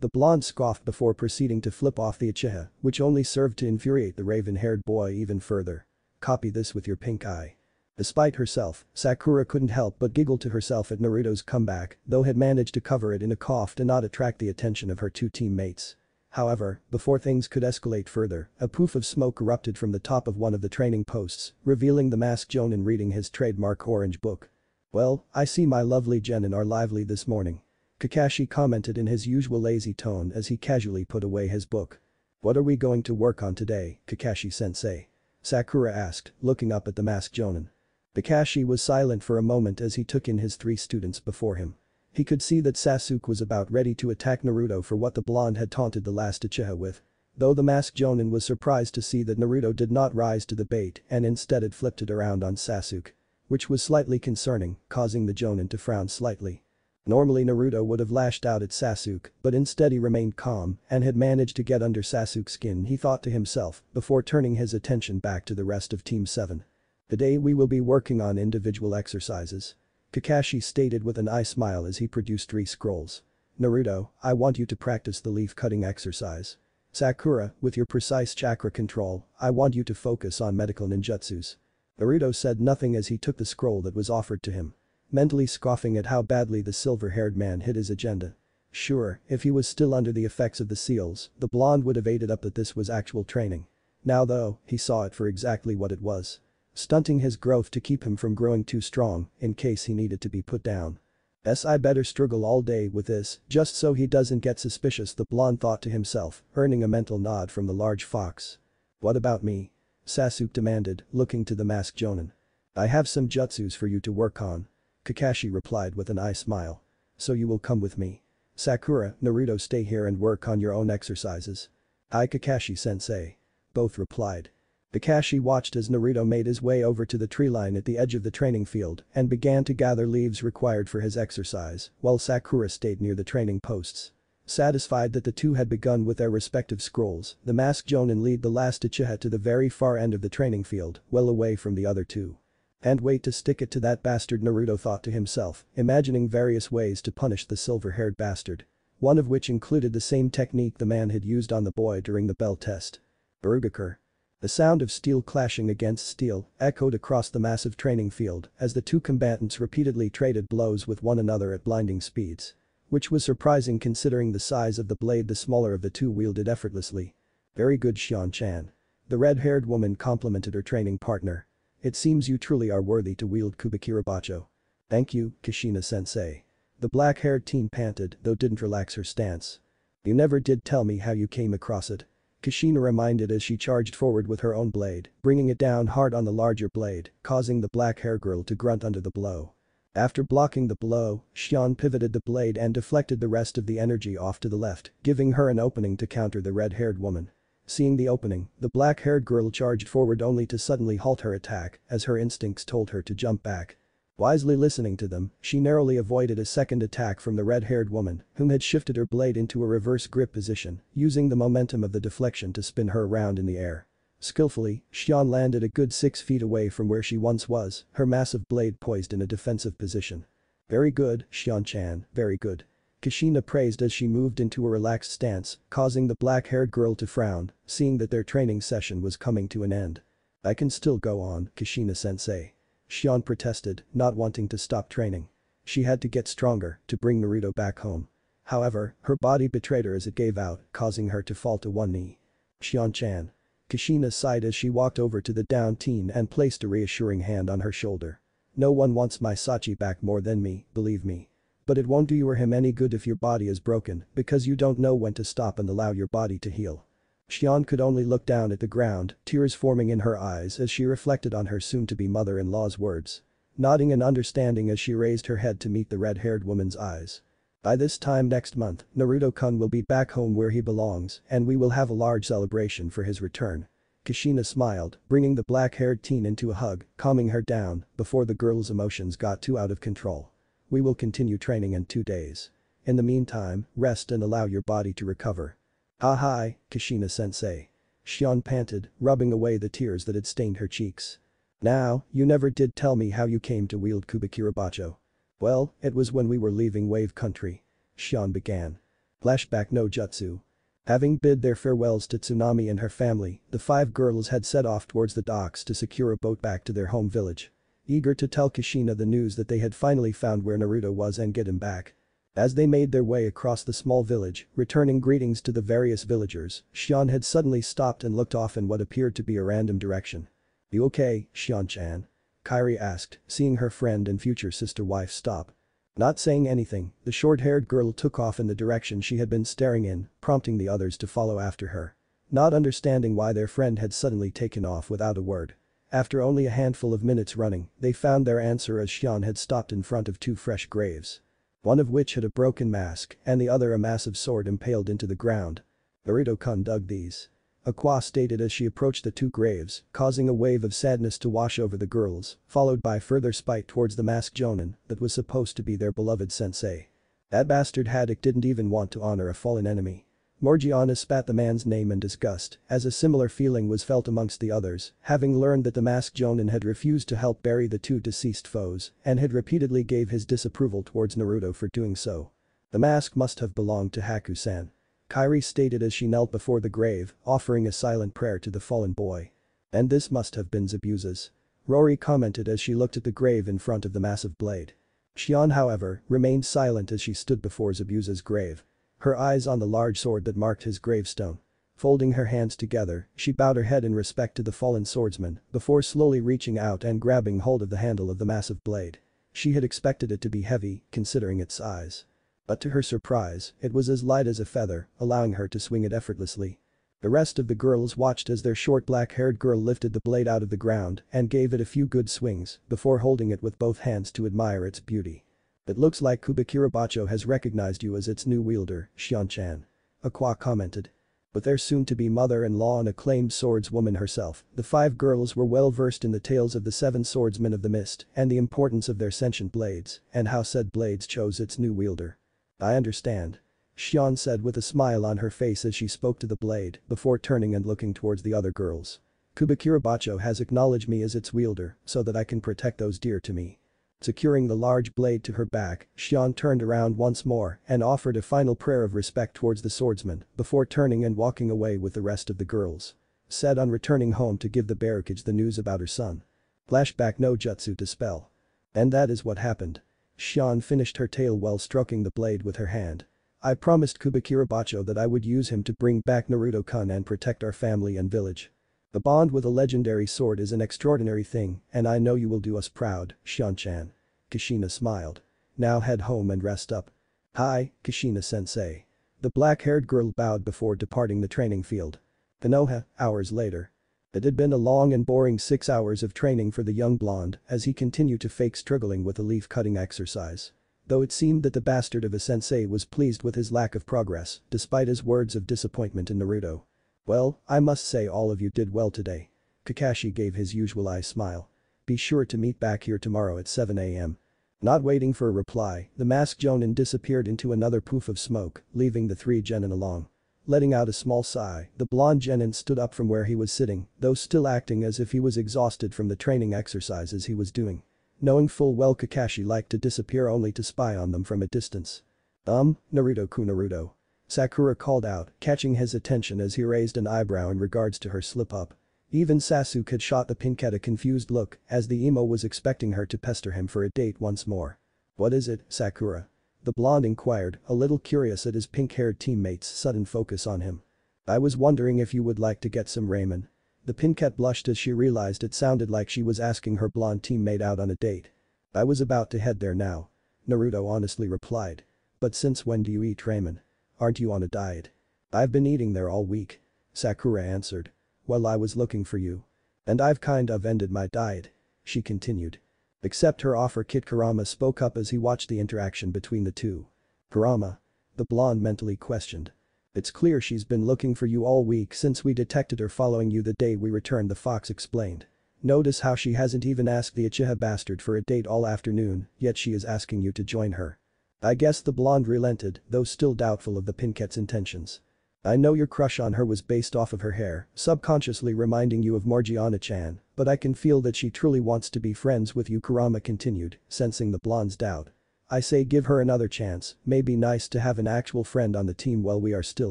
The blonde scoffed before proceeding to flip off the Uchiha, which only served to infuriate the raven-haired boy even further. "Copy this with your pink eye." Despite herself, Sakura couldn't help but giggle to herself at Naruto's comeback, though had managed to cover it in a cough to not attract the attention of her two teammates. However, before things could escalate further, a poof of smoke erupted from the top of one of the training posts, revealing the masked Jonin reading his trademark orange book. "Well, I see my lovely genin are lively this morning," Kakashi commented in his usual lazy tone as he casually put away his book. "What are we going to work on today, Kakashi-sensei?" Sakura asked, looking up at the masked Jonin. Kakashi was silent for a moment as he took in his 3 students before him. He could see that Sasuke was about ready to attack Naruto for what the blonde had taunted the last Uchiha with. Though the masked Jonin was surprised to see that Naruto did not rise to the bait and instead had flipped it around on Sasuke. Which was slightly concerning, causing the Jonin to frown slightly. Normally Naruto would have lashed out at Sasuke, but instead he remained calm and had managed to get under Sasuke's skin, he thought to himself, before turning his attention back to the rest of Team 7. "Today we will be working on individual exercises," Kakashi stated with an eye smile as he produced 3 scrolls. "Naruto, I want you to practice the leaf-cutting exercise. Sakura, with your precise chakra control, I want you to focus on medical ninjutsus." Naruto said nothing as he took the scroll that was offered to him. Mentally scoffing at how badly the silver-haired man hid his agenda. Sure, if he was still under the effects of the seals, the blonde would have ate it up that this was actual training. Now though, he saw it for exactly what it was. Stunting his growth to keep him from growing too strong, in case he needed to be put down. I better struggle all day with this, just so he doesn't get suspicious, the blonde thought to himself, earning a mental nod from the large fox. "What about me?" Sasuke demanded, looking to the masked Jonin. "I have some jutsus for you to work on," Kakashi replied with an eye smile. "So you will come with me?" "Sakura, Naruto, stay here and work on your own exercises." "Aye, Kakashi-sensei." Both replied. Kakashi watched as Naruto made his way over to the tree line at the edge of the training field and began to gather leaves required for his exercise, while Sakura stayed near the training posts. Satisfied that the two had begun with their respective scrolls, the masked Jonin led the last Uchiha to the very far end of the training field, well away from the other two. "And wait to stick it to that bastard," Naruto thought to himself, imagining various ways to punish the silver-haired bastard. One of which included the same technique the man had used on the boy during the bell test. Barugakur. The sound of steel clashing against steel echoed across the massive training field as the two combatants repeatedly traded blows with one another at blinding speeds. Which was surprising considering the size of the blade the smaller of the two wielded effortlessly. "Very good, Shion-chan." The red-haired woman complimented her training partner. "It seems you truly are worthy to wield Kubikirabacho." "Thank you, Kushina-sensei." The black-haired teen panted, though didn't relax her stance. "You never did tell me how you came across it," Kushina reminded as she charged forward with her own blade, bringing it down hard on the larger blade, causing the black-haired girl to grunt under the blow. After blocking the blow, Shion pivoted the blade and deflected the rest of the energy off to the left, giving her an opening to counter the red-haired woman. Seeing the opening, the black-haired girl charged forward only to suddenly halt her attack as her instincts told her to jump back. Wisely listening to them, she narrowly avoided a second attack from the red-haired woman, whom had shifted her blade into a reverse grip position, using the momentum of the deflection to spin her around in the air. Skillfully, Shion landed a good 6 feet away from where she once was, her massive blade poised in a defensive position. "Very good, Shion-chan, very good." Kushina praised as she moved into a relaxed stance, causing the black-haired girl to frown, seeing that their training session was coming to an end. "I can still go on, Kushina-sensei." Shion protested, not wanting to stop training. She had to get stronger to bring Naruto back home. However, her body betrayed her as it gave out, causing her to fall to one knee. "Shion-chan." Kushina sighed as she walked over to the downed teen and placed a reassuring hand on her shoulder. "No one wants my Sachi back more than me, believe me. But it won't do you or him any good if your body is broken because you don't know when to stop and allow your body to heal." Shion could only look down at the ground, tears forming in her eyes as she reflected on her soon-to-be mother-in-law's words. Nodding in understanding as she raised her head to meet the red-haired woman's eyes. "By this time next month, Naruto-kun will be back home where he belongs and we will have a large celebration for his return." Kushina smiled, bringing the black-haired teen into a hug, calming her down before the girl's emotions got too out of control. "We will continue training in 2 days. In the meantime, rest and allow your body to recover." "Hi, Kushina-sensei." Shion panted, rubbing away the tears that had stained her cheeks. "Now, you never did tell me how you came to wield Kubikirabacho." "Well, it was when we were leaving Wave Country." Shion began. Flashback no jutsu. Having bid their farewells to Tsunami and her family, the 5 girls had set off towards the docks to secure a boat back to their home village. Eager to tell Kushina the news that they had finally found where Naruto was and get him back. As they made their way across the small village, returning greetings to the various villagers, Xian had suddenly stopped and looked off in what appeared to be a random direction. "You okay, Xian-chan?" Kairi asked, seeing her friend and future sister-wife stop. Not saying anything, the short-haired girl took off in the direction she had been staring in, prompting the others to follow after her. Not understanding why their friend had suddenly taken off without a word. After only a handful of minutes running, they found their answer as Xian had stopped in front of two fresh graves. One of which had a broken mask and the other a massive sword impaled into the ground. "Naruto-kun dug these," Aqua stated as she approached the two graves, causing a wave of sadness to wash over the girls, followed by further spite towards the masked jonin that was supposed to be their beloved sensei. That bastard Haddock didn't even want to honor a fallen enemy. Morgiana spat the man's name in disgust, as a similar feeling was felt amongst the others, having learned that the masked jonin had refused to help bury the two deceased foes and had repeatedly gave his disapproval towards Naruto for doing so. "The mask must have belonged to Haku-san," Kairi stated as she knelt before the grave, offering a silent prayer to the fallen boy. "And this must have been Zabuza's," Rory commented as she looked at the grave in front of the massive blade. Xian, however, remained silent as she stood before Zabuza's grave. Her eyes on the large sword that marked his gravestone. Folding her hands together, she bowed her head in respect to the fallen swordsman before slowly reaching out and grabbing hold of the handle of the massive blade. She had expected it to be heavy, considering its size. But to her surprise, it was as light as a feather, allowing her to swing it effortlessly. The rest of the girls watched as their short black-haired girl lifted the blade out of the ground and gave it a few good swings before holding it with both hands to admire its beauty. "It looks like Kubikirabacho has recognized you as its new wielder, Xian-chan," Aqua commented. With their soon-to-be mother-in-law and acclaimed swordswoman herself, the five girls were well versed in the tales of the seven swordsmen of the mist and the importance of their sentient blades and how said blades chose its new wielder. "I understand," Xian said with a smile on her face as she spoke to the blade before turning and looking towards the other girls. "Kubikirabacho has acknowledged me as its wielder so that I can protect those dear to me." Securing the large blade to her back, Xian turned around once more and offered a final prayer of respect towards the swordsman before turning and walking away with the rest of the girls. Set on returning home to give the Barakage the news about her son. Flashback no jutsu to spell. And that is what happened. Xian finished her tale while stroking the blade with her hand. "I promised Kubikirabacho that I would use him to bring back Naruto-kun and protect our family and village. The bond with a legendary sword is an extraordinary thing and I know you will do us proud, Xian-chan." Kushina smiled. "Now head home and rest up." "Hi, Kushina-sensei." The black-haired girl bowed before departing the training field. Konoha, hours later. It had been a long and boring 6 hours of training for the young blonde as he continued to fake struggling with a leaf-cutting exercise. Though it seemed that the bastard of a sensei was pleased with his lack of progress despite his words of disappointment in Naruto. "Well, I must say all of you did well today." Kakashi gave his usual eye smile. "Be sure to meet back here tomorrow at 7 a.m. Not waiting for a reply, the masked jonin disappeared into another poof of smoke, leaving the three genin alone. Letting out a small sigh, the blonde genin stood up from where he was sitting, though still acting as if he was exhausted from the training exercises he was doing. Knowing full well Kakashi liked to disappear only to spy on them from a distance. Naruto-kun Naruto," Sakura called out, catching his attention as he raised an eyebrow in regards to her slip-up. Even Sasuke had shot the pink at a confused look as the emo was expecting her to pester him for a date once more. "What is it, Sakura?" the blonde inquired, a little curious at his pink-haired teammate's sudden focus on him. "I was wondering if you would like to get some ramen." The pinkette blushed as she realized it sounded like she was asking her blonde teammate out on a date. "I was about to head there now," Naruto honestly replied. "But since when do you eat ramen? Aren't you on a diet?" "I've been eating there all week," Sakura answered. "While I was looking for you. And I've kind of ended my diet," she continued. "Accept her offer." Kid Kurama spoke up as he watched the interaction between the two. "Kurama?" the blonde mentally questioned. "It's clear she's been looking for you all week since we detected her following you the day we returned," the fox explained. "Notice how she hasn't even asked the Uchiha bastard for a date all afternoon, yet she is asking you to join her." "I guess," the blonde relented, though still doubtful of the pinkette's intentions. "I know your crush on her was based off of her hair, subconsciously reminding you of Morgiana-chan, but I can feel that she truly wants to be friends with you," Kurama continued, sensing the blonde's doubt. "I say give her another chance, may be nice to have an actual friend on the team while we are still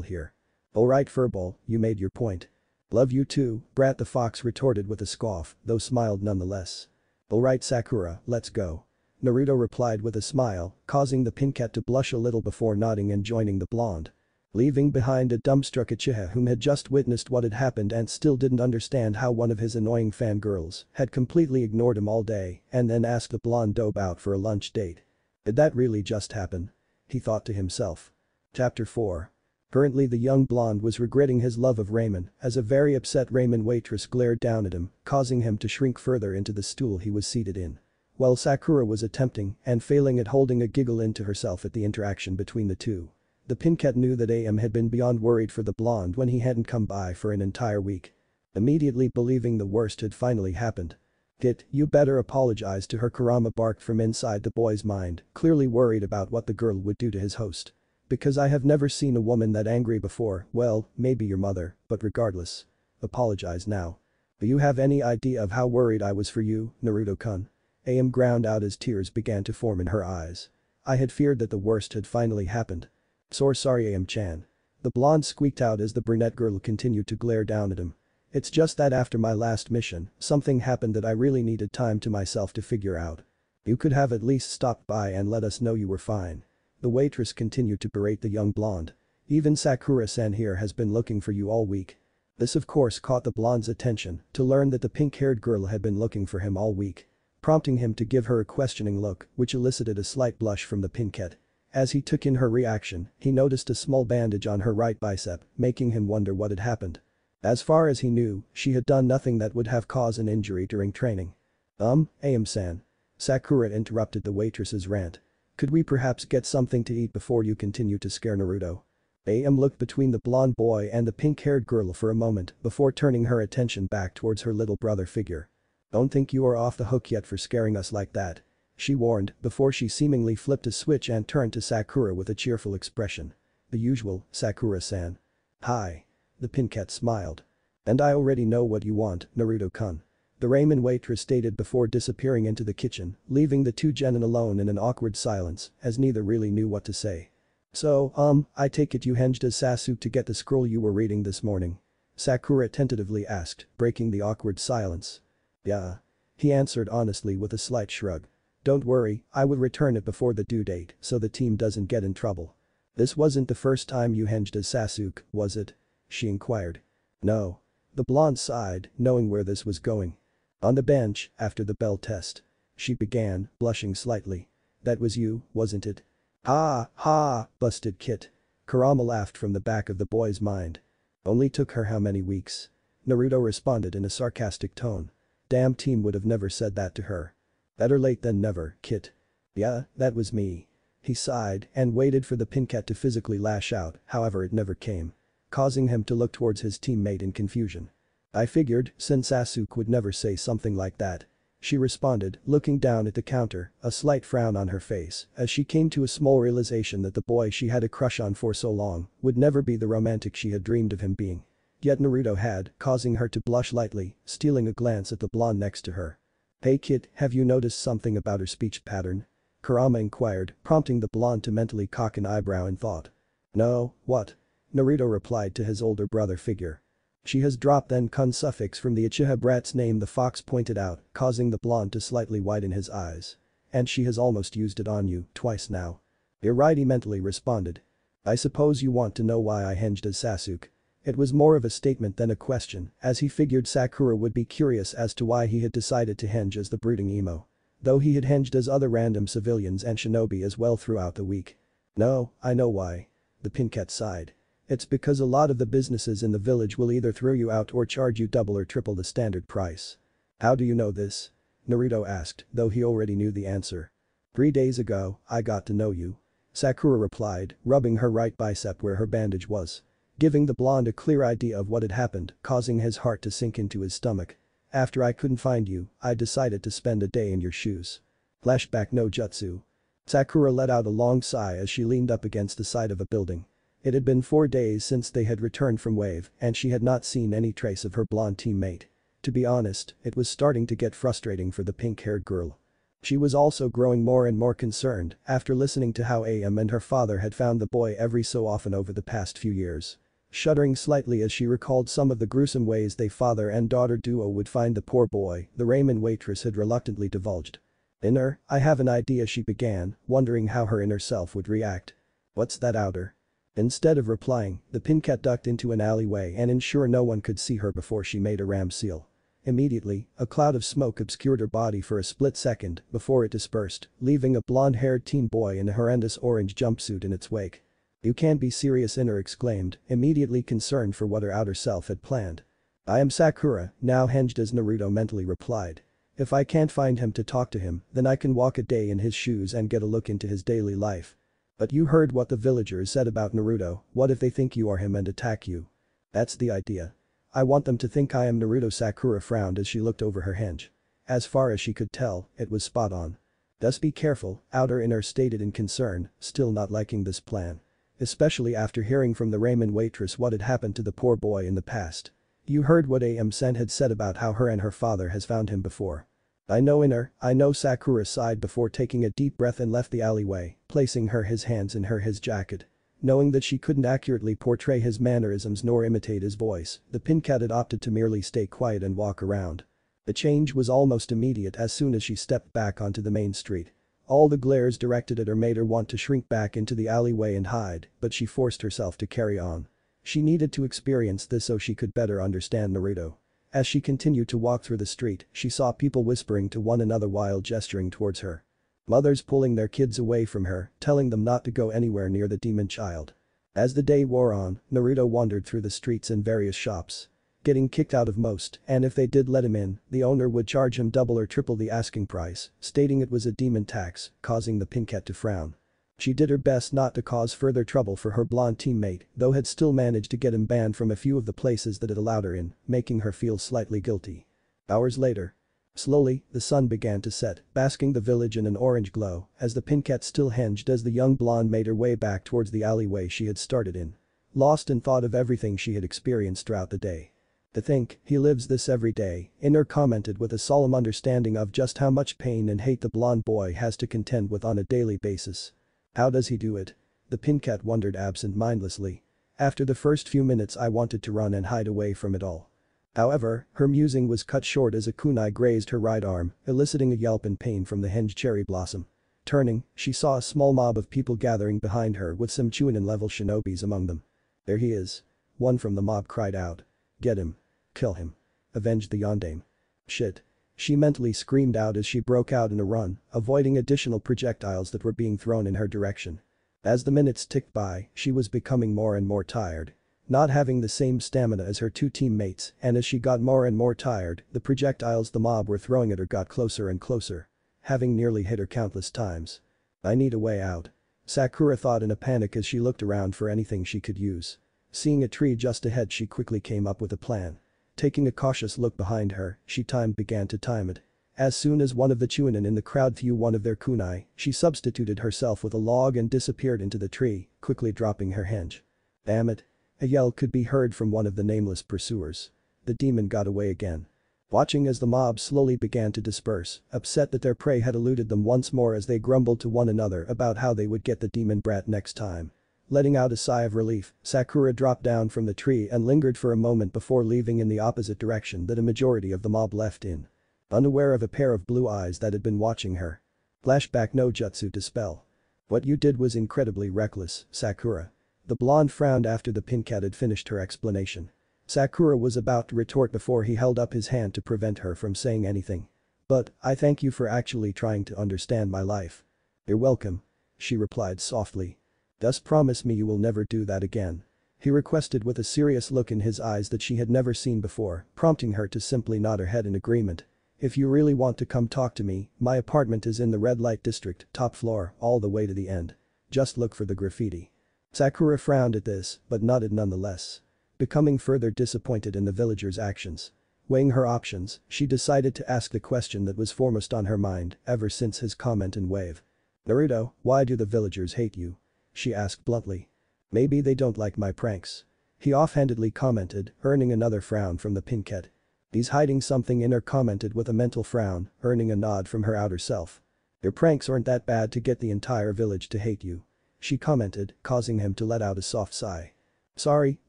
here." "Alright furball, you made your point." "Love you too, brat," the fox retorted with a scoff, though smiled nonetheless. "Alright Sakura, let's go." Naruto replied with a smile, causing the pink cat to blush a little before nodding and joining the blonde. Leaving behind a dumbstruck Uchiha whom had just witnessed what had happened and still didn't understand how one of his annoying fangirls had completely ignored him all day and then asked the blonde dope out for a lunch date. Did that really just happen? He thought to himself. Chapter 4. Currently the young blonde was regretting his love of ramen as a very upset ramen waitress glared down at him, causing him to shrink further into the stool he was seated in. While Sakura was attempting and failing at holding a giggle into herself at the interaction between the two. The pink cat knew that AM had been beyond worried for the blonde when he hadn't come by for an entire week. Immediately believing the worst had finally happened. "Kit, you better apologize to her," Kurama barked from inside the boy's mind, clearly worried about what the girl would do to his host. "Because I have never seen a woman that angry before, well, maybe your mother, but regardless. Apologize now. Do you have any idea of how worried I was for you, Naruto-kun?" AM ground out as tears began to form in her eyes. "I had feared that the worst had finally happened. So sorry AM-chan." The blonde squeaked out as the brunette girl continued to glare down at him. "It's just that after my last mission, something happened that I really needed time to myself to figure out. You could have at least stopped by and let us know you were fine." The waitress continued to berate the young blonde. "Even Sakura-san here has been looking for you all week." This of course caught the blonde's attention to learn that the pink-haired girl had been looking for him all week. Prompting him to give her a questioning look which elicited a slight blush from the pink cat. As he took in her reaction, he noticed a small bandage on her right bicep, making him wonder what had happened. As far as he knew, she had done nothing that would have caused an injury during training. AM-san. Sakura interrupted the waitress's rant. "Could we perhaps get something to eat before you continue to scare Naruto?" AM looked between the blonde boy and the pink-haired girl for a moment before turning her attention back towards her little brother figure. "Don't think you are off the hook yet for scaring us like that," she warned before she seemingly flipped a switch and turned to Sakura with a cheerful expression. "The usual, Sakura-san." "Hi." The pink cat smiled. "And I already know what you want, Naruto-kun." The ramen waitress stated before disappearing into the kitchen, leaving the two genin alone in an awkward silence as neither really knew what to say. "So, I take it you henged as Sasuke to get the scroll you were reading this morning?" Sakura tentatively asked, breaking the awkward silence. "Yeah." He answered honestly with a slight shrug. "Don't worry, I will return it before the due date so the team doesn't get in trouble." "This wasn't the first time you henged as Sasuke, was it?" she inquired. "No." The blonde sighed, knowing where this was going. "On the bench, after the bell test." She began, blushing slightly. "That was you, wasn't it?" "Ha, ha," busted Kit. Kurama laughed from the back of the boy's mind. "Only took her how many weeks?" Naruto responded in a sarcastic tone. "Damn team would have never said that to her." "Better late than never, Kit." "Yeah, that was me." He sighed and waited for the pink cat to physically lash out, however it never came. Causing him to look towards his teammate in confusion. "I figured, since Sasuke would never say something like that." She responded, looking down at the counter, a slight frown on her face as she came to a small realization that the boy she had a crush on for so long would never be the romantic she had dreamed of him being. Yet Naruto had, causing her to blush lightly, stealing a glance at the blonde next to her. "Hey kid, have you noticed something about her speech pattern?" Kurama inquired, prompting the blonde to mentally cock an eyebrow in thought. "No, what?" Naruto replied to his older brother figure. "She has dropped the kun suffix from the Uchiha brat's name," the fox pointed out, causing the blonde to slightly widen his eyes. "And she has almost used it on you, twice now." "You're right," he mentally responded. "I suppose you want to know why I henged as Sasuke." It was more of a statement than a question, as he figured Sakura would be curious as to why he had decided to henge as the brooding emo. Though he had henged as other random civilians and shinobi as well throughout the week. "No, I know why." The pink cat sighed. "It's because a lot of the businesses in the village will either throw you out or charge you double or triple the standard price." "How do you know this?" Naruto asked, though he already knew the answer. 3 days ago, I got to know you." Sakura replied, rubbing her right bicep where her bandage was. Giving the blonde a clear idea of what had happened, causing his heart to sink into his stomach. "After I couldn't find you, I decided to spend a day in your shoes." Flashback no jutsu. Sakura let out a long sigh as she leaned up against the side of a building. It had been 4 days since they had returned from Wave and she had not seen any trace of her blonde teammate. To be honest, it was starting to get frustrating for the pink-haired girl. She was also growing more and more concerned after listening to how AM and her father had found the boy every so often over the past few years. Shuddering slightly as she recalled some of the gruesome ways they father and daughter duo would find the poor boy, the ramen waitress had reluctantly divulged. Inner, I have an idea, she began, wondering how her inner self would react. What's that, outer? Instead of replying, the pincat ducked into an alleyway and ensured no one could see her before she made a ram seal. Immediately, a cloud of smoke obscured her body for a split second before it dispersed, leaving a blonde-haired teen boy in a horrendous orange jumpsuit in its wake. You can't be serious, Inner exclaimed, immediately concerned for what her outer self had planned. I am Sakura, now hinged as Naruto mentally replied. If I can't find him to talk to him, then I can walk a day in his shoes and get a look into his daily life. But you heard what the villagers said about Naruto, what if they think you are him and attack you? That's the idea. I want them to think I am Naruto. Sakura frowned as she looked over her hinge. As far as she could tell, it was spot on. Thus be careful, outer Inner stated in concern, still not liking this plan. Especially after hearing from the ramen waitress what had happened to the poor boy in the past. You heard what Sen had said about how her and her father has found him before. I know, Inner, I know. Sakura sighed before taking a deep breath and left the alleyway, placing his hands in his jacket. Knowing that she couldn't accurately portray his mannerisms nor imitate his voice, the pincat had opted to merely stay quiet and walk around. The change was almost immediate as soon as she stepped back onto the main street. All the glares directed at her made her want to shrink back into the alleyway and hide, but she forced herself to carry on. She needed to experience this so she could better understand Naruto. As she continued to walk through the street, she saw people whispering to one another while gesturing towards her. Mothers pulling their kids away from her, telling them not to go anywhere near the demon child. As the day wore on, Naruto wandered through the streets and various shops. Getting kicked out of most, and if they did let him in, the owner would charge him double or triple the asking price, stating it was a demon tax, causing the pincat to frown. She did her best not to cause further trouble for her blonde teammate, though had still managed to get him banned from a few of the places that had allowed her in, making her feel slightly guilty. Hours later. Slowly, the sun began to set, basking the village in an orange glow, as the pincat still hinged as the young blonde made her way back towards the alleyway she had started in. Lost in thought of everything she had experienced throughout the day. To think, he lives this every day, Inner commented with a solemn understanding of just how much pain and hate the blonde boy has to contend with on a daily basis. How does he do it? The pincat wondered absent-mindedly. After the first few minutes I wanted to run and hide away from it all. However, her musing was cut short as a kunai grazed her right arm, eliciting a yelp in pain from the hinged cherry blossom. Turning, she saw a small mob of people gathering behind her with some chunin-level shinobis among them. There he is. One from the mob cried out. Get him. Kill him. Avenge the yondaime. Shit. She mentally screamed out as she broke out in a run, avoiding additional projectiles that were being thrown in her direction. As the minutes ticked by, she was becoming more and more tired. Not having the same stamina as her two teammates, and as she got more and more tired, the projectiles the mob were throwing at her got closer and closer. Having nearly hit her countless times. I need a way out. Sakura thought in a panic as she looked around for anything she could use. Seeing a tree just ahead, she quickly came up with a plan. Taking a cautious look behind her, she began to time it. As soon as one of the chunin in the crowd threw one of their kunai, she substituted herself with a log and disappeared into the tree, quickly dropping her hinge. Damn it. A yell could be heard from one of the nameless pursuers. The demon got away again. Watching as the mob slowly began to disperse, upset that their prey had eluded them once more as they grumbled to one another about how they would get the demon brat next time. Letting out a sigh of relief, Sakura dropped down from the tree and lingered for a moment before leaving in the opposite direction that a majority of the mob left in. Unaware of a pair of blue eyes that had been watching her. Flashback no jutsu to spell. What you did was incredibly reckless, Sakura. The blonde frowned after the pincat had finished her explanation. Sakura was about to retort before he held up his hand to prevent her from saying anything. But, I thank you for actually trying to understand my life. You're welcome. She replied softly. Thus promise me you will never do that again. He requested with a serious look in his eyes that she had never seen before, prompting her to simply nod her head in agreement. If you really want to come talk to me, my apartment is in the red light district, top floor, all the way to the end. Just look for the graffiti. Sakura frowned at this, but nodded nonetheless. Becoming further disappointed in the villager's actions. Weighing her options, she decided to ask the question that was foremost on her mind ever since his comment in Wave. Naruto, why do the villagers hate you? She asked bluntly. Maybe they don't like my pranks. He offhandedly commented, earning another frown from the pincat. He's hiding something, Inner commented with a mental frown, earning a nod from her outer self. Your pranks aren't that bad to get the entire village to hate you. She commented, causing him to let out a soft sigh. Sorry,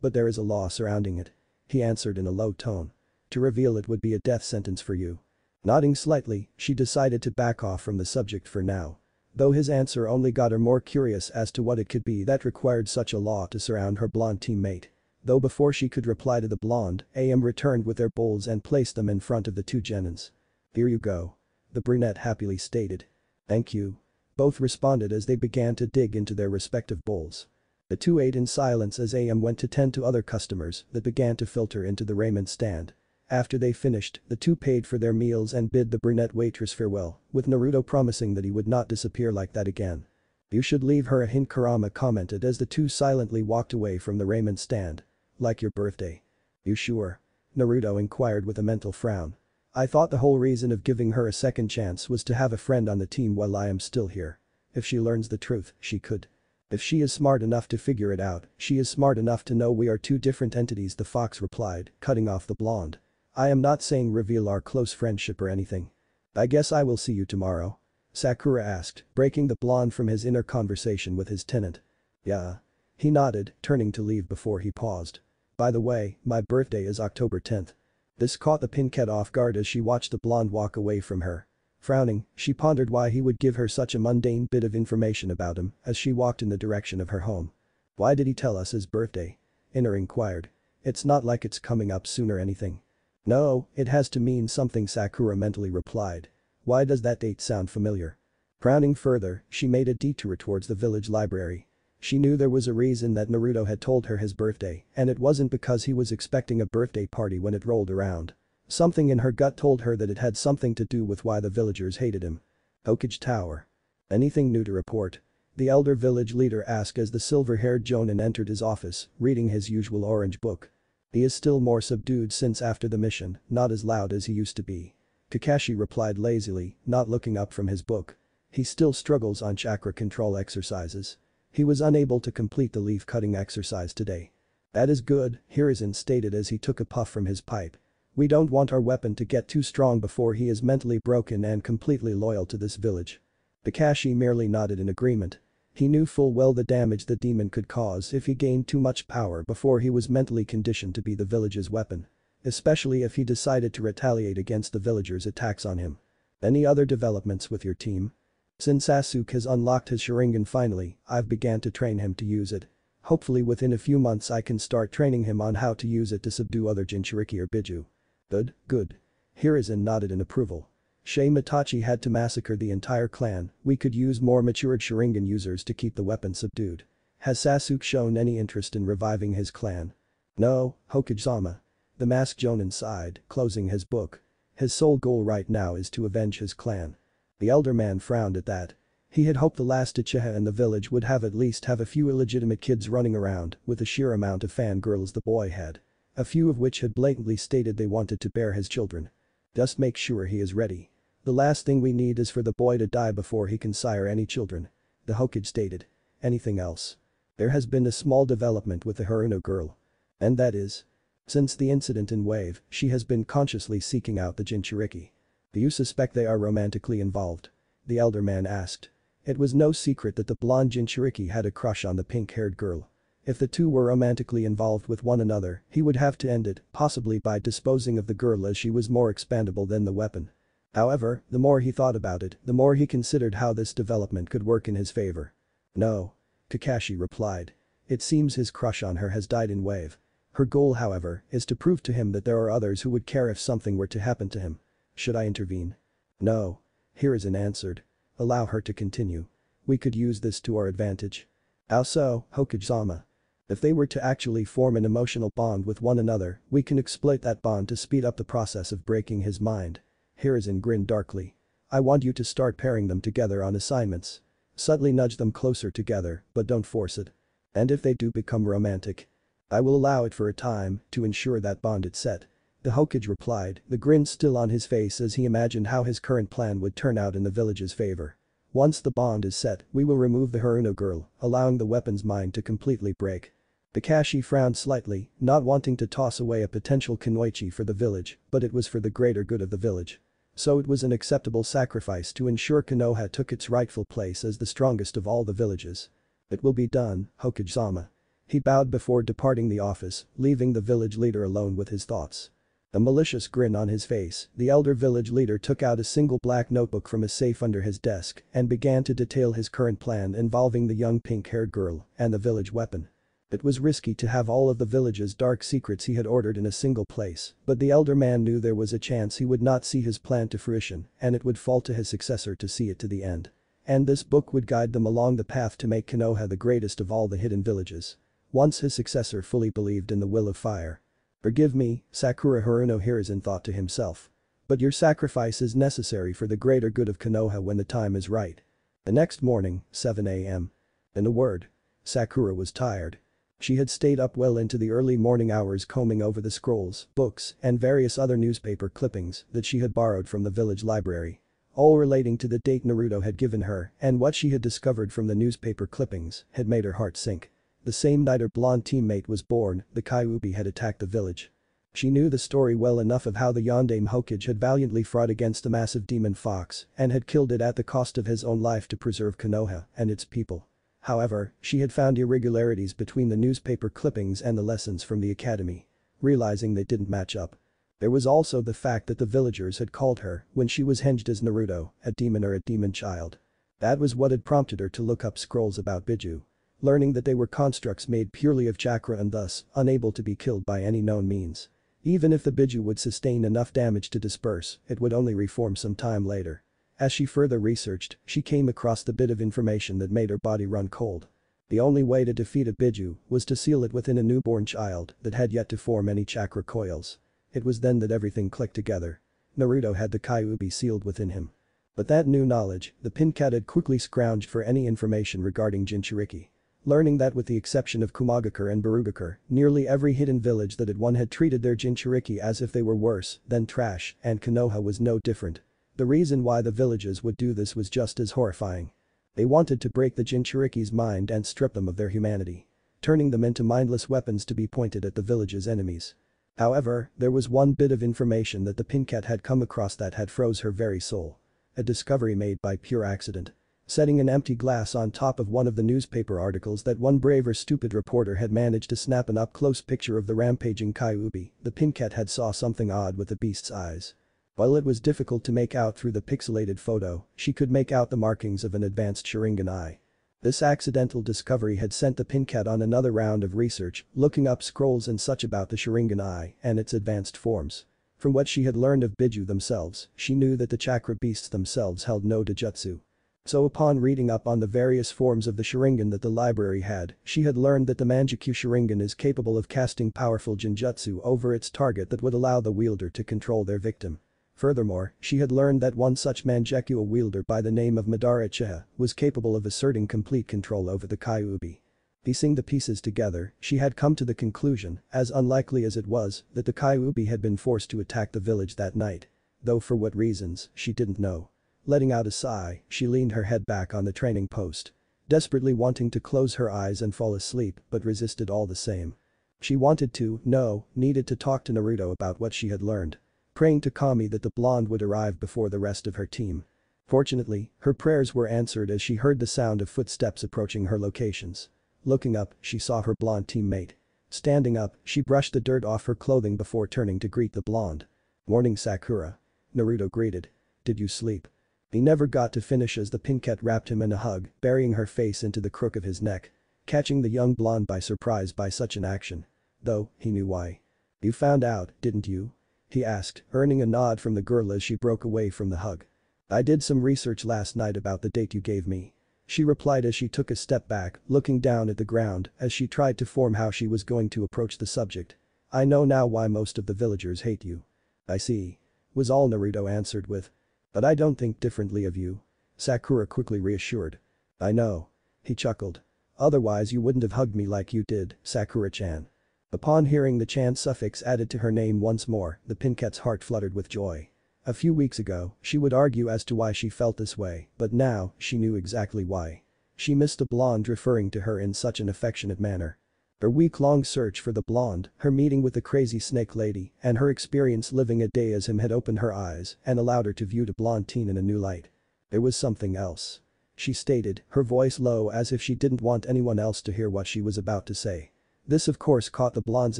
but there is a law surrounding it. He answered in a low tone. To reveal it would be a death sentence for you. Nodding slightly, she decided to back off from the subject for now. Though his answer only got her more curious as to what it could be that required such a law to surround her blonde teammate. Though before she could reply to the blonde, AM returned with their bowls and placed them in front of the two genins. "Here you go." The brunette happily stated. "Thank you." Both responded as they began to dig into their respective bowls. The two ate in silence as AM went to tend to other customers that began to filter into the ramen stand. After they finished, the two paid for their meals and bid the brunette waitress farewell, with Naruto promising that he would not disappear like that again. "You should leave her a hint," Kurama commented as the two silently walked away from the ramen stand. "Like your birthday." "You sure?" Naruto inquired with a mental frown. "I thought the whole reason of giving her a second chance was to have a friend on the team while I am still here. If she learns the truth, she could. If she is smart enough to figure it out, she is smart enough to know we are two different entities," the fox replied, cutting off the blonde. "I am not saying reveal our close friendship or anything." "I guess I will see you tomorrow?" Sakura asked, breaking the blonde from his inner conversation with his tenant. "Yeah." He nodded, turning to leave before he paused. "By the way, my birthday is October 10th. This caught the pinkette off guard as she watched the blonde walk away from her. Frowning, she pondered why he would give her such a mundane bit of information about him as she walked in the direction of her home. "Why did he tell us his birthday?" Inner inquired. "It's not like it's coming up soon or anything." "No, it has to mean something," Sakura mentally replied. "Why does that date sound familiar?" Frowning further, she made a detour towards the village library. She knew there was a reason that Naruto had told her his birthday, and it wasn't because he was expecting a birthday party when it rolled around. Something in her gut told her that it had something to do with why the villagers hated him. Hokage Tower. "Anything new to report?" The elder village leader asked as the silver-haired Jonin entered his office, reading his usual orange book. "He is still more subdued since after the mission, not as loud as he used to be." Kakashi replied lazily, not looking up from his book. "He still struggles on chakra control exercises. He was unable to complete the leaf-cutting exercise today." "That is good," Hiruzen stated as he took a puff from his pipe. "We don't want our weapon to get too strong before he is mentally broken and completely loyal to this village." Kakashi merely nodded in agreement. He knew full well the damage the demon could cause if he gained too much power before he was mentally conditioned to be the village's weapon. Especially if he decided to retaliate against the villagers' attacks on him. "Any other developments with your team?" "Since Sasuke has unlocked his Sharingan finally, I've began to train him to use it. Hopefully within a few months I can start training him on how to use it to subdue other Jinchuriki or Biju." "Good, good." Hiruzen nodded in approval. "Shei Mitachi had to massacre the entire clan, we could use more matured Sharingan users to keep the weapon subdued. Has Sasuke shown any interest in reviving his clan?" "No, Hokage-sama." The masked Jonin sighed, closing his book. His sole goal right now is to avenge his clan. The elder man frowned at that. He had hoped the last Uchiha in the village would at least have a few illegitimate kids running around with the sheer amount of fangirls the boy had. A few of which had blatantly stated they wanted to bear his children. "Just make sure he is ready. The last thing we need is for the boy to die before he can sire any children," the Hokage stated. "Anything else?" "There has been a small development with the Haruno girl." "And that is?" "Since the incident in Wave, she has been consciously seeking out the Jinchuriki." "Do you suspect they are romantically involved?" the elder man asked. It was no secret that the blonde Jinchuriki had a crush on the pink-haired girl. If the two were romantically involved with one another, he would have to end it, possibly by disposing of the girl as she was more expandable than the weapon. However, the more he thought about it, the more he considered how this development could work in his favor. "No." Kakashi replied. "It seems his crush on her has died in Wave. Her goal, however, is to prove to him that there are others who would care if something were to happen to him. Should I intervene?" "No." Hiruzen answered. "Allow her to continue. We could use this to our advantage." "How so, Hokage-sama?" "If they were to actually form an emotional bond with one another, we can exploit that bond to speed up the process of breaking his mind." Hiruzen grinned darkly. "I want you to start pairing them together on assignments. Subtly nudge them closer together, but don't force it. And if they do become romantic, I will allow it for a time to ensure that bond is set." The Hokage replied, the grin still on his face as he imagined how his current plan would turn out in the village's favor. "Once the bond is set, we will remove the Haruno girl, allowing the weapon's mind to completely break." Kakashi frowned slightly, not wanting to toss away a potential Kunoichi for the village, but it was for the greater good of the village. So it was an acceptable sacrifice to ensure Konoha took its rightful place as the strongest of all the villages. "It will be done, Hokage-sama." He bowed before departing the office, leaving the village leader alone with his thoughts. A malicious grin on his face, the elder village leader took out a single black notebook from a safe under his desk and began to detail his current plan involving the young pink-haired girl and the village weapon. It was risky to have all of the village's dark secrets he had ordered in a single place, but the elder man knew there was a chance he would not see his plan to fruition and it would fall to his successor to see it to the end. And this book would guide them along the path to make Konoha the greatest of all the hidden villages. Once his successor fully believed in the will of fire. "Forgive me," Sakura Haruno Hiruzen thought to himself. "But your sacrifice is necessary for the greater good of Konoha when the time is right." The next morning, 7 a.m. In a word, Sakura was tired. She had stayed up well into the early morning hours combing over the scrolls, books, and various other newspaper clippings that she had borrowed from the village library. All relating to the date Naruto had given her and what she had discovered from the newspaper clippings had made her heart sink. The same night her blonde teammate was born, the Kyuubi had attacked the village. She knew the story well enough of how the Yondaime Hokage had valiantly fought against the massive demon fox and had killed it at the cost of his own life to preserve Konoha and its people. However, she had found irregularities between the newspaper clippings and the lessons from the academy. Realizing they didn't match up. There was also the fact that the villagers had called her, when she was hinged as Naruto, a demon or a demon child. That was what had prompted her to look up scrolls about Biju. Learning that they were constructs made purely of chakra and thus unable to be killed by any known means. Even if the Biju would sustain enough damage to disperse, it would only reform some time later. As she further researched, she came across the bit of information that made her body run cold. The only way to defeat a Biju was to seal it within a newborn child that had yet to form any chakra coils. It was then that everything clicked together. Naruto had the Kyuubi sealed within him. But that new knowledge, the Pinkat had quickly scrounged for any information regarding Jinchuriki. Learning that with the exception of Kumagakure and Barugakure, nearly every hidden village that had won had treated their Jinchuriki as if they were worse than trash, and Konoha was no different. The reason why the villages would do this was just as horrifying. They wanted to break the Jinchuriki's mind and strip them of their humanity. Turning them into mindless weapons to be pointed at the village's enemies. However, there was one bit of information that the Pinkat had come across that had froze her very soul. A discovery made by pure accident. Setting an empty glass on top of one of the newspaper articles that one brave or stupid reporter had managed to snap an up-close picture of the rampaging Kyuubi, the Pinkat had saw something odd with the beast's eyes. While it was difficult to make out through the pixelated photo, she could make out the markings of an advanced Sharingan eye. This accidental discovery had sent the Pinkat on another round of research, looking up scrolls and such about the Sharingan eye and its advanced forms. From what she had learned of Biju themselves, she knew that the chakra beasts themselves held no Dojutsu. So upon reading up on the various forms of the Sharingan that the library had, she had learned that the Manjikyu Sharingan is capable of casting powerful Jinjutsu over its target that would allow the wielder to control their victim. Furthermore, she had learned that one such Manjekyo wielder by the name of Madara Uchiha was capable of asserting complete control over the Kyuubi. Piecing the pieces together, she had come to the conclusion, as unlikely as it was, that the Kyuubi had been forced to attack the village that night. Though for what reasons, she didn't know. Letting out a sigh, she leaned her head back on the training post. Desperately wanting to close her eyes and fall asleep but resisted all the same. She wanted to, no, needed to talk to Naruto about what she had learned. Praying to Kami that the blonde would arrive before the rest of her team. Fortunately, her prayers were answered as she heard the sound of footsteps approaching her locations. Looking up, she saw her blonde teammate. Standing up, she brushed the dirt off her clothing before turning to greet the blonde. "Morning, Sakura." Naruto greeted. "Did you sleep?" He never got to finish as the Pinkat wrapped him in a hug, burying her face into the crook of his neck. Catching the young blonde by surprise by such an action. Though, he knew why. "You found out, didn't you?" he asked, earning a nod from the girl as she broke away from the hug. "I did some research last night about the date you gave me," she replied as she took a step back, looking down at the ground as she tried to form how she was going to approach the subject. "I know now why most of the villagers hate you." "I see," was all Naruto answered with. "But I don't think differently of you," Sakura quickly reassured. "I know." He chuckled. "Otherwise you wouldn't have hugged me like you did, Sakura-chan." Upon hearing the chan suffix added to her name once more, the Pinkat's heart fluttered with joy. A few weeks ago, she would argue as to why she felt this way, but now, she knew exactly why. She missed the blonde referring to her in such an affectionate manner. Her week-long search for the blonde, her meeting with the crazy snake lady, and her experience living a day as him had opened her eyes and allowed her to view the blonde teen in a new light. There was something else. She stated, her voice low as if she didn't want anyone else to hear what she was about to say. This of course caught the blonde's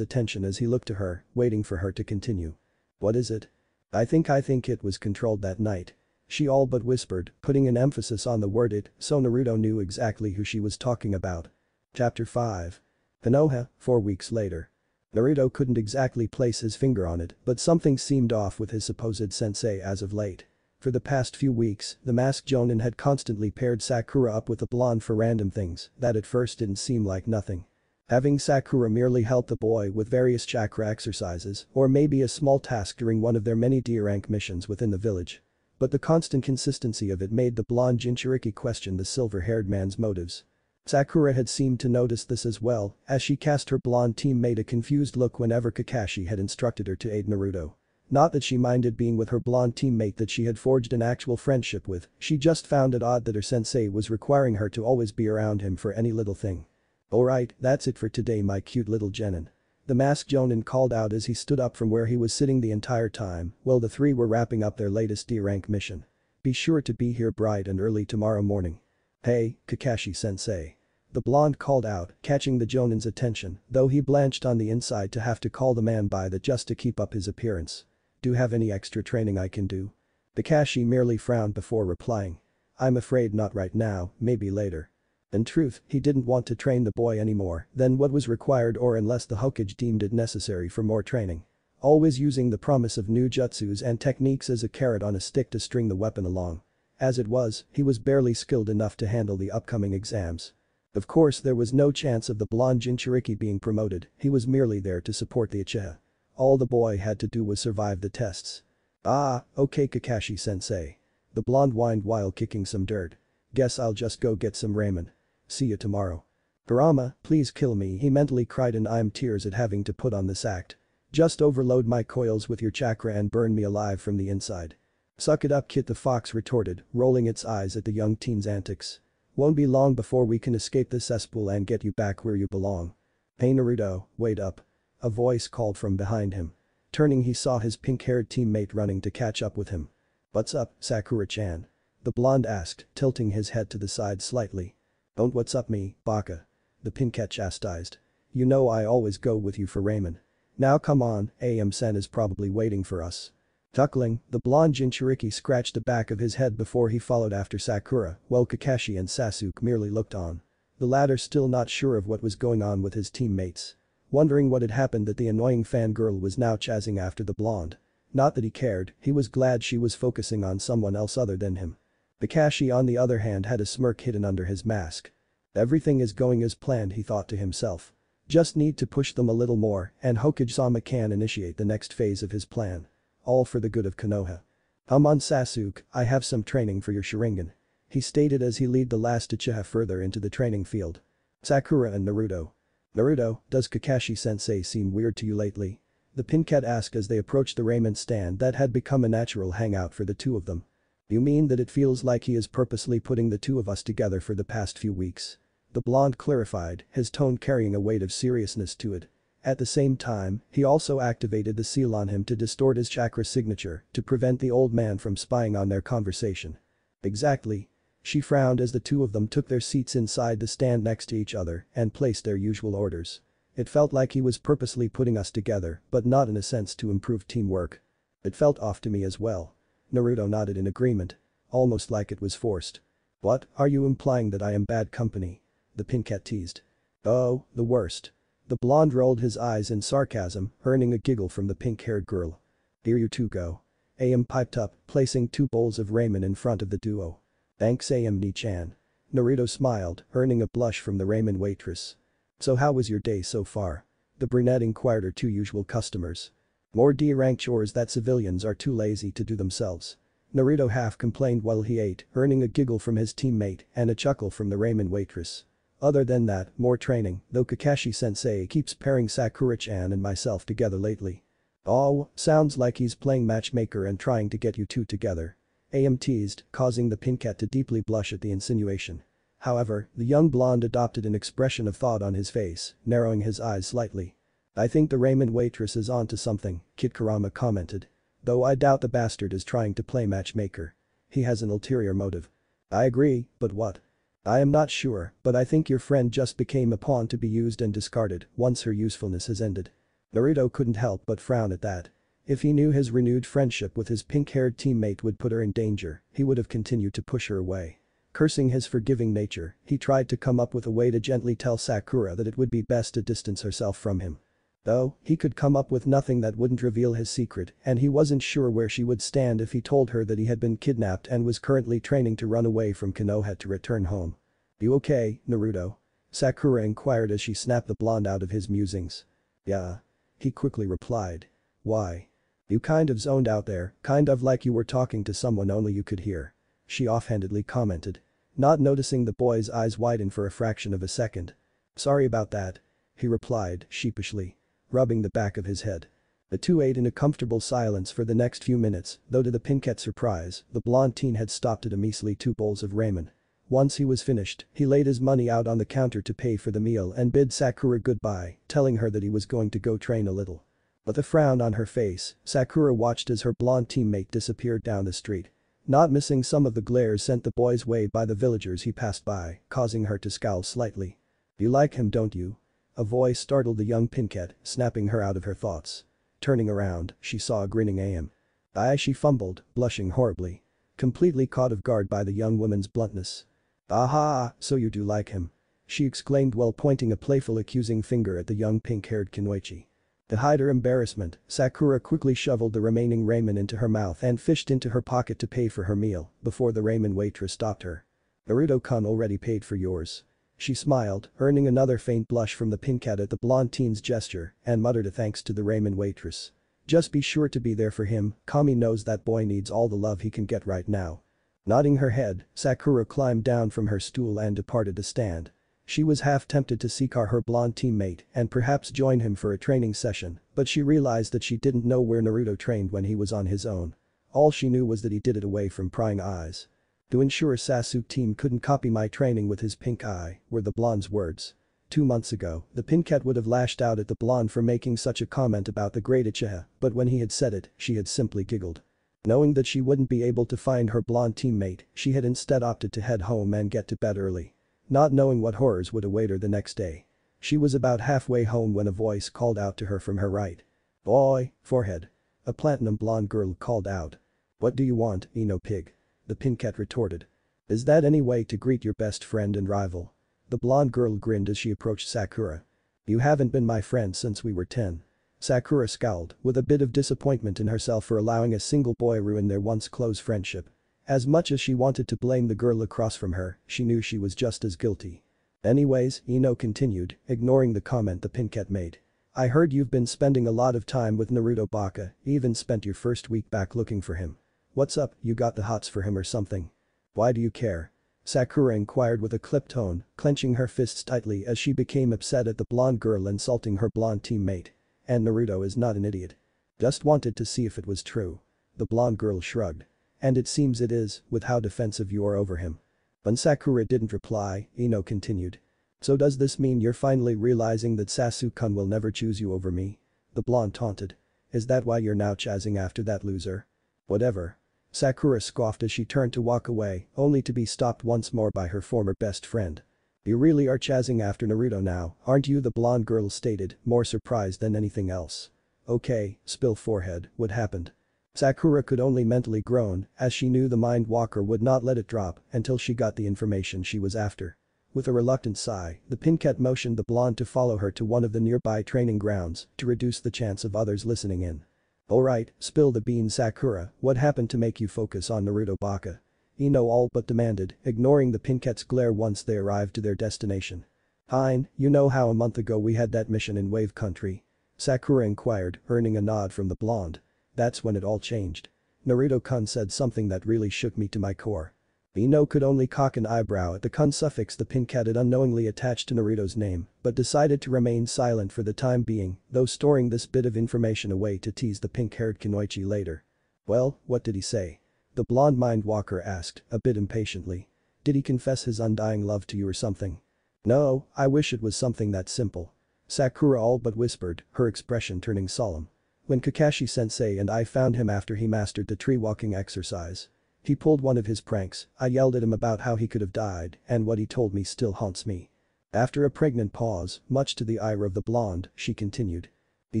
attention as he looked to her, waiting for her to continue. What is it? I think it was controlled that night. She all but whispered, putting an emphasis on the word it, so Naruto knew exactly who she was talking about. Chapter 5. Konoha, 4 weeks later. Naruto couldn't exactly place his finger on it, but something seemed off with his supposed sensei as of late. For the past few weeks, the masked Jonin had constantly paired Sakura up with a blonde for random things that at first didn't seem like nothing. Having Sakura merely help the boy with various chakra exercises or maybe a small task during one of their many D-rank missions within the village. But the constant consistency of it made the blonde Jinchuriki question the silver-haired man's motives. Sakura had seemed to notice this as well, as she cast her blonde teammate a confused look whenever Kakashi had instructed her to aid Naruto. Not that she minded being with her blonde teammate that she had forged an actual friendship with, she just found it odd that her sensei was requiring her to always be around him for any little thing. Alright, that's it for today my cute little genin. The masked Jonin called out as he stood up from where he was sitting the entire time while the three were wrapping up their latest D-rank mission. Be sure to be here bright and early tomorrow morning. Hey, Kakashi-sensei. The blonde called out, catching the Jonin's attention, though he blanched on the inside to have to call the man by that just to keep up his appearance. Do you have any extra training I can do? Kakashi merely frowned before replying. I'm afraid not right now, maybe later. In truth, he didn't want to train the boy anymore than what was required or unless the Hokage deemed it necessary for more training. Always using the promise of new jutsus and techniques as a carrot on a stick to string the weapon along. As it was, he was barely skilled enough to handle the upcoming exams. Of course there was no chance of the blonde Jinchuriki being promoted, he was merely there to support the Uchiha. All the boy had to do was survive the tests. Ah, okay Kakashi-sensei. The blonde whined while kicking some dirt. Guess I'll just go get some ramen. See you tomorrow. Kurama, please kill me he mentally cried in I'm tears at having to put on this act. Just overload my coils with your chakra and burn me alive from the inside. Suck it up Kit the fox retorted, rolling its eyes at the young teen's antics. Won't be long before we can escape this cesspool and get you back where you belong. Hey Naruto, wait up. A voice called from behind him. Turning he saw his pink-haired teammate running to catch up with him. What's up, Sakura-chan? The blonde asked, tilting his head to the side slightly. Don't what's up me, baka. The pink-cat chastised. You know I always go with you for ramen. Now come on, AM-sen is probably waiting for us. Chuckling, the blonde Jinchuriki scratched the back of his head before he followed after Sakura, while Kakashi and Sasuke merely looked on. The latter still not sure of what was going on with his teammates. Wondering what had happened that the annoying fangirl was now chasing after the blonde. Not that he cared, he was glad she was focusing on someone else other than him. Kakashi on the other hand had a smirk hidden under his mask. Everything is going as planned he thought to himself. Just need to push them a little more and Hokage-sama can initiate the next phase of his plan. All for the good of Konoha. Come on Sasuke, I have some training for your Sharingan. He stated as he led the last Uchiha further into the training field. Sakura and Naruto. Naruto, does Kakashi-sensei seem weird to you lately? The pin-cat asked as they approached the ramen stand that had become a natural hangout for the two of them. You mean that it feels like he is purposely putting the two of us together for the past few weeks? The blonde clarified, his tone carrying a weight of seriousness to it. At the same time, he also activated the seal on him to distort his chakra signature to prevent the old man from spying on their conversation. Exactly. She frowned as the two of them took their seats inside the stand next to each other and placed their usual orders. It felt like he was purposely putting us together, but not in a sense to improve teamwork. It felt off to me as well. Naruto nodded in agreement. Almost like it was forced. What, are you implying that I am bad company? The pin-cat teased. Oh, the worst. The blonde rolled his eyes in sarcasm, earning a giggle from the pink-haired girl. Here you two go. AM piped up, placing 2 bowls of ramen in front of the duo. Thanks AM Ni-chan. Naruto smiled, earning a blush from the ramen waitress. So how was your day so far? The brunette inquired her 2 usual customers. More D-rank chores that civilians are too lazy to do themselves. Naruto half complained while he ate, earning a giggle from his teammate and a chuckle from the ramen waitress. Other than that, more training, though Kakashi-sensei keeps pairing Sakura-chan and myself together lately. Oh, sounds like he's playing matchmaker and trying to get you two together. AM teased, causing the pin-cat to deeply blush at the insinuation. However, the young blonde adopted an expression of thought on his face, narrowing his eyes slightly. I think the ramen waitress is onto something, Kid Kurama commented. Though I doubt the bastard is trying to play matchmaker. He has an ulterior motive. I agree, but what? I am not sure, but I think your friend just became a pawn to be used and discarded once her usefulness has ended. Naruto couldn't help but frown at that. If he knew his renewed friendship with his pink-haired teammate would put her in danger, he would have continued to push her away. Cursing his forgiving nature, he tried to come up with a way to gently tell Sakura that it would be best to distance herself from him. Though, he could come up with nothing that wouldn't reveal his secret, and he wasn't sure where she would stand if he told her that he had been kidnapped and was currently training to run away from Konoha to return home. "You okay, Naruto?" Sakura inquired as she snapped the blonde out of his musings. "Yeah." He quickly replied. "Why? You kind of zoned out there, kind of like you were talking to someone only you could hear," she offhandedly commented. Not noticing the boy's eyes widen for a fraction of a second. "Sorry about that," he replied sheepishly, rubbing the back of his head. The two ate in a comfortable silence for the next few minutes, though to the Pinkette's surprise, the blonde teen had stopped at a measly 2 bowls of ramen. Once he was finished, he laid his money out on the counter to pay for the meal and bid Sakura goodbye, telling her that he was going to go train a little. With a frown on her face, Sakura watched as her blonde teammate disappeared down the street. Not missing some of the glares sent the boy's way by the villagers he passed by, causing her to scowl slightly. "You like him, don't you?" A voice startled the young Pinkette, snapping her out of her thoughts. Turning around, she saw a grinning Am. "Aye," she fumbled, blushing horribly. Completely caught off guard by the young woman's bluntness. "Aha, so you do like him," she exclaimed while pointing a playful accusing finger at the young pink-haired Kunoichi. To hide her embarrassment, Sakura quickly shoveled the remaining ramen into her mouth and fished into her pocket to pay for her meal, before the ramen waitress stopped her. "Naruto-kun already paid for yours." She smiled, earning another faint blush from the Pinkette at the blonde teen's gesture, and muttered a thanks to the ramen waitress. "Just be sure to be there for him, Kami knows that boy needs all the love he can get right now." Nodding her head, Sakura climbed down from her stool and departed the stand. She was half tempted to seek out her blonde teammate and perhaps join him for a training session, but she realized that she didn't know where Naruto trained when he was on his own. All she knew was that he did it away from prying eyes. "To ensure Sasuke team couldn't copy my training with his pink eye," were the blonde's words. 2 months ago, the Pinkette would have lashed out at the blonde for making such a comment about the great Uchiha, but when he had said it, she had simply giggled. Knowing that she wouldn't be able to find her blonde teammate, she had instead opted to head home and get to bed early. Not knowing what horrors would await her the next day. She was about halfway home when a voice called out to her from her right. "Boy, forehead." A platinum blonde girl called out. "What do you want, Ino pig?" the Pinkette retorted. "Is that any way to greet your best friend and rival?" The blonde girl grinned as she approached Sakura. "You haven't been my friend since we were 10. Sakura scowled, with a bit of disappointment in herself for allowing a single boy ruin their once close friendship. As much as she wanted to blame the girl across from her, she knew she was just as guilty. "Anyways," Ino continued, ignoring the comment the Pinkette made. "I heard you've been spending a lot of time with Naruto Baka, even spent your first week back looking for him. What's up, you got the hots for him or something?" "Why do you care?" Sakura inquired with a clipped tone, clenching her fists tightly as she became upset at the blonde girl insulting her blonde teammate. "And Naruto is not an idiot. Just wanted to see if it was true." The blonde girl shrugged. "And it seems it is, with how defensive you are over him." When Sakura didn't reply, Ino continued. "So does this mean you're finally realizing that Sasuke-kun will never choose you over me?" The blonde taunted. "Is that why you're now chasing after that loser?" "Whatever." Sakura scoffed as she turned to walk away, only to be stopped once more by her former best friend. "You really are chasing after Naruto now, aren't you?" the blonde girl stated, more surprised than anything else. "Okay, spill forehead, what happened?" Sakura could only mentally groan, as she knew the mind walker would not let it drop until she got the information she was after. With a reluctant sigh, the Pinkette motioned the blonde to follow her to one of the nearby training grounds to reduce the chance of others listening in. "Alright, spill the beans, Sakura, what happened to make you focus on Naruto Baka?" Ino all but demanded, ignoring the Pinkette's glare once they arrived to their destination. "Fine, you know how a month ago we had that mission in Wave Country?" Sakura inquired, earning a nod from the blonde. "That's when it all changed. Naruto-kun said something that really shook me to my core." Ino could only cock an eyebrow at the kun suffix the Pinkette had unknowingly attached to Naruto's name, but decided to remain silent for the time being, though storing this bit of information away to tease the pink-haired Kunoichi later. "Well, what did he say?" the blonde mind walker asked, a bit impatiently. "Did he confess his undying love to you or something?" "No, I wish it was something that simple." Sakura all but whispered, her expression turning solemn. "When Kakashi-sensei and I found him after he mastered the tree-walking exercise. He pulled one of his pranks, I yelled at him about how he could have died, and what he told me still haunts me." After a pregnant pause, much to the ire of the blonde, she continued. He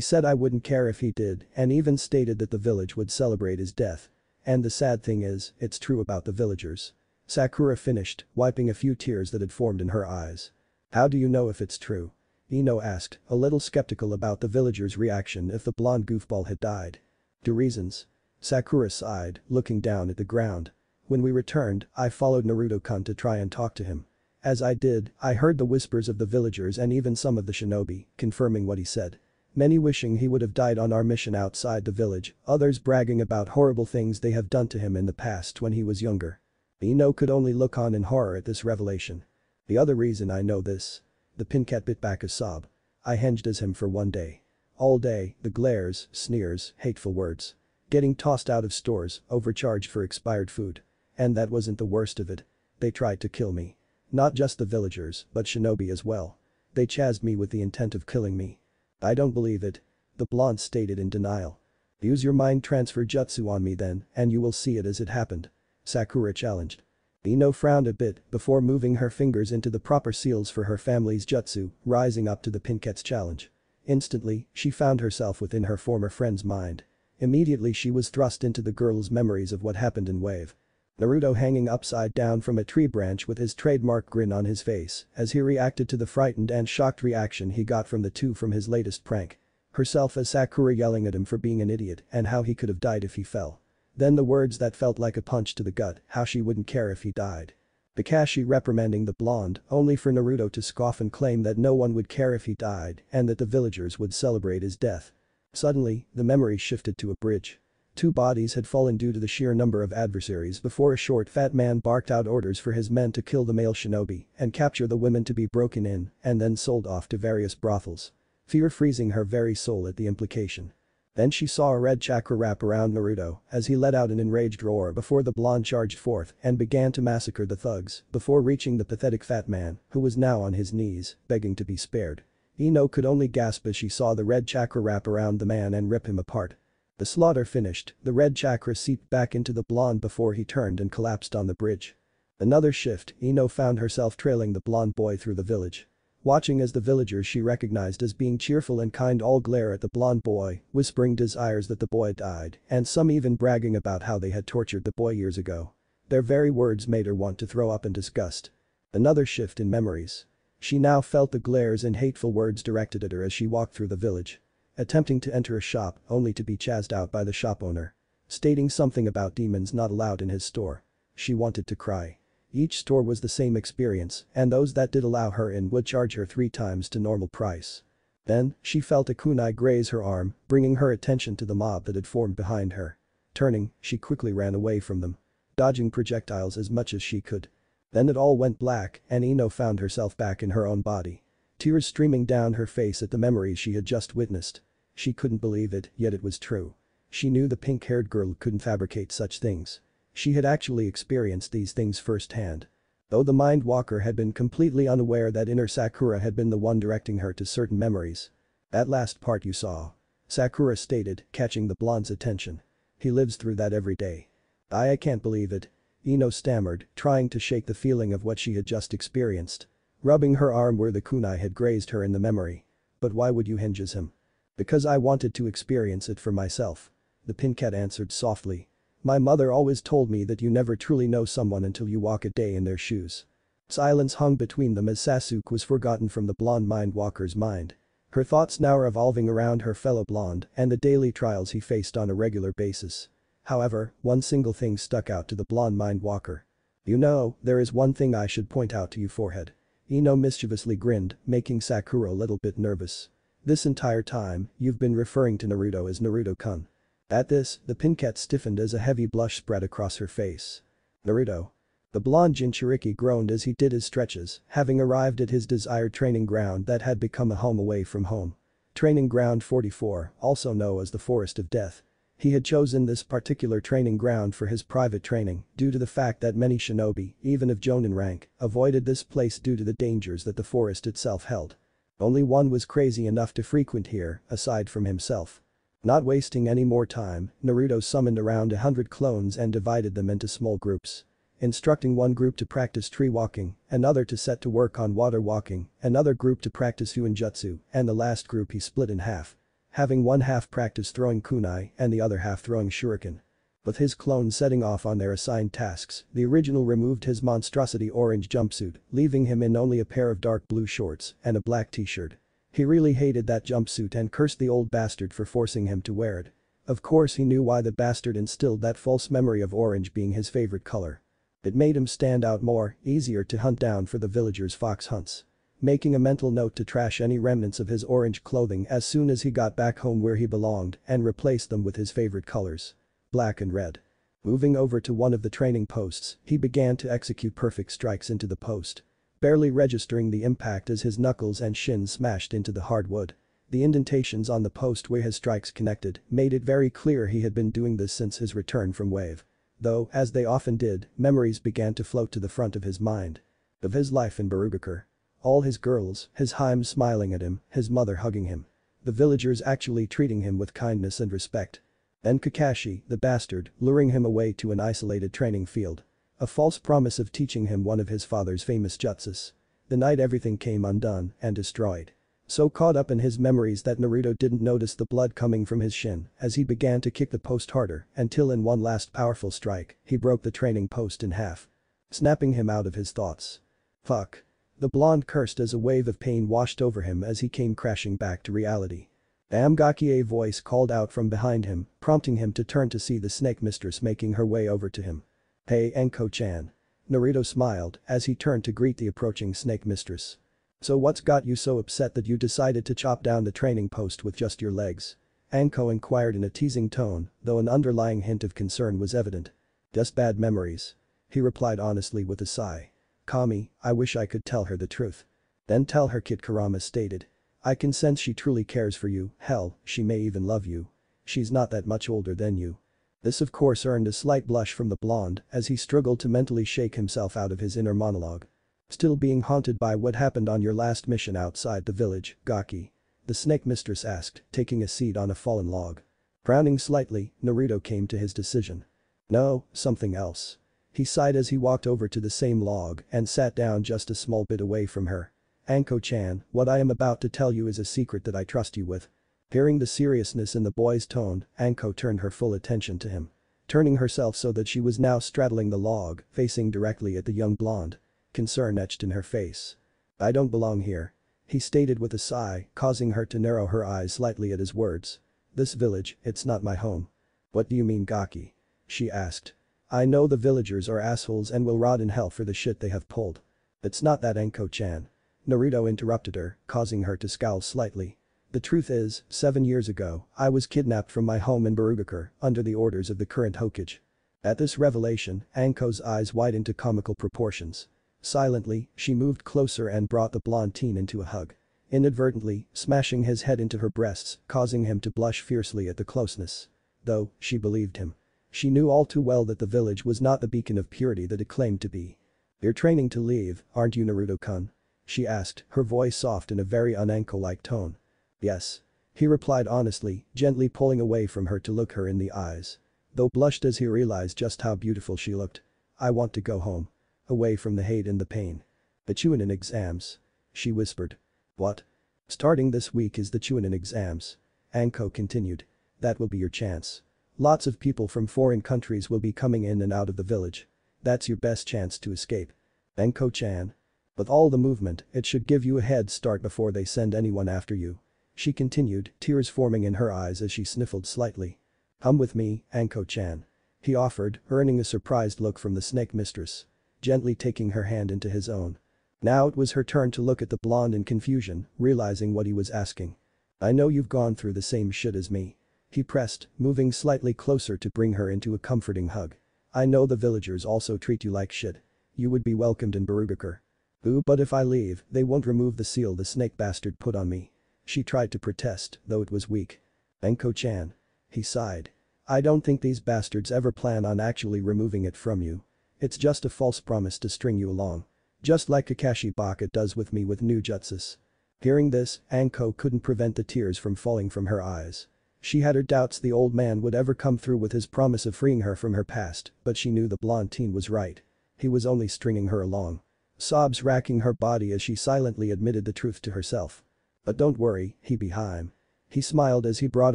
said I wouldn't care if he did and even stated that the village would celebrate his death. And the sad thing is, it's true about the villagers. Sakura finished, wiping a few tears that had formed in her eyes. How do you know if it's true? Ino asked, a little skeptical about the villagers' reaction if the blonde goofball had died. 2 reasons. Sakura sighed, looking down at the ground. When we returned, I followed Naruto-kun to try and talk to him. As I did, I heard the whispers of the villagers and even some of the shinobi, confirming what he said. Many wishing he would have died on our mission outside the village, others bragging about horrible things they have done to him in the past when he was younger. Ino could only look on in horror at this revelation. The other reason I know this. The pin cat bit back a sob. I henged as him for one day. All day, the glares, sneers, hateful words. Getting tossed out of stores, overcharged for expired food. And that wasn't the worst of it. They tried to kill me. Not just the villagers, but shinobi as well. They chased me with the intent of killing me. I don't believe it. The blonde stated in denial. Use your mind transfer jutsu on me then, and you will see it as it happened. Sakura challenged. Ino frowned a bit before moving her fingers into the proper seals for her family's jutsu, rising up to the Pinket's challenge. Instantly, she found herself within her former friend's mind. Immediately she was thrust into the girl's memories of what happened in Wave. Naruto hanging upside down from a tree branch with his trademark grin on his face as he reacted to the frightened and shocked reaction he got from the two from his latest prank. Herself as Sakura yelling at him for being an idiot and how he could have died if he fell. Then the words that felt like a punch to the gut, how she wouldn't care if he died. Kakashi reprimanding the blonde only for Naruto to scoff and claim that no one would care if he died and that the villagers would celebrate his death. Suddenly, the memory shifted to a bridge. 2 bodies had fallen due to the sheer number of adversaries before a short fat man barked out orders for his men to kill the male shinobi and capture the women to be broken in and then sold off to various brothels. Fear freezing her very soul at the implication. Then she saw a red chakra wrap around Naruto as he let out an enraged roar before the blonde charged forth and began to massacre the thugs before reaching the pathetic fat man who was now on his knees, begging to be spared. Ino could only gasp as she saw the red chakra wrap around the man and rip him apart. The slaughter finished, the red chakra seeped back into the blonde before he turned and collapsed on the bridge. Another shift, Ino found herself trailing the blonde boy through the village. Watching as the villagers she recognized as being cheerful and kind all glare at the blonde boy, whispering desires that the boy died, and some even bragging about how they had tortured the boy years ago. Their very words made her want to throw up in disgust. Another shift in memories. She now felt the glares and hateful words directed at her as she walked through the village. Attempting to enter a shop only to be chased out by the shop owner. Stating something about demons not allowed in his store. She wanted to cry. Each store was the same experience and those that did allow her in would charge her 3 times to normal price. Then, she felt a kunai graze her arm, bringing her attention to the mob that had formed behind her. Turning, she quickly ran away from them. Dodging projectiles as much as she could. Then it all went black and Ino found herself back in her own body. Tears streaming down her face at the memories she had just witnessed. She couldn't believe it, yet it was true. She knew the pink-haired girl couldn't fabricate such things. She had actually experienced these things firsthand. Though the Mind Walker had been completely unaware that inner Sakura had been the one directing her to certain memories. That last part you saw. Sakura stated, catching the blonde's attention. He lives through that every day. I can't believe it. Ino stammered, trying to shake the feeling of what she had just experienced. Rubbing her arm where the kunai had grazed her in the memory. But why would you hinges him? Because I wanted to experience it for myself. The pin cat answered softly. My mother always told me that you never truly know someone until you walk a day in their shoes. Silence hung between them as Sasuke was forgotten from the blonde Mind Walker's mind. Her thoughts now revolving around her fellow blonde and the daily trials he faced on a regular basis. However, one single thing stuck out to the blonde Mind Walker. You know, there is one thing I should point out to you forehead. Ino mischievously grinned, making Sakura a little bit nervous. This entire time, you've been referring to Naruto as Naruto-kun. At this, the pin cat stiffened as a heavy blush spread across her face. Naruto. The blonde Jinchuriki groaned as he did his stretches, having arrived at his desired training ground that had become a home away from home. Training Ground 44, also known as the Forest of Death. He had chosen this particular training ground for his private training due to the fact that many shinobi, even of Jonin rank, avoided this place due to the dangers that the forest itself held. Only one was crazy enough to frequent here, aside from himself. Not wasting any more time, Naruto summoned around 100 clones and divided them into small groups. Instructing one group to practice tree walking, another to set to work on water walking, another group to practice Huinjutsu, and the last group he split in half. having one half practice throwing kunai and the other half throwing shuriken. With his clones setting off on their assigned tasks, the original removed his monstrosity orange jumpsuit, leaving him in only a pair of dark blue shorts and a black t-shirt. He really hated that jumpsuit and cursed the old bastard for forcing him to wear it. Of course he knew why the bastard instilled that false memory of orange being his favorite color. It made him stand out more, easier to hunt down for the villagers' fox hunts. Making a mental note to trash any remnants of his orange clothing as soon as he got back home where he belonged and replace them with his favorite colors. Black and red. Moving over to one of the training posts, he began to execute perfect strikes into the post. Barely registering the impact as his knuckles and shins smashed into the hard wood. The indentations on the post where his strikes connected made it very clear he had been doing this since his return from Wave. Though, as they often did, memories began to float to the front of his mind. Of his life in Barugakure. All his girls, his Haim smiling at him, his mother hugging him. The villagers actually treating him with kindness and respect. Then Kakashi, the bastard, luring him away to an isolated training field. A false promise of teaching him one of his father's famous jutsus. The night everything came undone and destroyed. So caught up in his memories that Naruto didn't notice the blood coming from his shin as he began to kick the post harder until in one last powerful strike, he broke the training post in half. Snapping him out of his thoughts. Fuck. The blonde cursed as a wave of pain washed over him as he came crashing back to reality. Gaki's voice called out from behind him, prompting him to turn to see the snake mistress making her way over to him. Hey Enko-chan. Naruto smiled as he turned to greet the approaching snake mistress. So what's got you so upset that you decided to chop down the training post with just your legs? Anko inquired in a teasing tone, though an underlying hint of concern was evident. Just bad memories. He replied honestly with a sigh. Kami, I wish I could tell her the truth. Then tell her, Kid Kurama stated. I can sense she truly cares for you, hell, she may even love you. She's not that much older than you. This of course earned a slight blush from the blonde as he struggled to mentally shake himself out of his inner monologue. Still being haunted by what happened on your last mission outside the village, Gaki? The snake mistress asked, taking a seat on a fallen log. Frowning slightly, Naruto came to his decision. No, something else. He sighed as he walked over to the same log and sat down just a small bit away from her. Anko-chan, what I am about to tell you is a secret that I trust you with. Hearing the seriousness in the boy's tone, Anko turned her full attention to him. Turning herself so that she was now straddling the log, facing directly at the young blonde. Concern etched in her face. I don't belong here. He stated with a sigh, causing her to narrow her eyes slightly at his words. This village, it's not my home. What do you mean, Gaki? She asked. I know the villagers are assholes and will rot in hell for the shit they have pulled. It's not that, Anko-chan. Naruto interrupted her, causing her to scowl slightly. The truth is, 7 years ago, I was kidnapped from my home in Barugakure under the orders of the current Hokage. At this revelation, Anko's eyes widened to comical proportions. Silently, she moved closer and brought the blonde teen into a hug. Inadvertently, smashing his head into her breasts, causing him to blush fiercely at the closeness. Though, she believed him. She knew all too well that the village was not the beacon of purity that it claimed to be. You're training to leave, aren't you, Naruto-kun? She asked, her voice soft in a very un-Anko-like tone. Yes. He replied honestly, gently pulling away from her to look her in the eyes. Though blushed as he realized just how beautiful she looked. I want to go home. Away from the hate and the pain. The chunin exams. She whispered. What? Starting this week is the chunin exams. Anko continued. That will be your chance. Lots of people from foreign countries will be coming in and out of the village. That's your best chance to escape. Anko-chan. With all the movement, it should give you a head start before they send anyone after you. She continued, tears forming in her eyes as she sniffled slightly. Come with me, Anko-chan. He offered, earning a surprised look from the snake mistress. Gently taking her hand into his own. Now it was her turn to look at the blonde in confusion, realizing what he was asking. I know you've gone through the same shit as me. He pressed, moving slightly closer to bring her into a comforting hug. I know the villagers also treat you like shit. You would be welcomed in Barugakure. Ooh, but if I leave, they won't remove the seal the snake bastard put on me. She tried to protest, though it was weak. Anko-chan. He sighed. I don't think these bastards ever plan on actually removing it from you. It's just a false promise to string you along. Just like Kakashi Baka does with me with new jutsus. Hearing this, Anko couldn't prevent the tears from falling from her eyes. She had her doubts the old man would ever come through with his promise of freeing her from her past, but she knew the blonde teen was right. He was only stringing her along. Sobs racking her body as she silently admitted the truth to herself. But don't worry, he be Haim. He smiled as he brought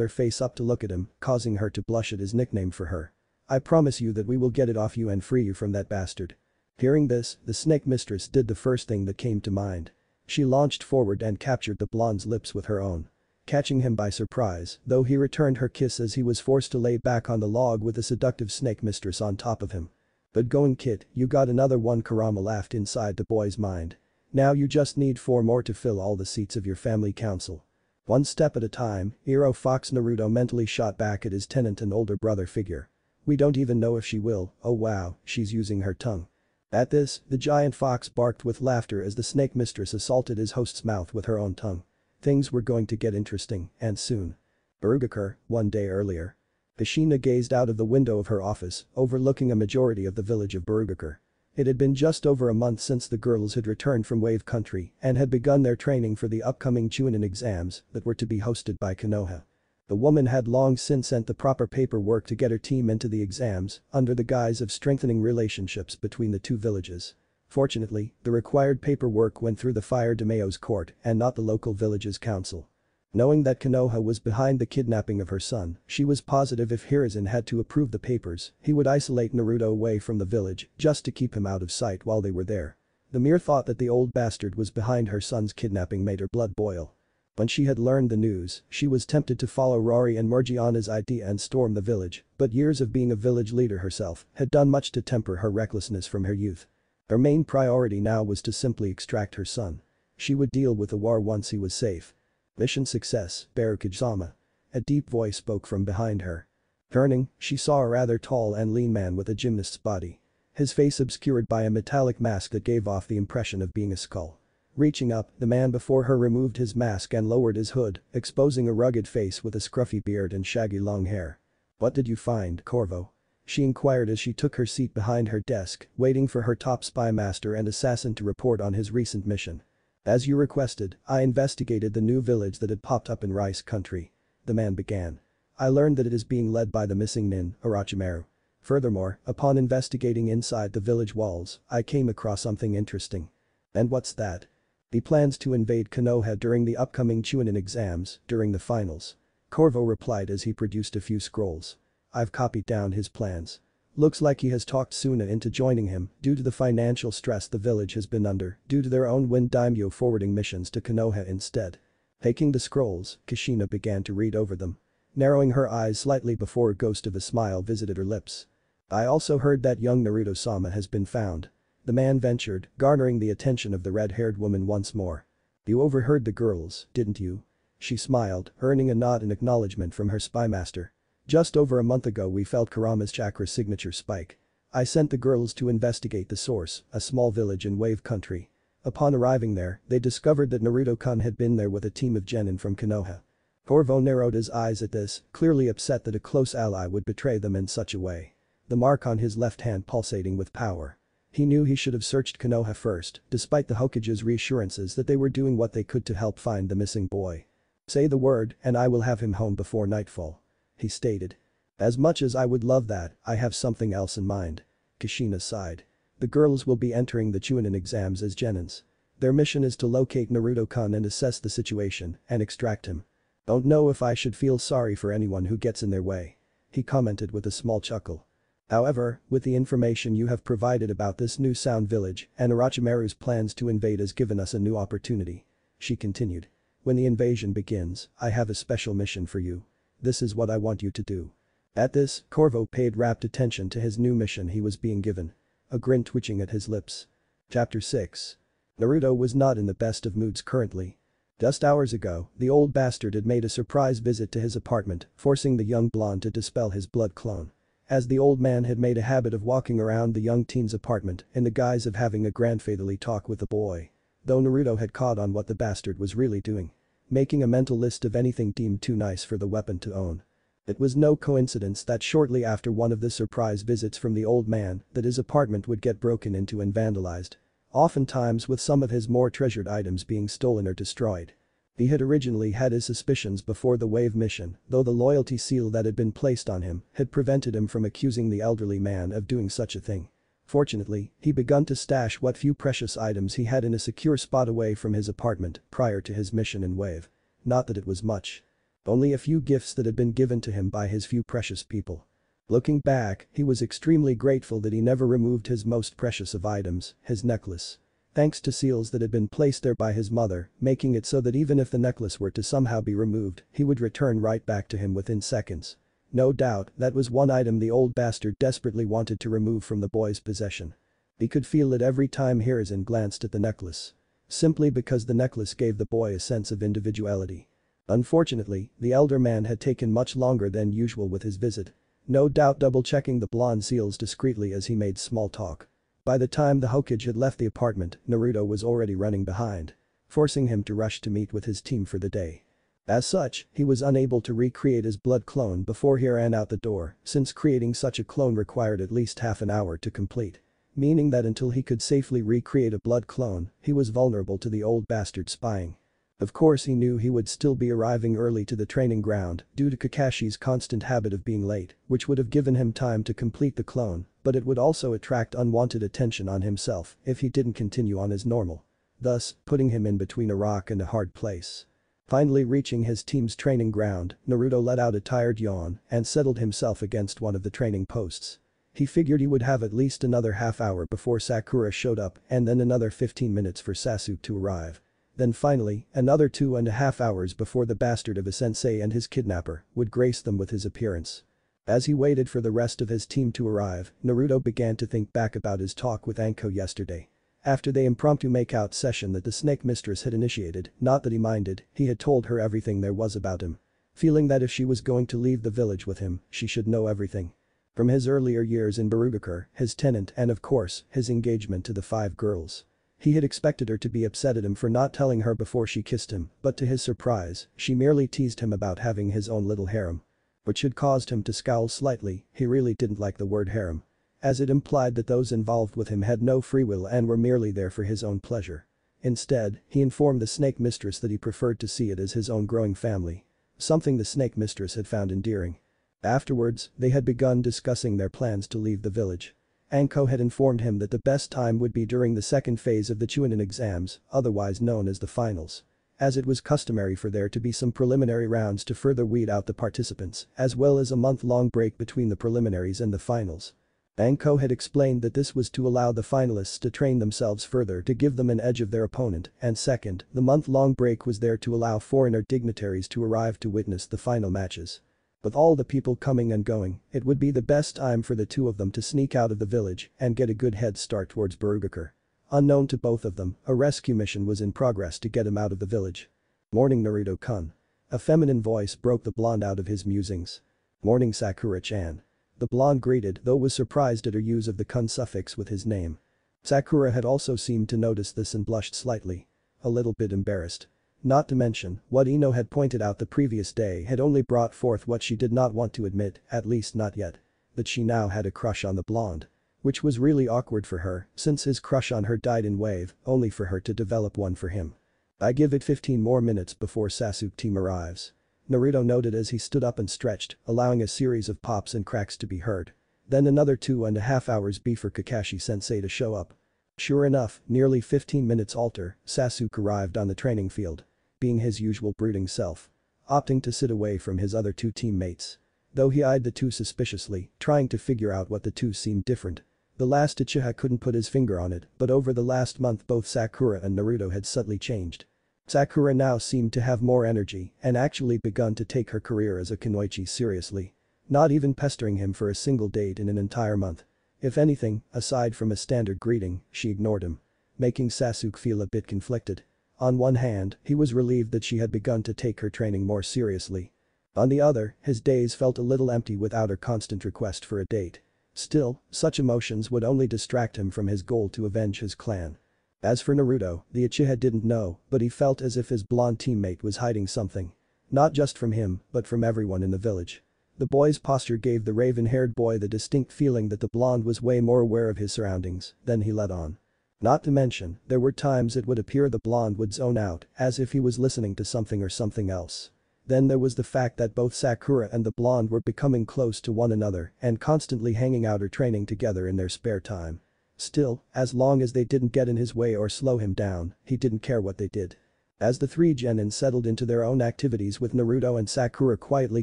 her face up to look at him, causing her to blush at his nickname for her. I promise you that we will get it off you and free you from that bastard. Hearing this, the snake mistress did the first thing that came to mind. She launched forward and captured the blonde's lips with her own. Catching him by surprise, though he returned her kiss as he was forced to lay back on the log with the seductive snake mistress on top of him. But going kid, you got another one. Kurama laughed inside the boy's mind. Now you just need 4 more to fill all the seats of your family council. One step at a time, Hero Fox Naruto mentally shot back at his tenant and older brother figure. We don't even know if she will, oh wow, she's using her tongue. At this, the giant fox barked with laughter as the snake mistress assaulted his host's mouth with her own tongue. Things were going to get interesting, and soon. Barugakur, 1 day earlier. Kushina gazed out of the window of her office, overlooking a majority of the village of Barugakur. It had been just over a month since the girls had returned from Wave Country and had begun their training for the upcoming chunin exams that were to be hosted by Konoha. The woman had long since sent the proper paperwork to get her team into the exams under the guise of strengthening relationships between the 2 villages. Fortunately, the required paperwork went through the Fire de Mayo's court and not the local village's council. Knowing that Konoha was behind the kidnapping of her son, she was positive if Hiruzen had to approve the papers, he would isolate Naruto away from the village just to keep him out of sight while they were there. The mere thought that the old bastard was behind her son's kidnapping made her blood boil. When she had learned the news, she was tempted to follow Rory and Morgiana's idea and storm the village, but years of being a village leader herself had done much to temper her recklessness from her youth. Her main priority now was to simply extract her son. She would deal with the war once he was safe. Mission success, Barukage-sama. A deep voice spoke from behind her. Turning, she saw a rather tall and lean man with a gymnast's body. His face obscured by a metallic mask that gave off the impression of being a skull. Reaching up, the man before her removed his mask and lowered his hood, exposing a rugged face with a scruffy beard and shaggy long hair. What did you find, Corvo? She inquired as she took her seat behind her desk, waiting for her top spy master and assassin to report on his recent mission. As you requested, I investigated the new village that had popped up in Rice Country. The man began. I learned that it is being led by the missing nin, Orochimaru. Furthermore, upon investigating inside the village walls, I came across something interesting. And what's that? The plans to invade Konoha during the upcoming chunin exams, during the finals. Corvo replied as he produced a few scrolls. I've copied down his plans. Looks like he has talked Suna into joining him due to the financial stress the village has been under due to their own Wind Daimyo forwarding missions to Konoha instead. Taking the scrolls, Kushina began to read over them. Narrowing her eyes slightly before a ghost of a smile visited her lips. I also heard that young Naruto-sama has been found. The man ventured, garnering the attention of the red-haired woman once more. You overheard the girls, didn't you? She smiled, earning a nod in acknowledgement from her spymaster. Just over a month ago we felt Kurama's chakra signature spike. I sent the girls to investigate the source, a small village in Wave Country. Upon arriving there, they discovered that Naruto-kun had been there with a team of genin from Konoha. Corvo narrowed his eyes at this, clearly upset that a close ally would betray them in such a way. The mark on his left hand pulsating with power. He knew he should have searched Konoha first, despite the Hokage's reassurances that they were doing what they could to help find the missing boy. Say the word, and I will have him home before nightfall. He stated. As much as I would love that, I have something else in mind. Kushina sighed. The girls will be entering the chunin exams as genins. Their mission is to locate Naruto-kun and assess the situation and extract him. Don't know if I should feel sorry for anyone who gets in their way. He commented with a small chuckle. However, with the information you have provided about this new sound village and Orochimaru's plans to invade has given us a new opportunity. She continued. When the invasion begins, I have a special mission for you. This is what I want you to do. At this, Corvo paid rapt attention to his new mission he was being given. A grin twitching at his lips. Chapter 6. Naruto was not in the best of moods currently. Just hours ago, the old bastard had made a surprise visit to his apartment, forcing the young blonde to dispel his blood clone. As the old man had made a habit of walking around the young teen's apartment in the guise of having a grandfatherly talk with the boy. Though Naruto had caught on what the bastard was really doing. Making a mental list of anything deemed too nice for the weapon to own. It was no coincidence that shortly after one of the surprise visits from the old man that his apartment would get broken into and vandalized. Oftentimes with some of his more treasured items being stolen or destroyed. He had originally had his suspicions before the wave mission, though the loyalty seal that had been placed on him had prevented him from accusing the elderly man of doing such a thing. Fortunately, he begun to stash what few precious items he had in a secure spot away from his apartment prior to his mission in Wave. Not that it was much. Only a few gifts that had been given to him by his few precious people. Looking back, he was extremely grateful that he never removed his most precious of items, his necklace. Thanks to seals that had been placed there by his mother, making it so that even if the necklace were to somehow be removed, he would return right back to him within seconds. No doubt, that was one item the old bastard desperately wanted to remove from the boy's possession. He could feel it every time Hiruzen glanced at the necklace. Simply because the necklace gave the boy a sense of individuality. Unfortunately, the elder man had taken much longer than usual with his visit. No doubt double-checking the blonde seals discreetly as he made small talk. By the time the Hokage had left the apartment, Naruto was already running behind. Forcing him to rush to meet with his team for the day. As such, he was unable to recreate his blood clone before he ran out the door, since creating such a clone required at least half an hour to complete. Meaning that until he could safely recreate a blood clone, he was vulnerable to the old bastard spying. Of course he knew he would still be arriving early to the training ground due to Kakashi's constant habit of being late, which would have given him time to complete the clone, but it would also attract unwanted attention on himself if he didn't continue on as normal. Thus, putting him in between a rock and a hard place. Finally reaching his team's training ground, Naruto let out a tired yawn and settled himself against one of the training posts. He figured he would have at least another half hour before Sakura showed up and then another 15 minutes for Sasuke to arrive. Then finally, another 2.5 hours before the bastard of a sensei and his kidnapper would grace them with his appearance. As he waited for the rest of his team to arrive, Naruto began to think back about his talk with Anko yesterday. After the impromptu make-out session that the snake mistress had initiated, not that he minded, he had told her everything there was about him. Feeling that if she was going to leave the village with him, she should know everything. From his earlier years in Barugakure, his tenant and of course, his engagement to the 5 girls. He had expected her to be upset at him for not telling her before she kissed him, but to his surprise, she merely teased him about having his own little harem. Which had caused him to scowl slightly, he really didn't like the word harem. As it implied that those involved with him had no free will and were merely there for his own pleasure. Instead, he informed the snake mistress that he preferred to see it as his own growing family. Something the snake mistress had found endearing. Afterwards, they had begun discussing their plans to leave the village. Anko had informed him that the best time would be during the second phase of the chunin exams, otherwise known as the finals. As it was customary for there to be some preliminary rounds to further weed out the participants, as well as a month-long break between the preliminaries and the finals. Anko had explained that this was to allow the finalists to train themselves further to give them an edge of their opponent, and second, the month-long break was there to allow foreigner dignitaries to arrive to witness the final matches. With all the people coming and going, it would be the best time for the two of them to sneak out of the village and get a good head start towards Barugakure. Unknown to both of them, a rescue mission was in progress to get him out of the village. "Morning Naruto-kun." A feminine voice broke the blonde out of his musings. "Morning Sakura-chan." The blonde greeted though was surprised at her use of the kun suffix with his name. Sakura had also seemed to notice this and blushed slightly. A little bit embarrassed. Not to mention, what Ino had pointed out the previous day had only brought forth what she did not want to admit, at least not yet. That she now had a crush on the blonde. Which was really awkward for her, since his crush on her died in wave, only for her to develop one for him. "I give it 15 more minutes before Sasuke team arrives." Naruto noted as he stood up and stretched, allowing a series of pops and cracks to be heard. Then another 2.5 hours for Kakashi-sensei to show up. Sure enough, nearly 15 minutes alter, Sasuke arrived on the training field. Being his usual brooding self. Opting to sit away from his other 2 teammates. Though he eyed the 2 suspiciously, trying to figure out what the 2 seemed different. The last Uchiha couldn't put his finger on it, but over the last month both Sakura and Naruto had subtly changed. Sakura now seemed to have more energy and actually begun to take her career as a kunoichi seriously. Not even pestering him for a single date in an entire month. If anything, aside from a standard greeting, she ignored him. Making Sasuke feel a bit conflicted. On one hand, he was relieved that she had begun to take her training more seriously. On the other, his days felt a little empty without her constant request for a date. Still, such emotions would only distract him from his goal to avenge his clan. As for Naruto, the Uchiha didn't know, but he felt as if his blonde teammate was hiding something. Not just from him, but from everyone in the village. The boy's posture gave the raven-haired boy the distinct feeling that the blonde was way more aware of his surroundings than he let on. Not to mention, there were times it would appear the blonde would zone out, as if he was listening to something or something else. Then there was the fact that both Sakura and the blonde were becoming close to one another and constantly hanging out or training together in their spare time. Still, as long as they didn't get in his way or slow him down, he didn't care what they did. As the three genin settled into their own activities with Naruto and Sakura quietly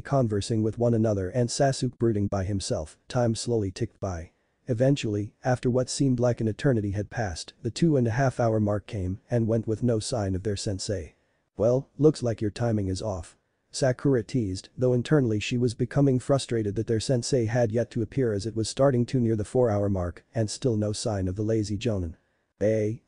conversing with one another and Sasuke brooding by himself, time slowly ticked by. Eventually, after what seemed like an eternity had passed, the 2.5 hour mark came and went with no sign of their sensei. "Well, looks like your timing is off," Sakura teased, though internally she was becoming frustrated that their sensei had yet to appear as it was starting to near the 4 hour mark and still no sign of the lazy jonin.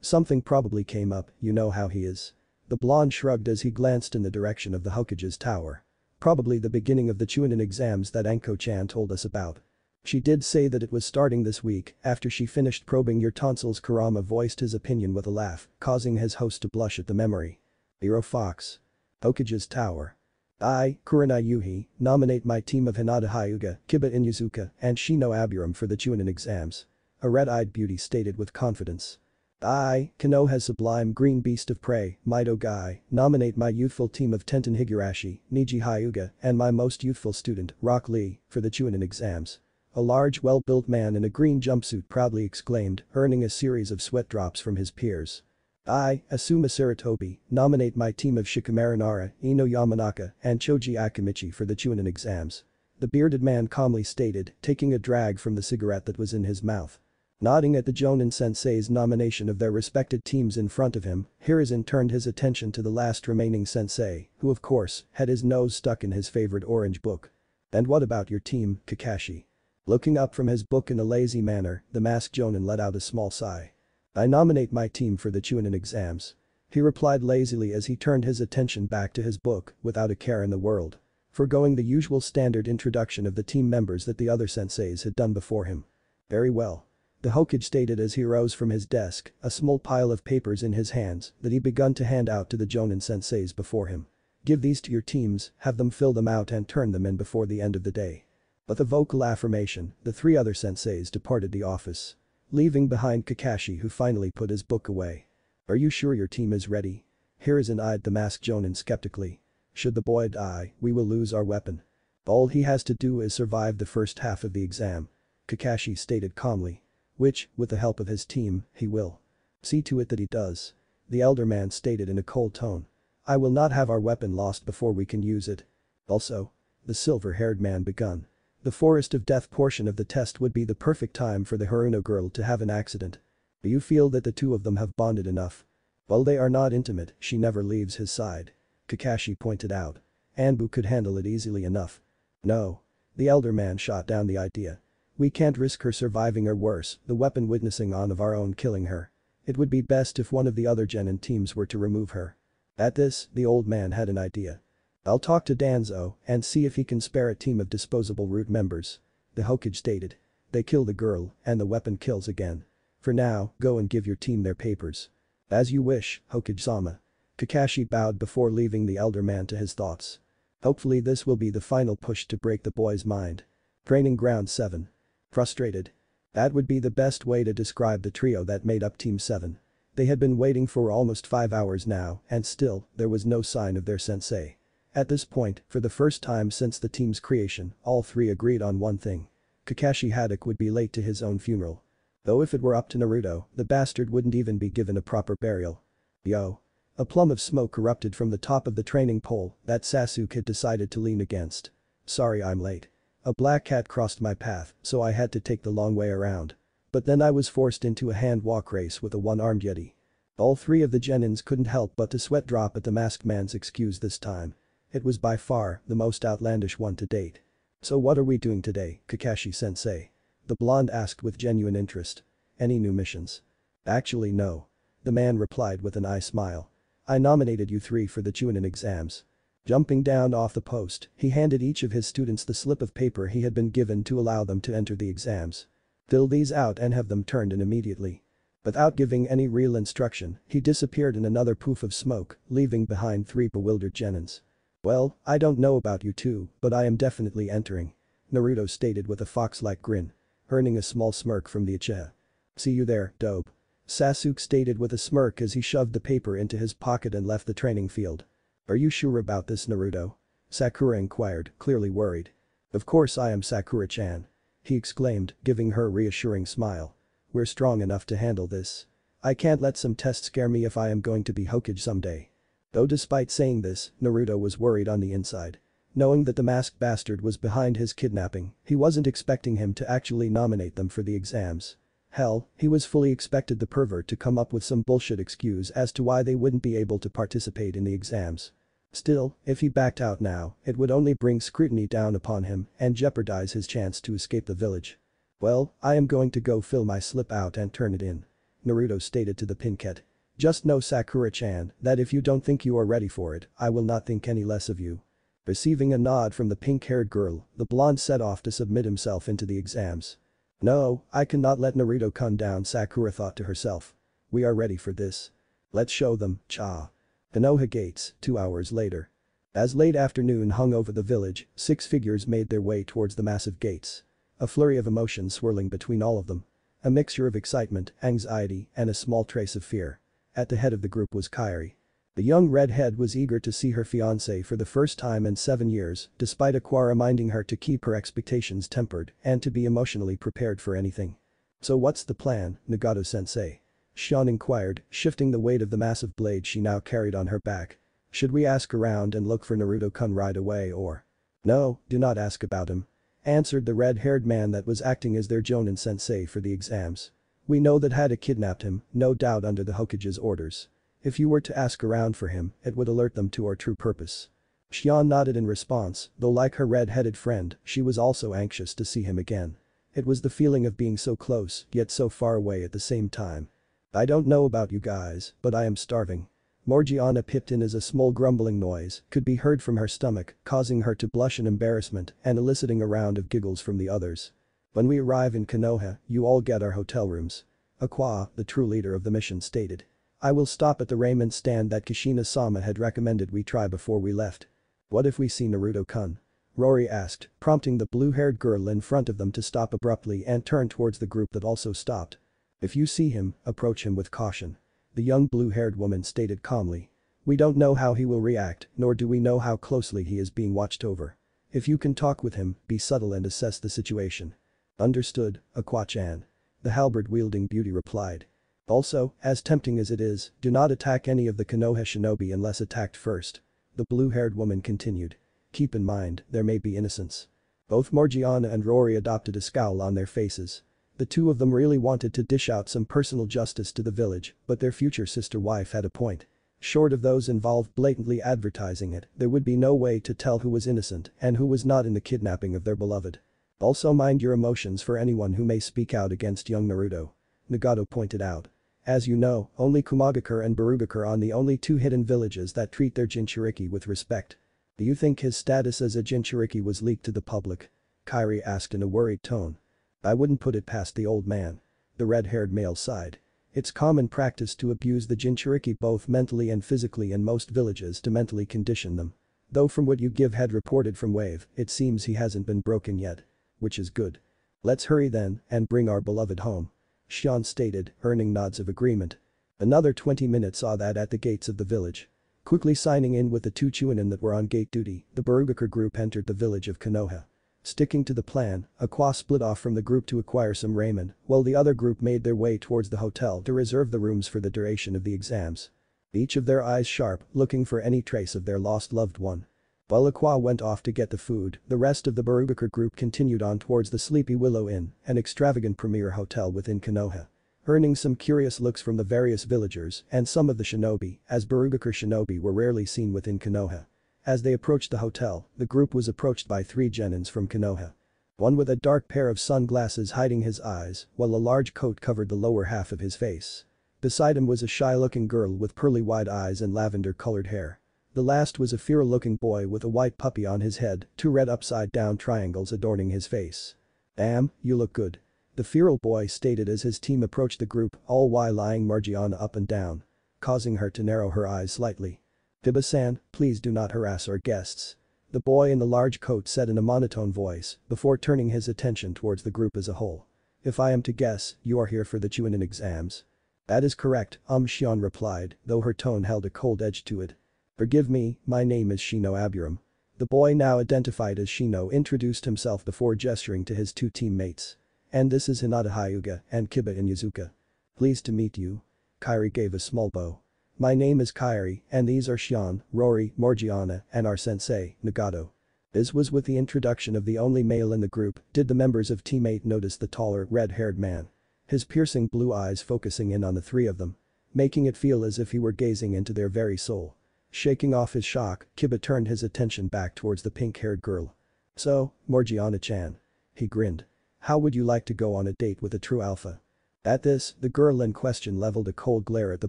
Something probably came up, you know how he is." The blonde shrugged as he glanced in the direction of the Hokage's tower. "Probably the beginning of the chunin exams that Anko-chan told us about. She did say that it was starting this week." After she finished probing your tonsils, Kurama voiced his opinion with a laugh, causing his host to blush at the memory. Hero Fox. Hokage's tower. I, Kurenai Yuhi, nominate my team of Hinata Hyuga, Kiba Inuzuka, and Shino Aburam for the chunin exams. A red-eyed beauty stated with confidence. I, Konoha's sublime green beast of prey, Mito Gai, nominate my youthful team of Tenten Higurashi, Niji Hyuga, and my most youthful student, Rock Lee, for the chunin exams. A large well-built man in a green jumpsuit proudly exclaimed, earning a series of sweat drops from his peers. I, Asuma Saratobi, nominate my team of Shikamaru Nara, Ino Yamanaka, and Choji Akimichi for the chunin exams. The bearded man calmly stated, taking a drag from the cigarette that was in his mouth. Nodding at the Jonin sensei's nomination of their respected teams in front of him, Hiruzen turned his attention to the last remaining sensei, who of course, had his nose stuck in his favorite orange book. And what about your team, Kakashi? Looking up from his book in a lazy manner, the masked Jonin let out a small sigh. I nominate my team for the chunin exams. He replied lazily as he turned his attention back to his book, without a care in the world. Foregoing the usual standard introduction of the team members that the other senseis had done before him. Very well. The Hokage stated as he rose from his desk, a small pile of papers in his hands that he begun to hand out to the Jonin senseis before him. Give these to your teams, have them fill them out and turn them in before the end of the day. With a vocal affirmation, the three other senseis departed the office. Leaving behind Kakashi, who finally put his book away. Are you sure your team is ready? Hiruzen eyed the masked Jonin skeptically. Should the boy die, we will lose our weapon. All he has to do is survive the first half of the exam. Kakashi stated calmly. Which, with the help of his team, he will. See to it that he does. The elder man stated in a cold tone. I will not have our weapon lost before we can use it. Also. The silver-haired man begun. The forest of death portion of the test would be the perfect time for the Haruno girl to have an accident. Do you feel that the two of them have bonded enough? While they are not intimate, she never leaves his side. Kakashi pointed out. Anbu could handle it easily enough. No. The elder man shot down the idea. We can't risk her surviving or worse, the weapon witnessing on of our own killing her. It would be best if one of the other genin teams were to remove her. At this, the old man had an idea. I'll talk to Danzo and see if he can spare a team of disposable root members. The Hokage stated. They kill the girl and the weapon kills again. For now, go and give your team their papers. As you wish, Hokage-sama. Kakashi bowed before leaving the elder man to his thoughts. Hopefully this will be the final push to break the boy's mind. Training Ground 7. Frustrated. That would be the best way to describe the trio that made up Team 7. They had been waiting for almost 5 hours now and still, there was no sign of their sensei. At this point, for the first time since the team's creation, all three agreed on one thing. Kakashi Haddock would be late to his own funeral. Though if it were up to Naruto, the bastard wouldn't even be given a proper burial. Yo. A plum of smoke erupted from the top of the training pole that Sasuke had decided to lean against. Sorry I'm late. A black cat crossed my path, so I had to take the long way around. But then I was forced into a hand walk race with a one-armed yeti. All three of the genins couldn't help but to sweat drop at the masked man's excuse this time. It was by far the most outlandish one to date. So what are we doing today, Kakashi-sensei? The blonde asked with genuine interest. Any new missions? Actually no. The man replied with an eye smile. I nominated you three for the chunin exams. Jumping down off the post, he handed each of his students the slip of paper he had been given to allow them to enter the exams. Fill these out and have them turned in immediately. Without giving any real instruction, he disappeared in another poof of smoke, leaving behind three bewildered genins. Well, I don't know about you two, but I am definitely entering. Naruto stated with a fox-like grin. Earning a small smirk from the Uchiha. See you there, dope. Sasuke stated with a smirk as he shoved the paper into his pocket and left the training field. Are you sure about this, Naruto? Sakura inquired, clearly worried. Of course I am, Sakura-chan. He exclaimed, giving her a reassuring smile. We're strong enough to handle this. I can't let some test scare me if I am going to be Hokage someday. Though despite saying this, Naruto was worried on the inside. Knowing that the masked bastard was behind his kidnapping, he wasn't expecting him to actually nominate them for the exams. Hell, he was fully expected the pervert to come up with some bullshit excuse as to why they wouldn't be able to participate in the exams. Still, if he backed out now, it would only bring scrutiny down upon him and jeopardize his chance to escape the village. "Well, I am going to go fill my slip out and turn it in," Naruto stated to the Pinket. "Just know, Sakura-chan, that if you don't think you are ready for it, I will not think any less of you." Receiving a nod from the pink-haired girl, the blonde set off to submit himself into the exams. "No, I cannot let Naruto-kun down," Sakura thought to herself. "We are ready for this. Let's show them, cha." Konoha Gates, 2 hours later. As late afternoon hung over the village, 6 figures made their way towards the massive gates. A flurry of emotion swirling between all of them. A mixture of excitement, anxiety, and a small trace of fear. At the head of the group was Kairi. The young redhead was eager to see her fiancé for the first time in 7 years, despite Aqua reminding her to keep her expectations tempered and to be emotionally prepared for anything. "So what's the plan, Nagato-sensei?" Shion inquired, shifting the weight of the massive blade she now carried on her back. "Should we ask around and look for Naruto-kun right away or—" "No, do not ask about him," answered the red-haired man that was acting as their Jonin sensei for the exams. "We know that Hada kidnapped him, no doubt under the Hokage's orders. If you were to ask around for him, it would alert them to our true purpose." Shion nodded in response, though like her red-headed friend, she was also anxious to see him again. It was the feeling of being so close, yet so far away at the same time. "I don't know about you guys, but I am starving." Morgiana pipped in as a small grumbling noise could be heard from her stomach, causing her to blush in embarrassment and eliciting a round of giggles from the others. "When we arrive in Konoha, you all get our hotel rooms," Aqua, the true leader of the mission, stated. "I will stop at the ramen stand that Kushina-sama had recommended we try before we left." "What if we see Naruto-kun?" Rory asked, prompting the blue-haired girl in front of them to stop abruptly and turn towards the group that also stopped. "If you see him, approach him with caution," the young blue-haired woman stated calmly. "We don't know how he will react, nor do we know how closely he is being watched over. If you can talk with him, be subtle and assess the situation." "Understood, Aqua-chan," the halberd-wielding beauty replied. "Also, as tempting as it is, do not attack any of the Konoha shinobi unless attacked first," the blue-haired woman continued. "Keep in mind, there may be innocents." Both Morgiana and Rory adopted a scowl on their faces. The two of them really wanted to dish out some personal justice to the village, but their future sister-wife had a point. Short of those involved blatantly advertising it, there would be no way to tell who was innocent and who was not in the kidnapping of their beloved. "Also mind your emotions for anyone who may speak out against young Naruto," Nagato pointed out. "As you know, only Kumagakure and Barugakure are the only 2 hidden villages that treat their Jinchuriki with respect." "Do you think his status as a Jinchuriki was leaked to the public?" Kairi asked in a worried tone. "I wouldn't put it past the old man," the red-haired male sighed. "It's common practice to abuse the Jinchuriki both mentally and physically in most villages to mentally condition them. Though from what you give had reported from Wave, it seems he hasn't been broken yet. Which is good. Let's hurry then and bring our beloved home," Shion stated, earning nods of agreement. Another 20 minutes saw that at the gates of the village. Quickly signing in with the 2 chunin that were on gate duty, the Barugakure group entered the village of Konoha. Sticking to the plan, Aqua split off from the group to acquire some ramen, while the other group made their way towards the hotel to reserve the rooms for the duration of the exams. Each of their eyes sharp, looking for any trace of their lost loved one. While Aqua went off to get the food, the rest of the Barugakure group continued on towards the Sleepy Willow Inn, an extravagant premier hotel within Konoha. Earning some curious looks from the various villagers and some of the shinobi, as Barugakure shinobi were rarely seen within Konoha. As they approached the hotel, the group was approached by 3 genins from Konoha. One with a dark pair of sunglasses hiding his eyes, while a large coat covered the lower half of his face. Beside him was a shy-looking girl with pearly-white eyes and lavender-colored hair. The last was a feral-looking boy with a white puppy on his head, 2 red upside-down triangles adorning his face. "Damn, you look good," the feral boy stated as his team approached the group, all while eyeing Morgiana up and down, causing her to narrow her eyes slightly. "Fiba-san, please do not harass our guests," the boy in the large coat said in a monotone voice, before turning his attention towards the group as a whole. "If I am to guess, you are here for the chunin exams." "That is correct," Shion replied, though her tone held a cold edge to it. "Forgive me, my name is Shino Aburam." The boy now identified as Shino introduced himself before gesturing to his 2 teammates. "And this is Hinata Hyuga and Kiba Inyazuka. Pleased to meet you." Kairi gave a small bow. My name is Kairi, and these are Shion, Rory, Morgiana, and our sensei, Nagato. As was with the introduction of the only male in the group, did the members of Team 8 notice the taller, red-haired man. His piercing blue eyes focusing in on the three of them, making it feel as if he were gazing into their very soul. Shaking off his shock, Kiba turned his attention back towards the pink-haired girl. So, Morgiana-chan. He grinned. How would you like to go on a date with a true alpha? At this, the girl in question leveled a cold glare at the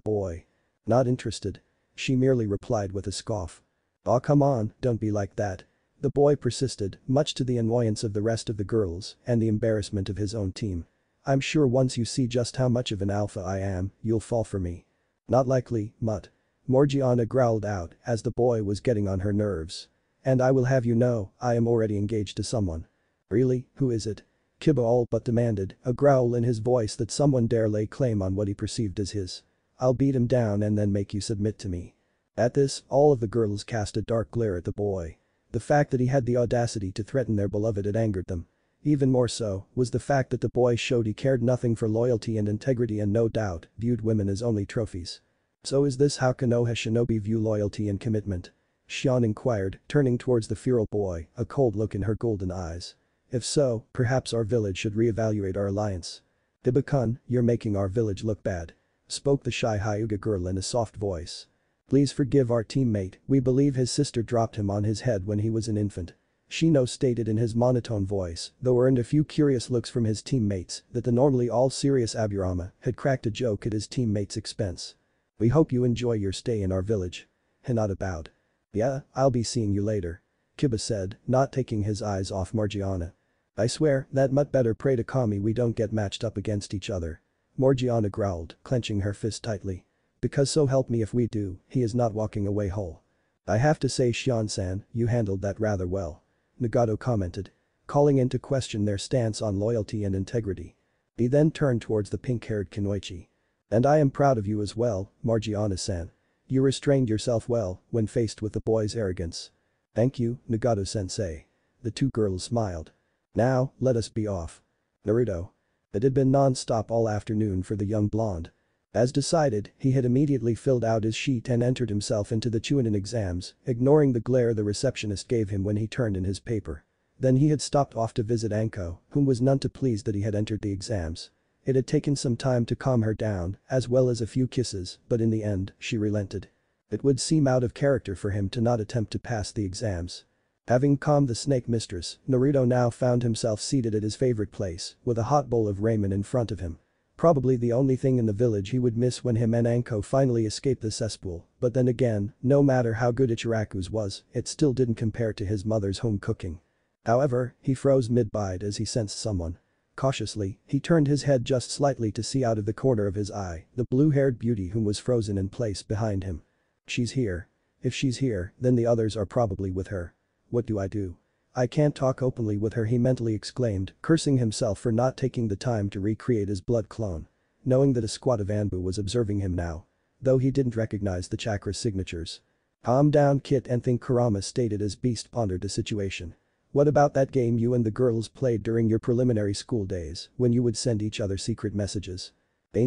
boy. Not interested. She merely replied with a scoff. Aw come on, don't be like that. The boy persisted, much to the annoyance of the rest of the girls and the embarrassment of his own team. I'm sure once you see just how much of an alpha I am, you'll fall for me. Not likely, mutt. Morgiana growled out as the boy was getting on her nerves. And I will have you know, I am already engaged to someone. Really, who is it? Kiba all but demanded, a growl in his voice that someone dare lay claim on what he perceived as his. I'll beat him down and then make you submit to me. At this, all of the girls cast a dark glare at the boy. The fact that he had the audacity to threaten their beloved had angered them. Even more so was the fact that the boy showed he cared nothing for loyalty and integrity and no doubt viewed women as only trophies. So is this how Konoha shinobi view loyalty and commitment? Shion inquired, turning towards the feral boy, a cold look in her golden eyes. If so, perhaps our village should reevaluate our alliance. Iba-kun, you're making our village look bad. Spoke the shy Hyuga girl in a soft voice. Please forgive our teammate, we believe his sister dropped him on his head when he was an infant. Shino stated in his monotone voice, though earned a few curious looks from his teammates, that the normally all-serious Aburama had cracked a joke at his teammate's expense. We hope you enjoy your stay in our village. Hinata bowed. Yeah, I'll be seeing you later. Kiba said, not taking his eyes off Morgiana. I swear, that mutt better pray to Kami we don't get matched up against each other. Morgiana growled, clenching her fist tightly. Because so help me if we do, he is not walking away whole. I have to say Shion-san, you handled that rather well. Nagato commented, calling into question their stance on loyalty and integrity. He then turned towards the pink-haired Kunoichi. And I am proud of you as well, Morgiana-san. You restrained yourself well when faced with the boy's arrogance. Thank you, Nagato-sensei. The two girls smiled. Now, let us be off. Naruto. It had been non-stop all afternoon for the young blonde. As decided, he had immediately filled out his sheet and entered himself into the chunin exams, ignoring the glare the receptionist gave him when he turned in his paper. Then he had stopped off to visit Anko, whom was none too pleased that he had entered the exams. It had taken some time to calm her down, as well as a few kisses, but in the end, she relented. It would seem out of character for him to not attempt to pass the exams. Having calmed the snake mistress, Naruto now found himself seated at his favorite place, with a hot bowl of ramen in front of him. Probably the only thing in the village he would miss when him and Anko finally escaped the cesspool, but then again, no matter how good Ichiraku's was, it still didn't compare to his mother's home cooking. However, he froze mid-bite as he sensed someone. Cautiously, he turned his head just slightly to see out of the corner of his eye, the blue-haired beauty whom was frozen in place behind him. She's here. If she's here, then the others are probably with her. What do I do? I can't talk openly with her, he mentally exclaimed, cursing himself for not taking the time to recreate his blood clone. Knowing that a squad of Anbu was observing him now. Though he didn't recognize the chakra signatures. Calm down kid and think, Kurama stated as Beast pondered the situation. What about that game you and the girls played during your preliminary school days, when you would send each other secret messages?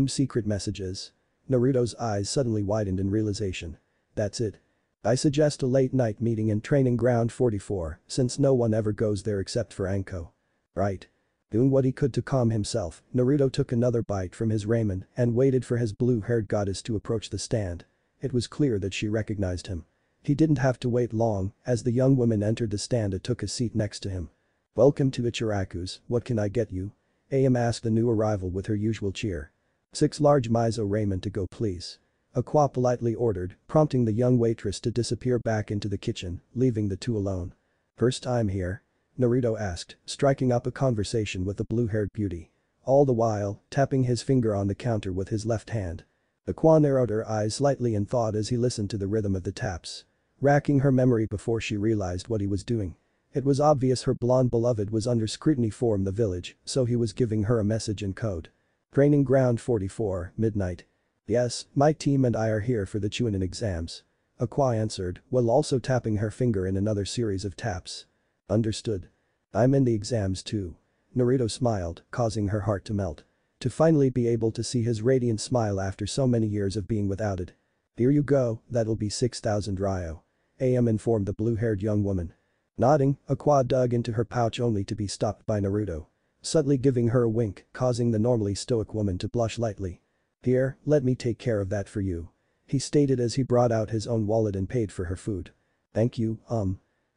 Secret messages? Naruto's eyes suddenly widened in realization. That's it. I suggest a late-night meeting in Training Ground 44, since no one ever goes there except for Anko. Right. Doing what he could to calm himself, Naruto took another bite from his ramen and waited for his blue-haired goddess to approach the stand. It was clear that she recognized him. He didn't have to wait long, as the young woman entered the stand and took a seat next to him. Welcome to Ichiraku's, what can I get you? AM asked the new arrival with her usual cheer. 6 large miso ramen to go please. Aqua politely ordered, prompting the young waitress to disappear back into the kitchen, leaving the two alone. First time here? Naruto asked, striking up a conversation with the blue-haired beauty. All the while, tapping his finger on the counter with his left hand. Aqua narrowed her eyes slightly in thought as he listened to the rhythm of the taps. Racking her memory before she realized what he was doing. It was obvious her blonde beloved was under scrutiny from the village, so he was giving her a message in code. Training Ground 44, midnight. Yes, my team and I are here for the chunin exams. Aqua answered, while also tapping her finger in another series of taps. Understood. I'm in the exams too. Naruto smiled, causing her heart to melt. To finally be able to see his radiant smile after so many years of being without it. Here you go, that'll be 6,000 ryo. AM informed the blue-haired young woman. Nodding, Aqua dug into her pouch only to be stopped by Naruto. Subtly giving her a wink, causing the normally stoic woman to blush lightly. Here, let me take care of that for you. He stated as he brought out his own wallet and paid for her food. Thank you,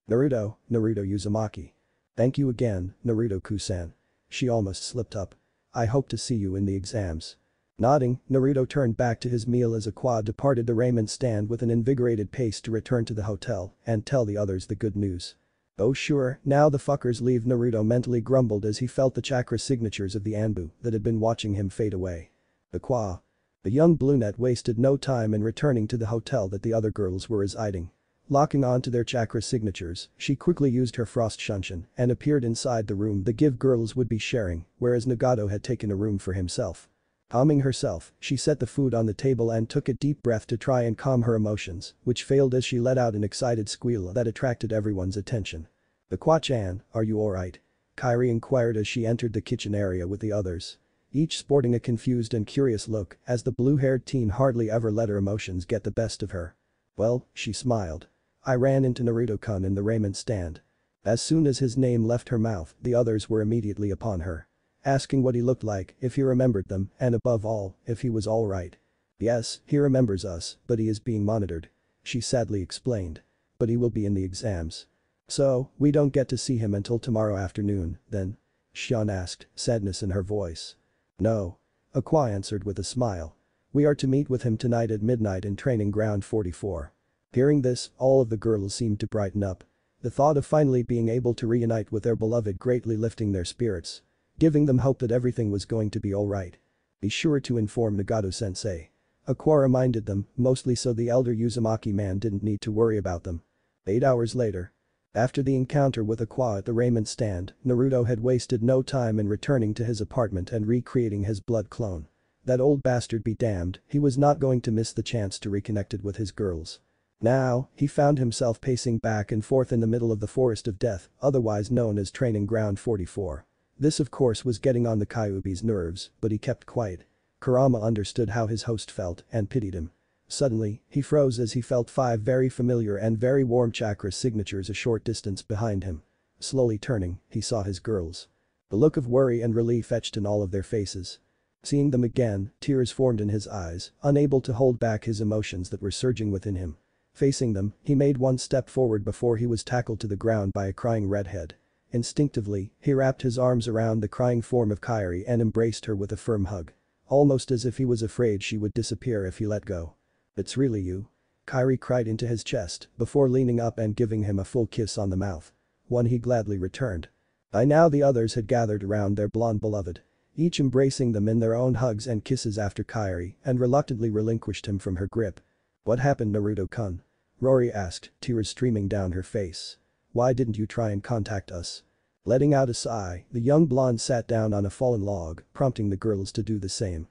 Naruto Uzumaki. Thank you again, Naruto-kusan. She almost slipped up. I hope to see you in the exams. Nodding, Naruto turned back to his meal as Aqua departed the ramen stand with an invigorated pace to return to the hotel and tell the others the good news. Oh sure, now the fuckers leave, Naruto mentally grumbled as he felt the chakra signatures of the Anbu that had been watching him fade away. Aqua. The young brunette wasted no time in returning to the hotel that the other girls were residing. Locking onto their chakra signatures, she quickly used her frost shunshin and appeared inside the room the give girls would be sharing, whereas Nagato had taken a room for himself. Calming herself, she set the food on the table and took a deep breath to try and calm her emotions, which failed as she let out an excited squeal that attracted everyone's attention. Aqua-chan, are you alright? Kairi inquired as she entered the kitchen area with the others. Each sporting a confused and curious look as the blue-haired teen hardly ever let her emotions get the best of her. Well, she smiled. I ran into Naruto-kun in the ramen stand. As soon as his name left her mouth, the others were immediately upon her. Asking what he looked like, if he remembered them, and above all, if he was alright. Yes, he remembers us, but he is being monitored. She sadly explained. But he will be in the exams. So, we don't get to see him until tomorrow afternoon, then? Xian asked, sadness in her voice. No. Aqua answered with a smile. We are to meet with him tonight at midnight in training ground 44. Hearing this, all of the girls seemed to brighten up. The thought of finally being able to reunite with their beloved greatly lifting their spirits. Giving them hope that everything was going to be alright. Be sure to inform Nagato-sensei. Aqua reminded them, mostly so the elder Uzumaki man didn't need to worry about them. 8 hours later. After the encounter with Aqua at the ramen stand, Naruto had wasted no time in returning to his apartment and recreating his blood clone. That old bastard be damned, he was not going to miss the chance to reconnect with his girls. Now, he found himself pacing back and forth in the middle of the Forest of Death, otherwise known as Training Ground 44. This of course was getting on the Kyuubi's nerves, but he kept quiet. Kurama understood how his host felt and pitied him. Suddenly, he froze as he felt 5 very familiar and very warm chakra signatures a short distance behind him. Slowly turning, he saw his girls. The look of worry and relief etched in all of their faces. Seeing them again, tears formed in his eyes, unable to hold back his emotions that were surging within him. Facing them, he made one step forward before he was tackled to the ground by a crying redhead. Instinctively, he wrapped his arms around the crying form of Kairi and embraced her with a firm hug. Almost as if he was afraid she would disappear if he let go. It's really you? Kairi cried into his chest before leaning up and giving him a full kiss on the mouth. One he gladly returned. By now the others had gathered around their blonde beloved. Each embracing them in their own hugs and kisses after Kairi and reluctantly relinquished him from her grip. What happened, Naruto-kun? Rory asked, tears streaming down her face. Why didn't you try and contact us? Letting out a sigh, the young blonde sat down on a fallen log, prompting the girls to do the same.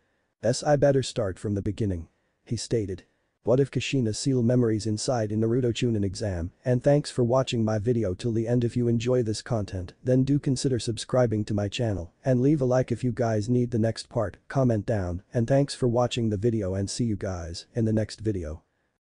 I better start from the beginning. He stated. What if Kushina seal memories inside in Naruto Chunin exam, and thanks for watching my video till the end. If you enjoy this content, then do consider subscribing to my channel and leave a like if you guys need the next part, comment down, and thanks for watching the video and see you guys in the next video.